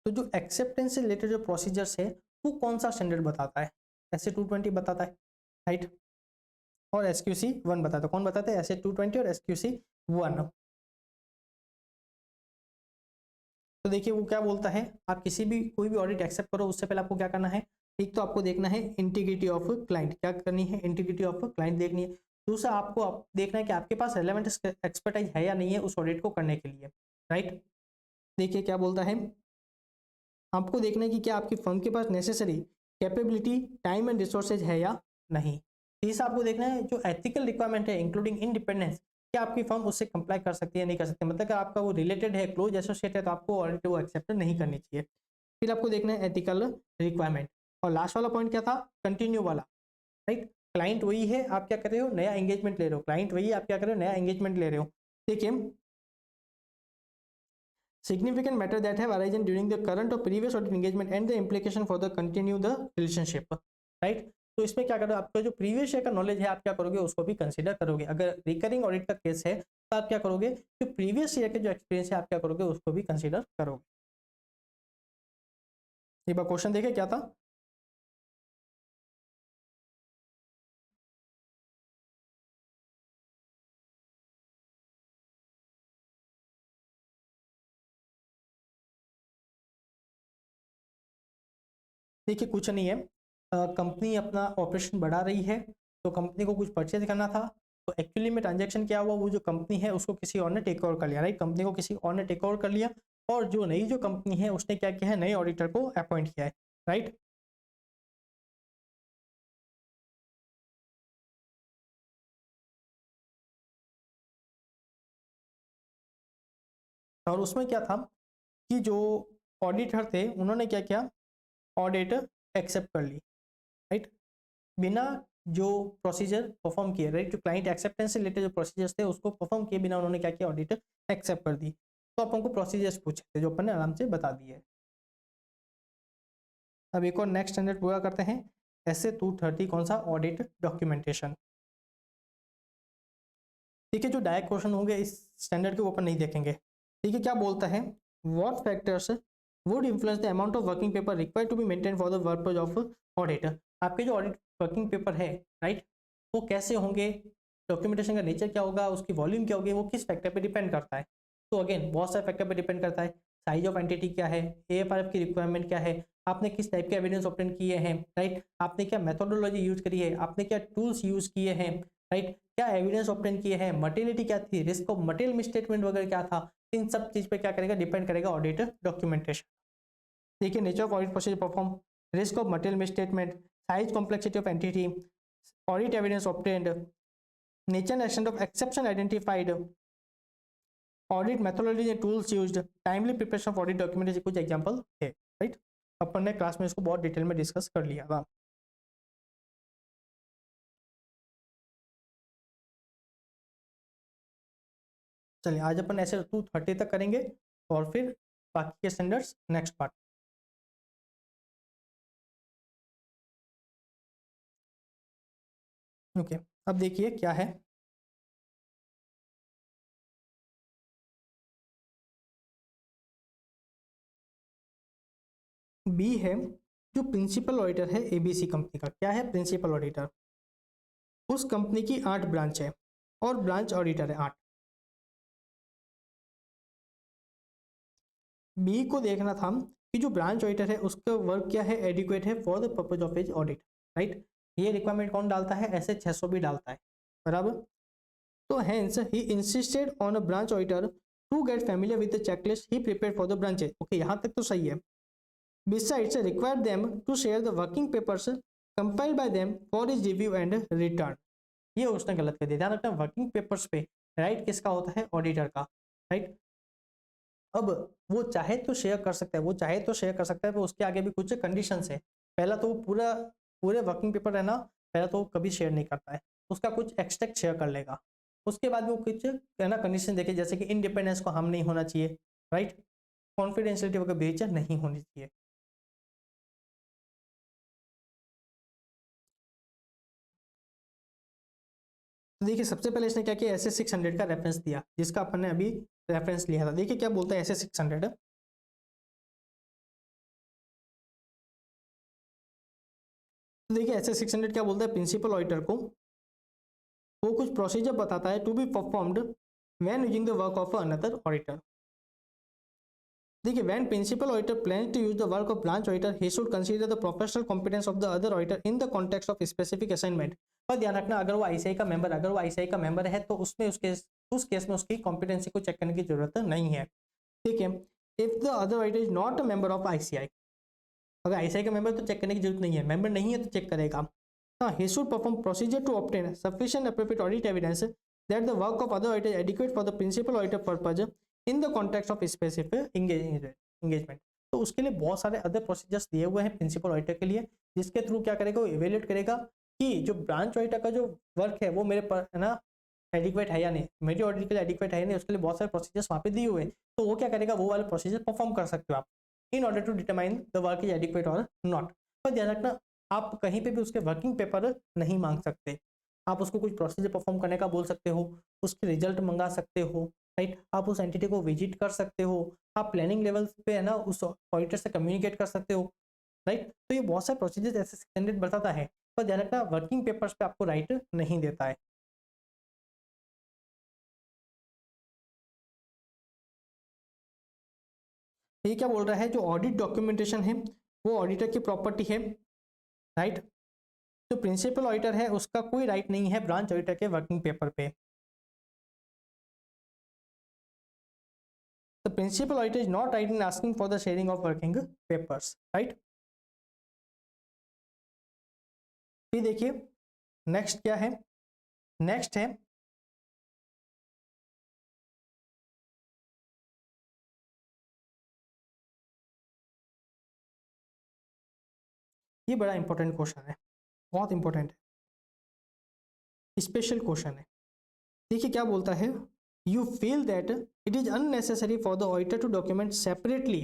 तो जो एक्सेप्टेंस से रिलेटेड जो प्रोसीजर्स है वो कौन सा स्टैंडर्ड बताता है, ऐसे 220 बताता है. राइट. और SQC1 बताता है। कौन बताता है? SA220 और SQC1। तो देखिए वो क्या बोलता है, आप किसी भी कोई भी ऑडिट एक्सेप्ट करो उससे पहले आपको क्या करना है, एक तो आपको देखना है इंटीग्रिटी ऑफ क्लाइंट, क्या करनी है, इंटीग्रिटी ऑफ क्लाइंट देखनी है। दूसरा आपको देखना है कि आपके पास रेलेवेंट एक्सपर्टाइज है या नहीं है उस ऑडिट को करने के लिए, राइट। देखिए क्या बोलता है, आपको देखना है कि क्या आपकी फर्म के पास necessary capability, time and resources है या नहीं। तीसरा आपको देखना है जो एथिकल रिक्वायरमेंट है इंक्लूडिंग इंडिपेंडेंस, क्या आपकी फर्म उससे कंप्लाई कर सकती है नहीं कर सकती, मतलब अगर आपका वो रिलेटेड है, क्लोज एसोसिएट है, तो आपको ऑडिट वो एक्सेप्ट नहीं करनी चाहिए। फिर आपको देखना है एथिकल रिक्वायरमेंट, और लास्ट वाला पॉइंट क्या था, कंटिन्यू वाला, राइट। क्लाइंट वही है, आप क्या कर रहे हो, नया एंगेजमेंट ले रहे हो, क्लाइंट वही है, आप क्या कर रहे हो, नया एंगेजमेंट ले रहे हो। देखिए significant matter that have arisen during the current or previous audit engagement and the implication for the continue the relationship, right। तो इसमें क्या करोगे, आपका जो प्रीवियस ईयर का नॉलेज है आप क्या करोगे, उसको भी कंसीडर करोगे। अगर रिकरिंग ऑडिट का केस है तो आप क्या करोगे, जो प्रीवियस ईयर के जो एक्सपीरियंस है आप क्या करोगे, उसको भी कंसीडर करोगे। एक बार क्वेश्चन देखे क्या था। देखिए कुछ नहीं है, कंपनी अपना ऑपरेशन बढ़ा रही है, तो कंपनी को कुछ परचेज करना था, तो एक्चुअली में ट्रांजैक्शन क्या हुआ, वो जो कंपनी है उसको किसी और ने टेक ओवर कर लिया, राइट। कंपनी को किसी और ने टेक ओवर कर लिया, और जो नई जो कंपनी है उसने क्या किया है, नए ऑडिटर को अपॉइंट किया है, राइट। और उसमें क्या था कि जो ऑडिटर थे उन्होंने क्या किया, ऑडिट एक्सेप्ट कर ली, राइट, बिना जो प्रोसीजर परफॉर्म किए, राइट। जो क्लाइंट एक्सेप्टेंस से रिलेटेड जो प्रोसीजर्स थे उसको परफॉर्म किए बिना उन्होंने क्या किया, ऑडिट एक्सेप्ट कर दी। तो अपन को प्रोसीजर्स पूछे थे जो अपन ने आराम से बता दिए। अब एक और नेक्स्ट स्टैंडर्ड पूरा करते हैं, SA230 कौन सा, ऑडिट डॉक्यूमेंटेशन। ठीक है, जो डायरेक्ट क्वेश्चन होंगे इस स्टैंडर्ड के ऊपर नहीं देखेंगे। ठीक है, क्या बोलता है, what factors would influence the amount of working paper required to be maintain for the purpose of audit. आपके जो ऑडिट वर्किंग पेपर है, राइट, वो कैसे होंगे, डॉक्यूमेंटेशन का नेचर क्या होगा, उसकी वॉल्यूम क्या होगी, वो किस फैक्टर पे डिपेंड करता है। तो अगेन बहुत सारे फैक्टर पे डिपेंड करता है, साइज ऑफ एंटिटी क्या है, AFRF की रिक्वायरमेंट क्या है, आपने किस टाइप के एविडेंस ऑब्टेन किए हैं, राइट, आपने क्या मेथोडोलॉजी यूज करी है, आपने क्या टूल्स यूज किए हैं, राइट, क्या एविडेंस ऑब्टेन किए हैं, मटेरियलिटी क्या थी, रिस्क ऑफ मटेरियल मिसस्टेटमेंट वगैरह क्या था, इन सब चीज पे क्या करेगा, डिपेंड करेगा ऑडिट डॉक्यूमेंटेशन। देखिए nature of audit procedure perform, risk of material misstatement, size complexity of entity, audit evidence obtained, nature and extent of exception identified, audit methodology and tools used, timely preparation of audit documentation, कुछ example है, right. अपन ने class में इसको बहुत detail में discuss कर लिया था। चलिए आज अपन ऐसे 230 तक करेंगे और फिर बाकी के स्टैंडर्ड्स नेक्स्ट पार्ट। ओके, अब देखिए क्या है, बी है, जो प्रिंसिपल ऑडिटर है ABC कंपनी का, क्या है, प्रिंसिपल ऑडिटर। उस कंपनी की 8 ब्रांच है और ब्रांच ऑडिटर है 8। बी को देखना था कि जो ब्रांच ऑडिटर है उसका वर्क क्या है, एडिक्वेट है for the purpose of his audit, right. ये रिक्वायरमेंट कौन डालता है, ऐसे 600 भी डालता है, बराबर। तो hence he insisted on a branch auditor to get familiar with the checklist he prepared for the branches. Okay, यहाँ तक तो सही है। Besides, require them to share the working papers compiled by them for his review and return। ये उसने गलत कर दिया, ध्यान रखना वर्किंग पेपर्स पे राइट किसका होता है, ऑडिटर का, राइट। अब वो चाहे तो शेयर कर सकता है, वो चाहे तो शेयर कर सकता है, पर उसके आगे भी कुछ कंडीशंस है। पहला तो वो पूरा पूरे वर्किंग पेपर है ना, पहला तो वो कभी शेयर नहीं करता है, उसका कुछ एक्सट्रैक्ट शेयर कर लेगा। उसके बाद वो कुछ है ना कंडीशन देखे, जैसे कि इंडिपेंडेंस को हार्म नहीं होना चाहिए, राइट, कॉन्फिडेंशियलिटी वगैरह ब्रीच नहीं होनी चाहिए। तो देखिए सबसे पहले इसने क्या किया, SS600 का रेफरेंस दिया, जिसका अपन ने अभी रेफरेंस लिया था। देखिए क्या बोलता है SS600, तो देखिए SS600 क्या बोलता है, प्रिंसिपल ऑडिटर को वो कुछ प्रोसीजर बताता है to be performed when using the work of another auditor. देखिए, when principal auditor plans to use the work of branch auditor he should consider the professional competence of the other auditor in the context of specific assignment. पर ध्यान रखना, अगर वो ICI का member है तो उसमें उस केस में उसकी कॉम्पिटेंसी को चेक करने की जरूरत नहीं है। ठीक है, if the other auditor is not a member of ICI, अगर आईसीआई का मेंबर तो चेक करने की जरूरत नहीं है, मेंबर नहीं है तो चेक करेगा। हाँ, he should perform procedure to obtain sufficient appropriate audit evidence that the work of other auditor is adequate for the principal auditor purpose in the context of specific engagement। तो उसके लिए बहुत सारे अदर प्रोसीजर्स दिए हुए हैं principal auditor के लिए, जिसके थ्रू क्या करेगा, वो इवेल्युएट करेगा कि जो ब्रांच ऑडिटर का जो वर्क है वो मेरे पर है ना एडिक्वेट है या नहीं, मेरी ऑडिट के लिए एडिक्वेट है या नहीं, उसके लिए बहुत सारे प्रोसीजर्स वहाँ पे दिए हुए हैं। तो वो क्या करेगा, वो वाले प्रोसीजर परफॉर्म कर सकते हो आप in order to determine the work is adequate और नॉट। पर ध्यान रखना, आप कहीं पे भी उसके वर्किंग पेपर नहीं मांग सकते। आप उसको कुछ प्रोसीजर परफॉर्म करने का बोल सकते हो, उसके रिजल्ट मंगा सकते हो, राइट। आप उस एंटिटी को विजिट कर सकते हो, आप प्लानिंग लेवल पे है ना उस ऑडिटर से कम्युनिकेट कर सकते हो, राइट। तो ये बहुत सारे प्रोसीजर ऐसे स्टैंडर्ड बताता है, पर ध्यान रखना वर्किंग पेपर्स पे आपको राइट नहीं देता है। ये क्या बोल रहा है, जो ऑडिट डॉक्यूमेंटेशन है वो ऑडिटर की प्रॉपर्टी है, राइट। जो प्रिंसिपल ऑडिटर है उसका कोई राइट नहीं है ब्रांच ऑडिटर के वर्किंग पेपर पे। The principal auditor is not right in asking for the sharing of working papers, right. फिर देखिए नेक्स्ट क्या है, नेक्स्ट है ये बड़ा इंपॉर्टेंट क्वेश्चन है, बहुत इंपॉर्टेंट है, स्पेशल क्वेश्चन है। देखिए क्या बोलता है, you feel that it is unnecessary for the auditor to document separately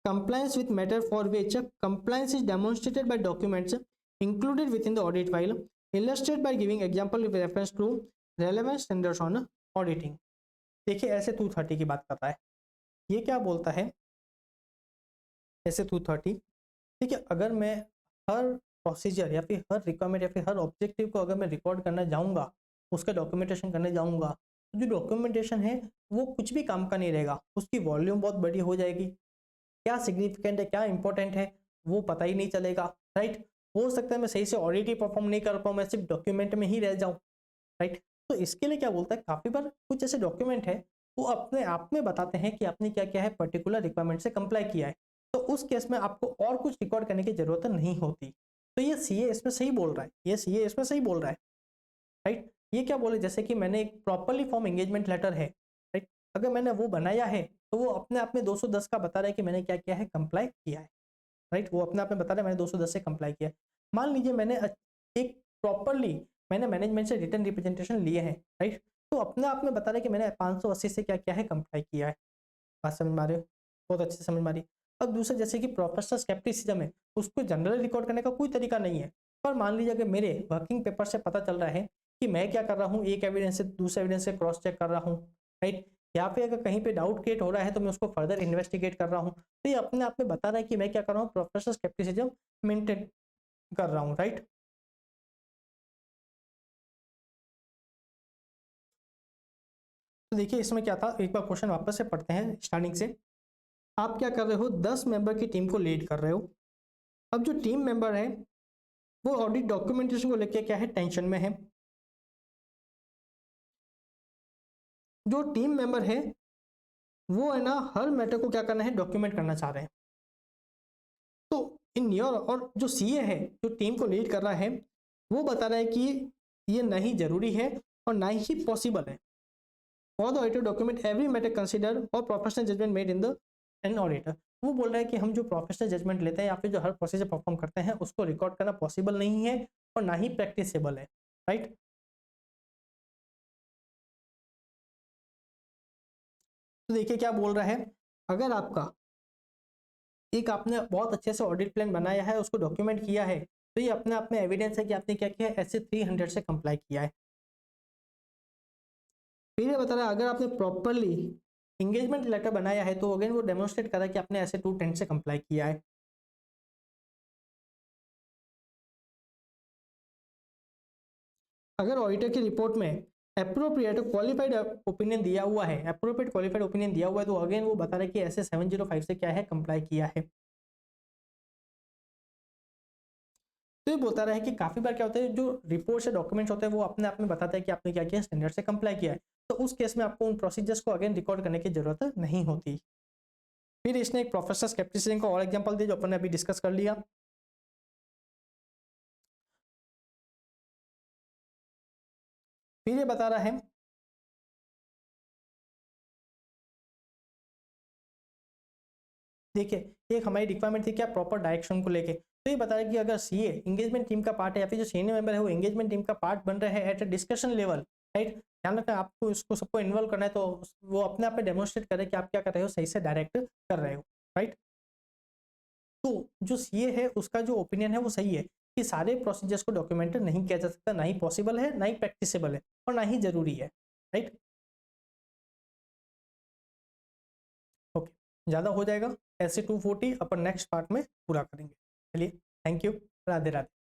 compliance with matter for which compliance is demonstrated by documents included within the audit file, illustrate by giving example with reference to relevant standards on auditing। देखिए ऐसे 230 की बात कर रहा है, ये क्या बोलता है ऐसे 230। देखिए अगर मैं हर प्रोसीजर या फिर हर रिक्वायरमेंट या फिर हर ऑब्जेक्टिव को अगर मैं रिकॉर्ड करना जाऊंगा, उसका डॉक्यूमेंटेशन करने जाऊंगा, तो जो डॉक्यूमेंटेशन है वो कुछ भी काम का नहीं रहेगा, उसकी वॉल्यूम बहुत बड़ी हो जाएगी, क्या सिग्निफिकेंट है क्या इंपॉर्टेंट है वो पता ही नहीं चलेगा, राइट। हो सकता है मैं सही से ऑडिट ही परफॉर्म नहीं कर पाऊँ, मैं सिर्फ डॉक्यूमेंट में ही रह जाऊँ, राइट। तो इसके लिए क्या बोलता है, काफी बार कुछ ऐसे डॉक्यूमेंट है वो अपने आप में बताते हैं कि आपने क्या क्या है पर्टिकुलर रिक्वायरमेंट से कंप्लाई किया है, तो उस केस में आपको और कुछ रिकॉर्ड करने की जरूरत नहीं होती। तो ये सीए इसमें सही बोल रहा है, ये सीए इसमें सही बोल रहा है, राइट। ये क्या बोले, जैसे कि मैंने एक प्रॉपरली फॉर्म एंगेजमेंट लेटर है, राइट, अगर मैंने वो बनाया है तो वो अपने आप में 210 का बता रहा है कि मैंने क्या किया है, कंप्लाई किया है, राइट। वो अपने आप में बता रहा है मैंने 210 से कंप्लाई किया है। मान लीजिए मैंने एक प्रॉपरली मैंने मैनेजमेंट से रिटर्न रिप्रेजेंटेशन लिए हैं, राइट, तो अपने आप में बता रहा है कि मैंने 580 से क्या किया है, कंप्लाई किया है। बात समझ में आ रही हो, बहुत अच्छे से समझ में आ रही। अब दूसरा जैसे कि प्रोफेशनल स्केप्टिसिज्म है, उसको जनरल रिकॉर्ड करने का कोई तरीका नहीं है, पर मान लीजिए अगर मेरे वर्किंग पेपर से पता चल रहा है कि मैं क्या कर रहा हूँ, एक एविडेंस से दूसरे एविडेंस से क्रॉस चेक कर रहा हूँ, राइट, या फिर अगर कहीं पे डाउट क्रिएट हो रहा है तो मैं उसको फर्दर इन्वेस्टिगेट कर रहा हूँ, तो ये अपने आप में बता रहा है कि मैं क्या कर रहा हूँ, प्रोफेशनल स्केप्टिसिज्म मेंटेन कर रहा हूँ, राइट। तो देखिए इसमें क्या था, एक बार क्वेश्चन वापस से पढ़ते हैं स्टार्टिंग से। आप क्या कर रहे हो, 10 मेंबर की टीम को लीड कर रहे हो। अब जो टीम मेंबर है वो ऑडिट डॉक्यूमेंटेशन को लेकर क्या है, टेंशन में है। जो टीम मेंबर है वो है ना हर मैटर को क्या करना है, डॉक्यूमेंट करना चाह रहे हैं। तो इन योर, और जो सीए है जो टीम को लीड कर रहा है वो बता रहा है कि ये नहीं जरूरी है और ना ही पॉसिबल है for the auditor document every matter consider और professional judgement made in the an auditor. वो बोल रहा है कि हम जो प्रोफेशनल जजमेंट लेते हैं या फिर जो हर प्रोसीजर परफॉर्म करते हैं उसको रिकॉर्ड करना पॉसिबल नहीं है और ना ही प्रैक्टिसेबल है, राइट। तो देखिए क्या बोल रहा है, अगर आपका एक आपने बहुत अच्छे से ऑडिट प्लान बनाया है, उसको डॉक्यूमेंट किया है, तो ये अपने आप में एविडेंस है कि आपने क्या किया है, ऐसे 300 से कंप्लाई किया है। फिर ये बता रहा है अगर आपने प्रॉपरली इंगेजमेंट लेटर बनाया है तो अगेन वो डेमोन्स्ट्रेट कर रहा है कि आपने ऐसे 210 से कंप्लाई किया है। अगर ऑडिटर की रिपोर्ट में अप्रोप्रिएट क्वालिफाइड ओपिनियन दिया हुआ है, अप्रोप्रिएट क्वालिफाइड ओपिनियन दिया हुआ है, तो अगेन वो बता रहा है कि ऐसे 705 से क्या है, कंप्लाई किया है। तो ये बोलता रहा है कि काफी बार क्या होता है, जो रिपोर्ट्स या डॉक्यूमेंट्स होते हैं वो अपने आप में बताता है कि आपने क्या किया, स्टैंडर्ड से कंप्लाई किया है, तो उस केस में आपको उन प्रोसीजर्स को अगेन रिकॉर्ड करने की जरूरत नहीं होती। फिर इसने एक प्रोफेसर स्केप्टिसिज्म का और एग्जांपल दिया जो अपन ने अभी डिस्कस कर लिया। फिर ये बता रहा है देखिए एक हमारी रिक्वायरमेंट थी क्या, प्रॉपर डायरेक्शन को लेके, तो ये बता रहा है कि अगर सीए एंगेजमेंट टीम का पार्ट है या फिर जो सीनियर मेंबर है वो एंगेजमेंट टीम का पार्ट बन रहे हैं at a discussion level, right, ध्यान रखना आपको इसको सबको इन्वॉल्व करना है, तो वो अपने आप में डेमोन्स्ट्रेट करे कि आप क्या कर रहे हो, सही से डायरेक्ट कर रहे हो, राइट। तो जो सीए है उसका जो ओपिनियन है वो सही है कि सारे प्रोसीजर्स को डॉक्यूमेंट नहीं किया जा सकता, ना ही पॉसिबल है, ना ही प्रैक्टिसेबल है, और ना ही जरूरी है, राइट। ओके, ज्यादा हो जाएगा, ऐसे 240 अपन नेक्स्ट पार्ट में पूरा करेंगे। चलिए, थैंक यू, राधे राधे।